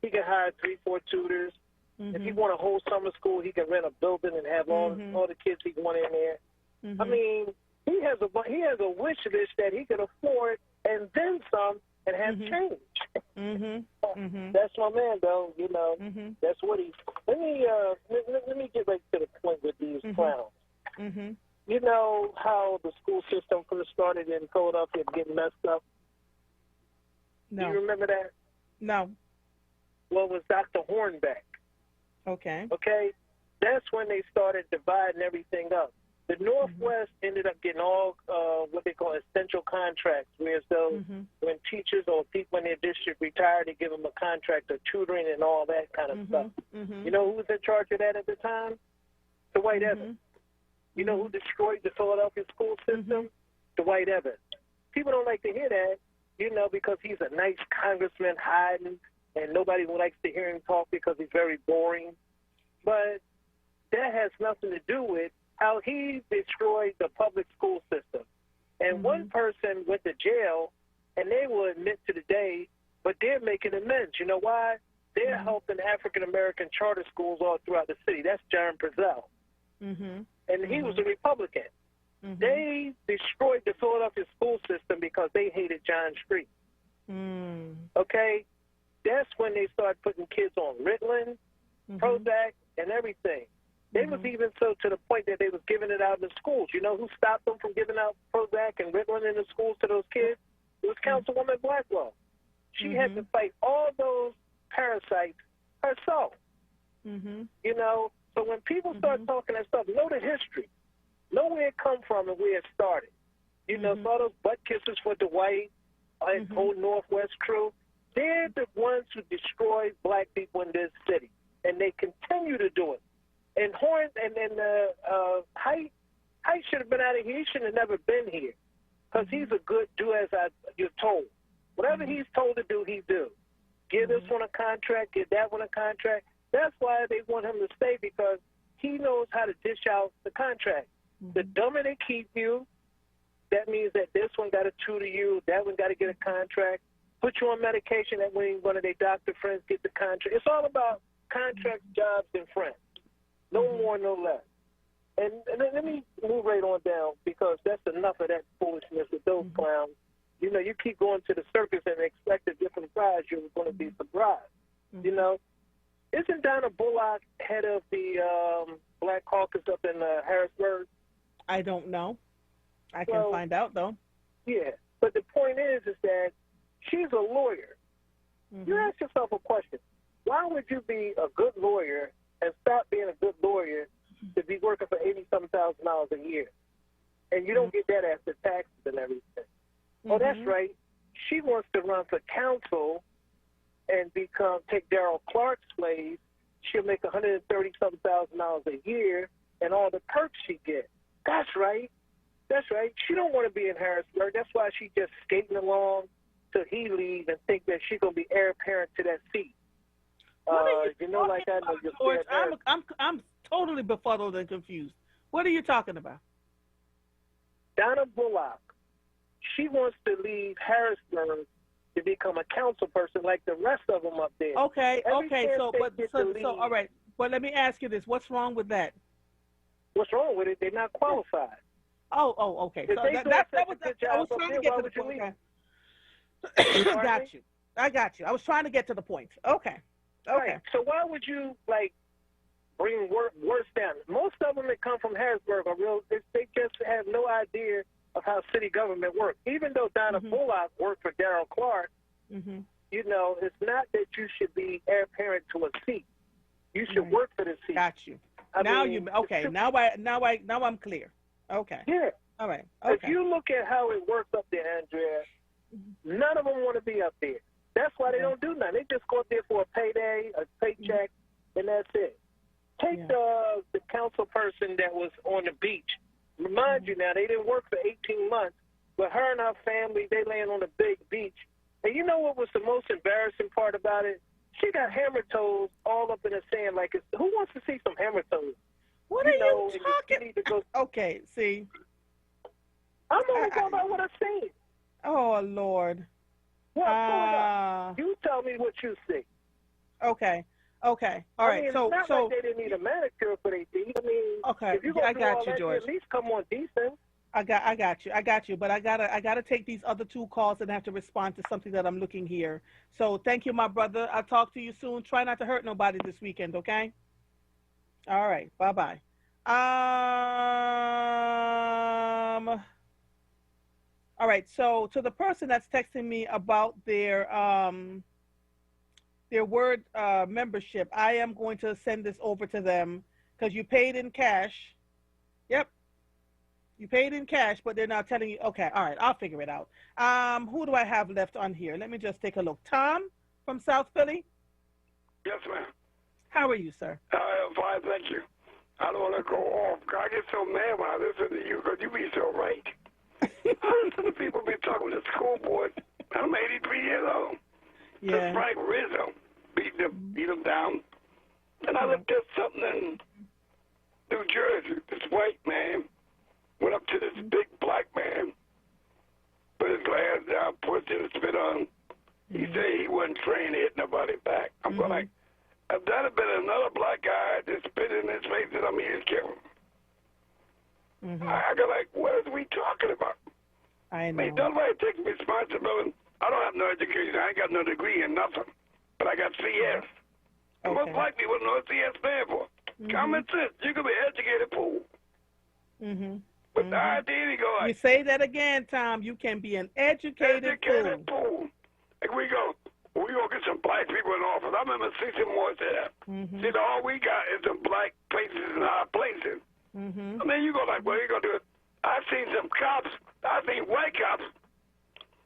he can hire 3-4 tutors. If he want a whole summer school, he can rent a building and have all the kids he want in there. I mean, he has a wish list that he can afford and then some and have change. That's my man, though. You know, that's what he. Let me get right to the point with these clowns. You know how the school system first started in Philadelphia getting messed up? No. Do you remember that? No. Well, it was Dr. Hornbeck. Okay. Okay? That's when they started dividing everything up. The Northwest ended up getting all what they call essential contracts, whereas though when teachers or people in their district retire, they give them a contract of tutoring and all that kind of stuff. You know who was in charge of that at the time? Dwight Evans. You know who destroyed the Philadelphia school system? Dwight Evans. People don't like to hear that, you know, because he's a nice congressman hiding, and nobody likes to hear him talk because he's very boring. But that has nothing to do with how he destroyed the public school system. And one person went to jail, and they will admit to the day, but they're making amends. You know why? They're helping African-American charter schools all throughout the city. That's John Brazell. And he was a Republican. They destroyed the Philadelphia school system because they hated John Street. Okay? That's when they started putting kids on Ritalin, Prozac, and everything. They was even so to the point that they was giving it out in the schools. You know who stopped them from giving out Prozac and Ritalin in the schools to those kids? It was Councilwoman Blackwell. She had to fight all those parasites herself. You know, so when people start talking that stuff, know the history. Know where it come from and where it started. You know, so all those butt kisses for Dwight and whole Northwest crew, they're the ones who destroyed black people in this city. And they continue to do it. And Height should have been out of here. He should have never been here. Because he's a good do as you're told. Whatever he's told to do, he do. Give this one a contract, give that one a contract. That's why they want him to stay, because he knows how to dish out the contract. The dumber they keep you, that means that this one got to tutor you, that one got to get a contract, put you on medication, that way one of their doctor friends get the contract. It's all about contracts, jobs, and friends. No more, no less. And let me move right on down, because that's enough of that foolishness with those clowns. You know, you keep going to the circus and expect a different prize, you're going to be surprised. You know, isn't Donna Bullock head of the Black Caucus up in Harrisburg? I don't know. I can find out, though. Yeah, but the point is that she's a lawyer. You ask yourself a question. Why would you be a good lawyer and stop being a good lawyer to be working for $80,000 a year? And you don't get that after taxes and everything. Oh, that's right. She wants to run for council and take Darrell Clark's place. She'll make $130,000 a year and all the perks she gets. That's right. That's right. She don't want to be in Harrisburg. That's why she just skating along till he leaves and think that she's gonna be heir apparent to that seat. You know, like I know you're George, I'm totally befuddled and confused. What are you talking about? Donna Bullock. she wants to leave Harrisburg to become a council person like the rest of them up there. Okay, Every okay. chance So, they but get to leave, all right. But let me ask you this: what's wrong with that? what's wrong with it? They're not qualified. Oh, okay. If So they that doing was such a good I was job up trying there, to get why to the would you point. leave? I got you. I was trying to get to the point. Okay. Right. So why would you like bring worse down? Most of them that come from Harrisburg are real. They just have no idea of how city government works. Even though Donna Bullock worked for Darrell Clark, you know, it's not that you should be heir apparent to a seat. You should work for the seat. Got you. I Now mean, now I'm clear. Okay. Yeah. All right. If Okay. you look at how it works up there, Andrea, none of them want to be up there. That's why they don't do nothing. They just go up there for a payday, a paycheck, and that's it. Take the council person that was on the beach. Remind you now, they didn't work for 18 months, but her and her family, they land on a big beach. And you know what was the most embarrassing part about it? She got hammer toes all up in the sand. Like, who wants to see some hammer toes? What are you talking? Okay, see. I'm only going by what I've seen. Oh, Lord. Well, pull it up. You tell me what you see. Okay. Okay. All right. I mean, So, it's not like they didn't need a manicure for their teeth. I mean, okay. if you're gonna I do got all you, that, George. at least come on decent. I got you. But I gotta take these other two calls and have to respond to something that I'm looking here. So thank you, my brother. I'll talk to you soon. Try not to hurt nobody this weekend, okay? All right. Bye-bye. All right. So to the person that's texting me about their WURD membership, I am going to send this over to them because you paid in cash. Yep. You paid in cash, but they're now telling you, okay, all right, I'll figure it out. Who do I have left on here? Let me just take a look. Tom from South Philly? Yes, ma'am. How are you, sir? I am fine, thank you. I don't want to go off. I get so mad when I listen to you because you be so right. I listen to people be talking to the school board. I'm 83 years old. Yeah. Just Frank Rizzo beat them down. And I looked at something in New Jersey. This white man went up to this big black man, put his glass down, pushed it and spit on him. He said he wasn't trained to hit nobody back. I'm going like, if that had been another black guy that spit in his face, then I mean, he'd kill him. I go like, what are we talking about? I know. mean, nobody takes responsibility. I don't have no education. I ain't got no degree in nothing, but I got CS. And most black people know what CS stand for. Common sense. You can be educated fool. But the idea, you go like, you say that again, Tom. You can be an educated fool. Like we going to get some black people in office. I remember C.C. Moore said that. See, all we got is some black places in our places. I mean, you go like, well, you going to do it. I've seen some cops. I've seen white cops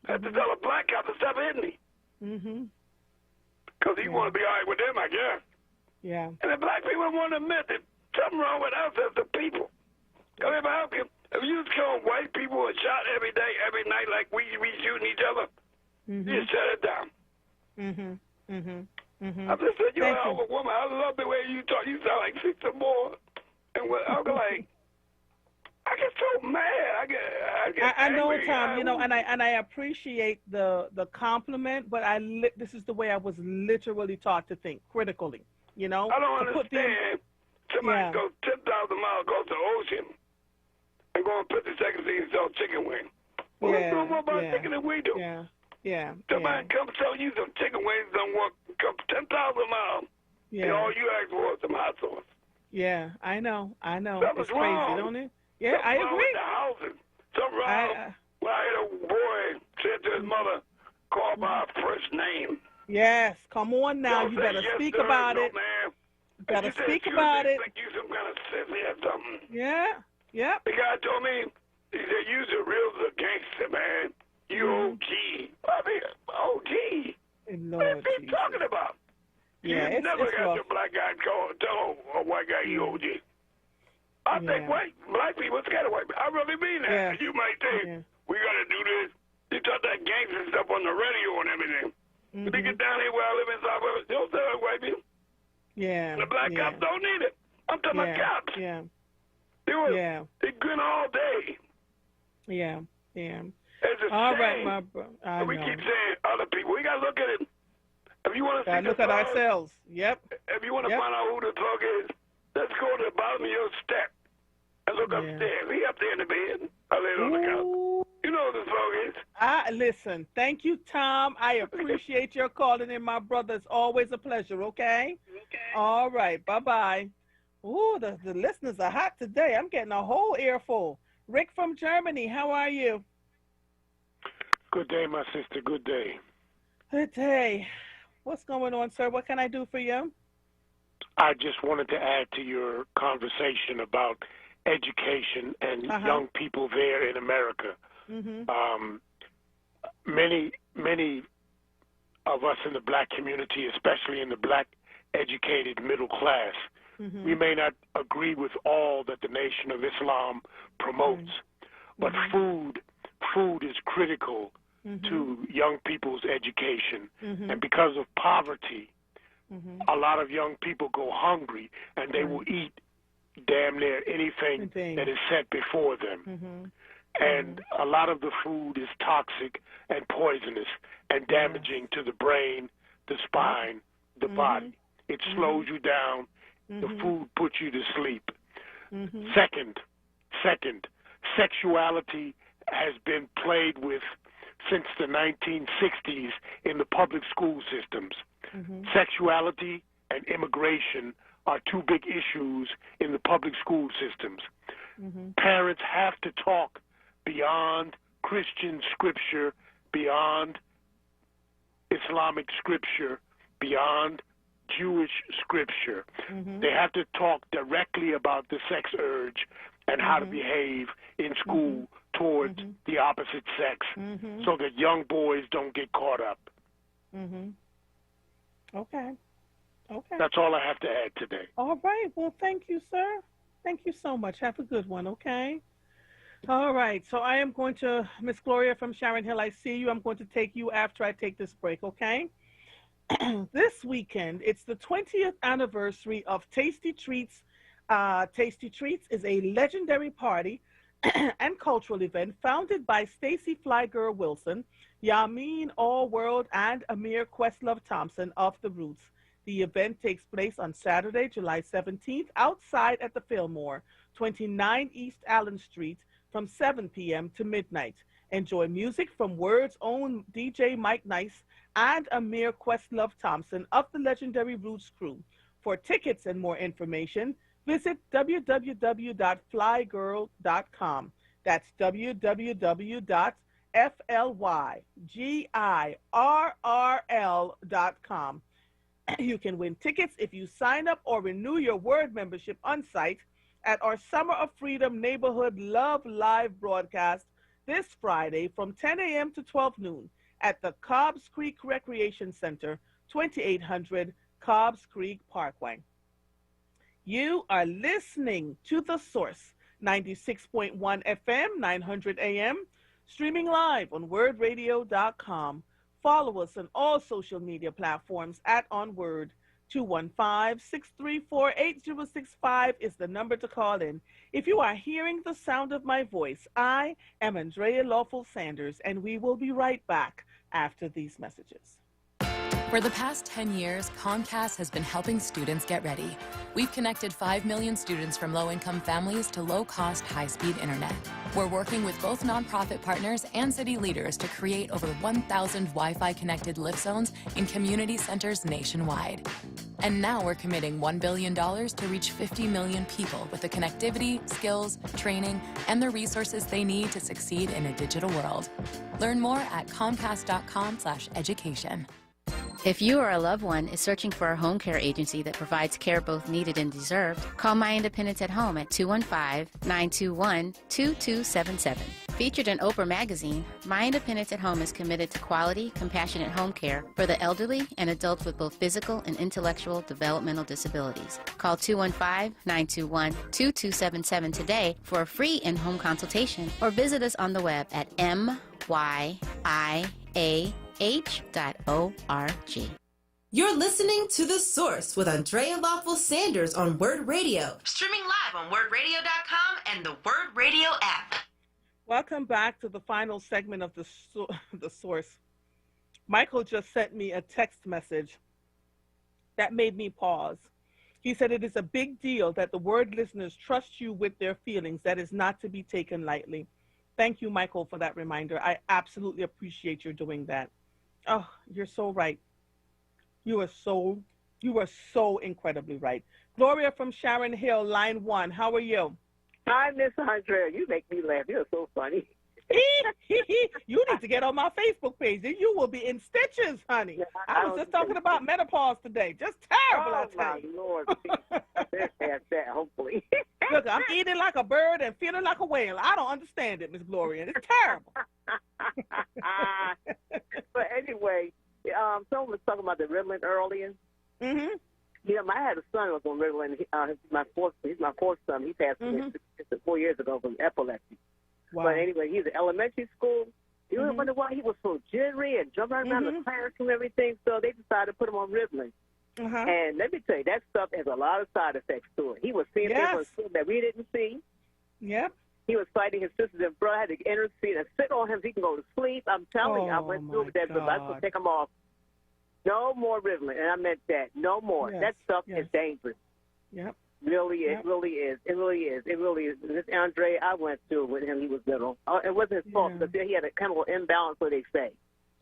have to tell a black cop to stop hitting me. Because he want to be all right with them, I guess. Yeah. And the black people want to admit that something wrong with us as the people. Because if you was killing white people and shot every day, every night like we shooting each other, you shut it down. I'm just saying, you're a hell of a woman. I love the way you talk. You sound like Sister Moore. And I'm like, I get so mad. I know, angry. Tom. You know, and I appreciate the compliment, but this is the way I was literally taught to think critically. You know, I don't understand. Somebody goes 10,000 miles across the ocean and go on 50 seconds and sell chicken wings. Well, they know more about chicken than we do. Somebody come sell you some chicken wings, don't work, come 10,000 miles, and all you ask for is some hot sauce. Yeah, I know. Something's it's crazy, wrong. don't it? Yeah, I agree. With the housing. Something wrong. When I heard a boy said to his mother, call by her first name. Yes, come on now. You better speak about it. You better speak about it. Like you some kind of sissy or something. Yeah. The guy told me, he said, you's a real gangster, man. You OG. I mean, OG. What is he talking about? Yeah, you never got your black guy tell a white guy you OG. I think black people scared of white people. I really mean that. Yeah. You might think, we got to do this. You talk that gangster stuff on the radio and everything. When they get down here where I live in South Africa, don't tell that white people. Yeah. The black cops don't need it. I'm talking about cops. Yeah. They grin all day. Yeah. And It's a All shame. right, my brother. We keep saying other people. We got to look at it. If you want to see look the at thug, ourselves. Yep. If you want to find out who the thug is, let's go to the bottom of your step and look upstairs. He up there in the bed. I laid on the couch. You know who the thug is. Listen, thank you, Tom. I appreciate your calling in, my brother. It's always a pleasure, okay? All right. Bye-bye. Ooh, the listeners are hot today. I'm getting a whole earful. Rick from Germany, how are you? Good day, my sister. Good day. Good day. What's going on, sir? What can I do for you? I just wanted to add to your conversation about education and young people there in America. Many of us in the black community, especially in the black educated middle class, we may not agree with all that the Nation of Islam promotes, but food is critical to young people's education. And because of poverty, a lot of young people go hungry, and they will eat damn near anything that is set before them. And a lot of the food is toxic and poisonous and damaging to the brain, the spine, the body. It slows you down. The food puts you to sleep. Second, sexuality has been played with since the 1960s in the public school systems. Sexuality and immigration are two big issues in the public school systems. Parents have to talk beyond Christian scripture, beyond Islamic scripture, beyond Jewish scripture. They have to talk directly about the sex urge and how to behave in school towards the opposite sex so that young boys don't get caught up. Okay. That's all I have to add today. All right. Well, thank you, sir. Thank you so much. Have a good one, okay? All right. So I am going to, Miss Gloria from Sharon Hill, I see you. I'm going to take you after I take this break, okay? This weekend, it's the 20th anniversary of Tasty Treats. Tasty Treats is a legendary party and cultural event founded by Stacy Flygirl Wilson, Yamin onWURD, and Amir Questlove Thompson of The Roots. The event takes place on Saturday, July 17th, outside at the Fillmore, 29 East Allen Street, from 7 p.m. to midnight. Enjoy music from WURD's own DJ Mike Nice and Amir Questlove Thompson of the legendary Roots crew. For tickets and more information, visit www.flygirl.com. That's www.flygirl.com. You can win tickets if you sign up or renew your WURD membership on site at our Summer of Freedom Neighborhood Love Live broadcast this Friday from 10 a.m. to 12 noon at the Cobbs Creek Recreation Center, 2800 Cobbs Creek Parkway. You are listening to The Source, 96.1 FM, 900 AM, streaming live on WURDradio.com. Follow us on all social media platforms at onWURD. 215-634-8065 is the number to call in. If you are hearing the sound of my voice, I am Andrea Lawful Sanders, and we will be right back after these messages. For the past 10 years, Comcast has been helping students get ready. We've connected 5 million students from low-income families to low-cost, high-speed internet. We're working with both nonprofit partners and city leaders to create over 1,000 Wi-Fi connected lift zones in community centers nationwide. And now we're committing $1 billion to reach 50 million people with the connectivity, skills, training, and the resources they need to succeed in a digital world. Learn more at comcast.com/education. If you or a loved one is searching for a home care agency that provides care both needed and deserved, call My Independence at Home at 215-921-2277. Featured in Oprah Magazine, My Independence at Home is committed to quality, compassionate home care for the elderly and adults with both physical and intellectual developmental disabilities. Call 215-921-2277 today for a free in-home consultation, or visit us on the web at MYIA.org. You're listening to The Source with Andrea Lawful Sanders on WURD Radio. Streaming live on WURDradio.com and the WURD Radio app. Welcome back to the final segment of the source. Michael just sent me a text message that made me pause. He said it is a big deal that the word listeners trust you with their feelings. That is not to be taken lightly. Thank you, Michael, for that reminder. I absolutely appreciate your doing that. Oh, you're so right. You are so incredibly right. Gloria from Sharon Hill, line 1. How are you? Hi, Miss Andrea. You make me laugh. You're so funny. You need to get on my Facebook page. Then you will be in stitches, honey. Yeah, I was just talking about menopause today. Just terrible, I tell you. Oh, my Lord. There's that, hopefully. Look, I'm eating like a bird and feeling like a whale. I don't understand it, Miss Gloria. It's terrible. But anyway, someone was talking about the Ritalin earlier. Mm-hmm. Yeah, I had a son who was on Ritalin. He's my fourth son. He passed away 4 years ago from epilepsy. Wow. But anyway, he's in elementary school. You wonder why he was so jittery and jumping around the classroom and everything. So they decided to put him on Ritalin. And let me tell you, that stuff has a lot of side effects to it. He was seeing things that we didn't see. Yep. He was fighting his sisters and brother. Had to intercede and sit on him so he can go to sleep. I'm telling you, I went through that, but I could take him off. No more Ritalin, and I meant that. No more. Yes. That stuff is dangerous. Yep. Really, it really is. It really is. It really is. This Andre, I went through it with him. He was little. It wasn't his fault, but he had a kind of imbalance, what they say.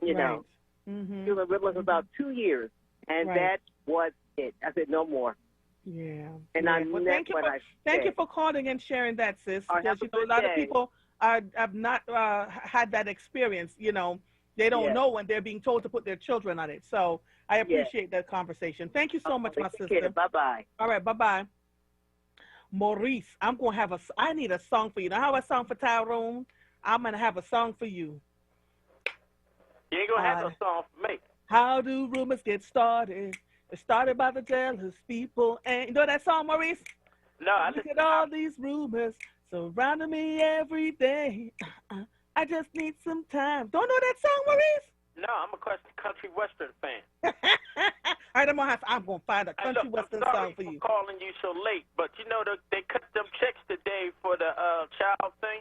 You know. He was with Ritalin for about 2 years, and that was it. I said, no more. Yeah. And I well, meant what I said. Thank you for calling and sharing that, sis. Because a lot of people have not had that experience. You know, they don't know when they're being told to put their children on it. So I appreciate that conversation. Thank you so much, my sister. Bye-bye. All right, bye-bye. Maurice, I need a song for you. Now, how a song for Tyrone? I'm going to have a song for you. You ain't going to have no song for me. How do rumors get started? It started by the jealous people. And you know that song, Maurice? No, Look at all these rumors surrounding me every day. I just need some time. Don't know that song, Maurice? No, I'm a country western fan. All right, I'm gonna find a country western song for you. I'm calling you so late, but you know they cut them checks today for the child thing.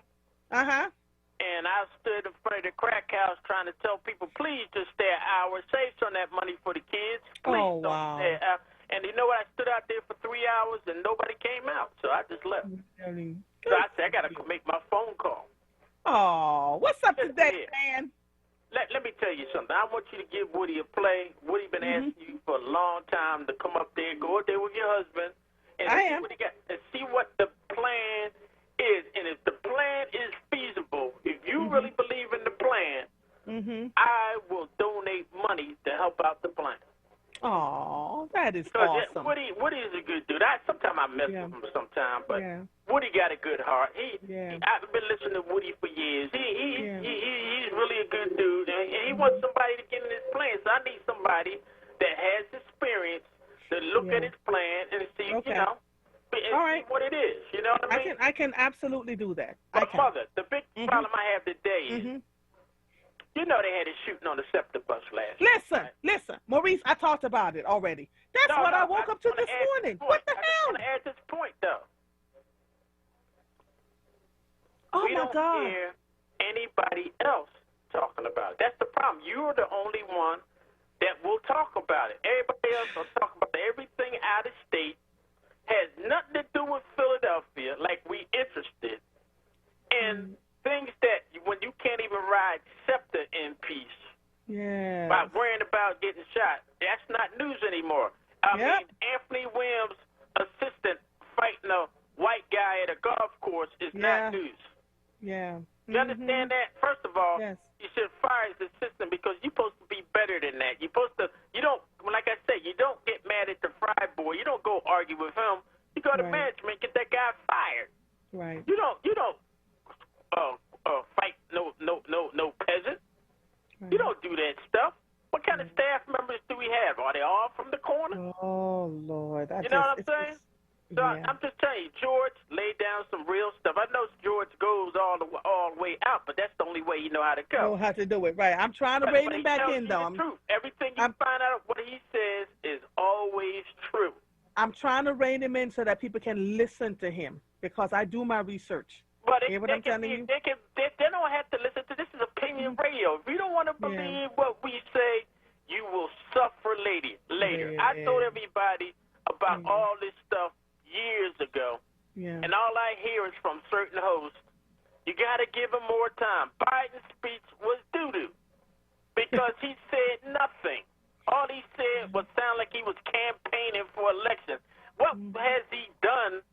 And I stood in front of the crack house trying to tell people, please just stay an hour, save some of that money for the kids. Please don't stay an hour. And you know what? I stood out there for 3 hours and nobody came out, so I just left. So I said I gotta make my phone call. Oh, what's up today, man? Let me tell you something. I want you to give Woody a play. Woody been asking you for a long time to come up there, go out there with your husband, and see what the plan is. And if the plan is feasible, if you really believe in the plan, I will donate money to help out the plan. Oh, that is because awesome. Woody is a good dude. Sometimes I mess with him sometimes, but Woody got a good heart. I've been listening to Woody for years. He's really a good dude, and he wants somebody to get in his plan. So I need somebody that has experience to look at his plan and see, you know, see what it is. You know what I mean? I can absolutely do that. But Mother, the big problem I have today is, you know, they had a shooting on the SEPTA bus last night. Listen, Maurice, I talked about it already. That's what I woke up to this morning. What the hell? I want to add this point, though. Oh, we my don't God. hear anybody else talking about it. That's the problem. You're the only one that will talk about it. Everybody else will talk about it. Everything out of state has nothing to do with Philadelphia, like we interested in things that when you can't even ride SEPTA in peace by worrying about getting shot. That's not news anymore. I mean, Anthony Williams' assistant fighting a white guy at a golf course is not news. You understand that? First of all, you should fire his assistant because you're supposed to be better than that. You're supposed to, you don't, like I said, you don't get mad at the fry boy. You don't go argue with him. You go to management, get that guy fired. Right. You don't fight no peasant. You don't do that stuff. What kind of staff members do we have? Are they all from the corner? Oh, Lord. You know what I'm saying? So I'm just telling you, George laid down some real stuff. I know George goes all the way out, but that's the only way you know how to go. Know how to do it, right. I'm trying to rein him back in, though. Everything you find out what he says is always true. I'm trying to rein him in so that people can listen to him because I do my research. But Hear what I'm telling you? They don't have to listen to this. Is opinion radio. If you don't want to believe what we say, you will suffer later. I told everybody about all this stuff years ago, and all I hear is from certain hosts, you got to give him more time. Biden's speech was doo-doo because he said nothing. All he said was sound like he was campaigning for election. What has he done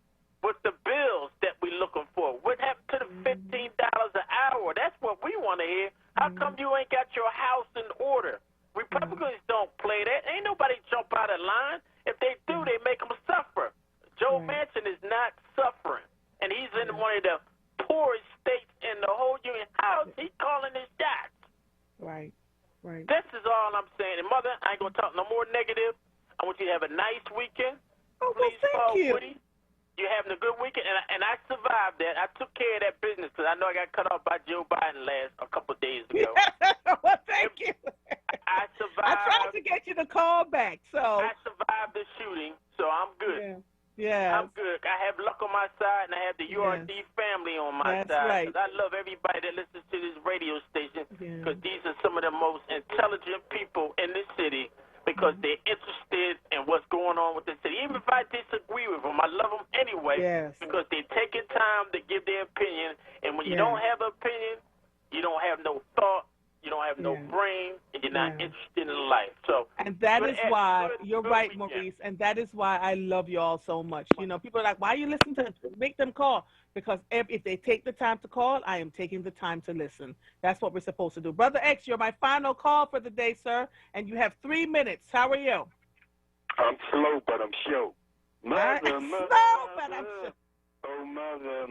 with the bills that we're looking for? What happened to the $15 an hour? That's what we want to hear. How come you ain't got your house in order? Republicans don't play that. Ain't nobody jump out of line. If they do, they make them suffer. Joe Manchin is not suffering, and he's in one of the poorest states in the whole union. How is he calling his shots? Right. This is all I'm saying. And, Mother, I ain't going to talk no more negative. I want you to have a nice weekend. Oh, well, thank you. Woody. You're having a good weekend, and I survived that. I took care of that business because I know I got cut off by Joe Biden a couple of days ago. Well, thank you. I survived. I tried to get you to call back, so. I survived the shooting, so I'm good. Yeah. I'm good. I have luck on my side, and I have the URD family on my side. Right. I love everybody that listens to this radio station because these are some of the most intelligent people in this city because they're interested in what's going on with the city. Even if I disagree with them, I love them anyway because they're taking time to give their opinion. And when you don't have an opinion, you don't have no thought, you don't have no brain, and you're not interested in life. So, and that is why, you're right, Maurice, and that is why I love you all so much. You know, people are like, why you listen to make them call? Because if they take the time to call, I am taking the time to listen. That's what we're supposed to do. Brother X, you're my final call for the day, sir, and you have 3 minutes. How are you? I'm slow, but I'm sure. Mother, slow, but I'm sure. Oh, mother.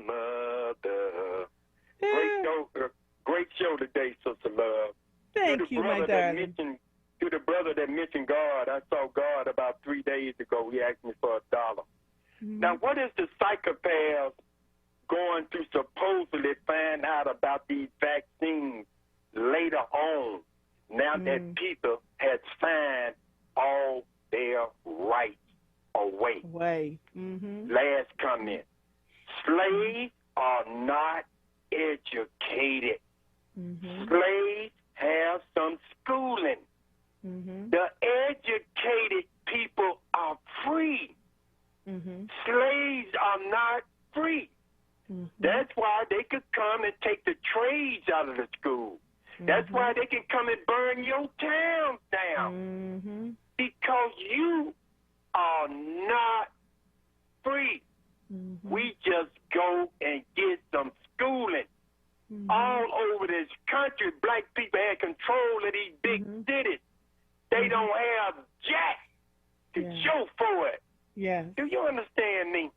Great show today, Sister Love. Thank you, my darling. To the brother that mentioned God, I saw God about 3 days ago. He asked me for $1. Now, what is the psychopath going to supposedly find out about these vaccines later on, now that people had signed all their rights away? Last comment. Slaves are not educated. Slaves have some schooling. The educated people are free. Slaves are not free. That's why they could come and take the trades out of the school. That's why they can come and burn your town down. Because you are not free. We just go and get some schooling. All over this country, black people had control of these big cities. They don't have jack to show for it. Do you understand me?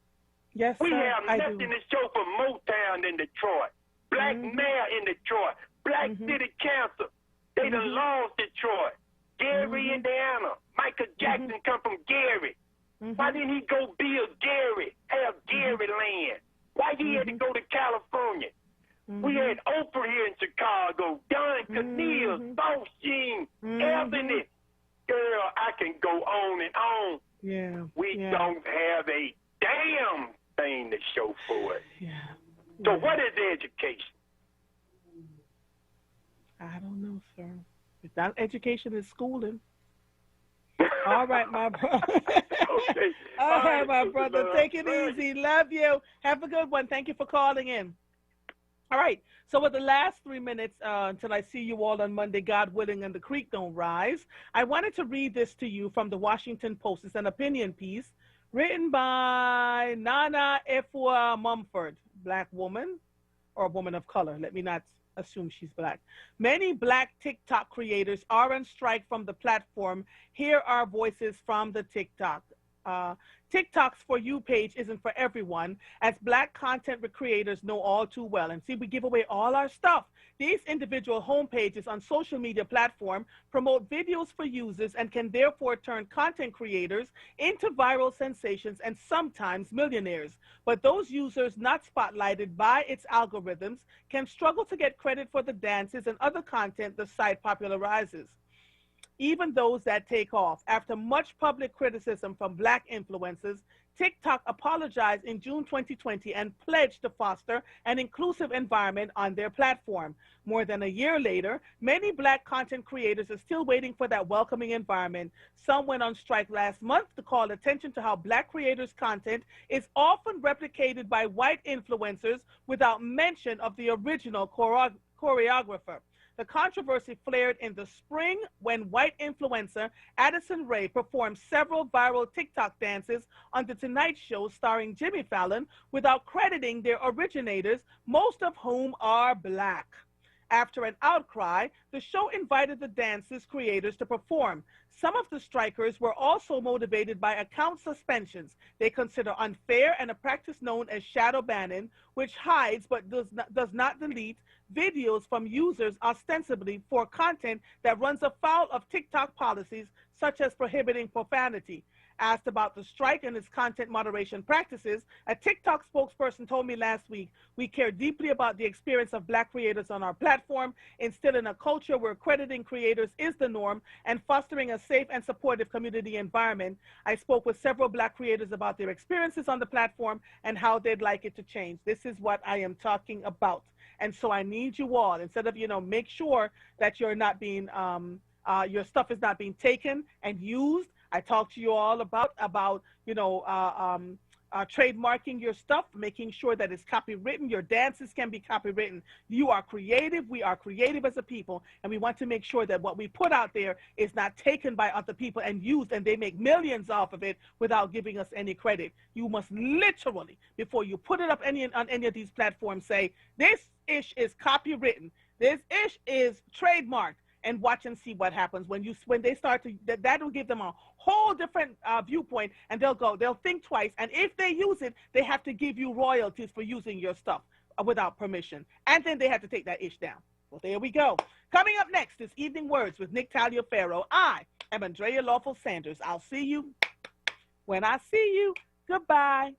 Yes, we sir, have nothing to show for Motown in Detroit, black mayor in Detroit, black city council. They done lost Detroit. Gary, Indiana. Michael Jackson come from Gary. Why didn't he go build Gary, have Gary land? Why he had to go to California? We had Oprah here in Chicago, Don Canille, Soul Sheen, Ebony. Girl, I can go on and on. We don't have a damn thing to show for it. So what is education? I don't know, sir. It's not education, it's schooling. All right, my brother. All right, my brother. Take it easy. Love you. Have a good one. Thank you for calling in. All right, so with the last 3 minutes until I see you all on Monday, God willing, and the creek don't rise, I wanted to read this to you from the Washington Post. It's an opinion piece written by Nana Efua Mumford, black woman or a woman of color. Let me not assume she's black. Many black TikTok creators are on strike from the platform. Here are voices from the TikTok. TikTok's For You page isn't for everyone, as black content creators know all too well. And see, we give away all our stuff. These individual homepages on social media platform promote videos for users and can therefore turn content creators into viral sensations and sometimes millionaires. But those users not spotlighted by its algorithms can struggle to get credit for the dances and other content the site popularizes. Even those that take off. After much public criticism from black influencers, TikTok apologized in June 2020 and pledged to foster an inclusive environment on their platform. More than a year later, many black content creators are still waiting for that welcoming environment. Some went on strike last month to call attention to how black creators' content is often replicated by white influencers without mention of the original choreographer. The controversy flared in the spring when white influencer Addison Rae performed several viral TikTok dances on The Tonight Show starring Jimmy Fallon without crediting their originators, most of whom are black. After an outcry, the show invited the dance's creators to perform. Some of the strikers were also motivated by account suspensions they consider unfair and a practice known as shadow banning, which hides but does not delete videos from users ostensibly for content that runs afoul of TikTok policies such as prohibiting profanity. Asked about the strike and its content moderation practices, a TikTok spokesperson told me last week, "We care deeply about the experience of black creators on our platform, instilling a culture where crediting creators is the norm and fostering a safe and supportive community environment. I spoke with several black creators about their experiences on the platform and how they'd like it to change." This is what I am talking about. And so I need you all, instead of, make sure that you're not being, your stuff is not being taken and used. I talked to you all about trademarking your stuff, making sure that it's copywritten. Your dances can be copywritten. You are creative. We are creative as a people, and we want to make sure that what we put out there is not taken by other people and used, and they make millions off of it without giving us any credit. You must literally, before you put it up on any of these platforms, say, this ish is copywritten. This ish is trademarked. And watch and see what happens when they start to, that will give them a whole different viewpoint, and they'll think twice, and if they use it, they have to give you royalties for using your stuff without permission, and then they have to take that ish down. Well, there we go. Coming up next is Evening Words with Nick Taliaferro. I am Andrea Lawful Sanders. I'll see you when I see you. Goodbye.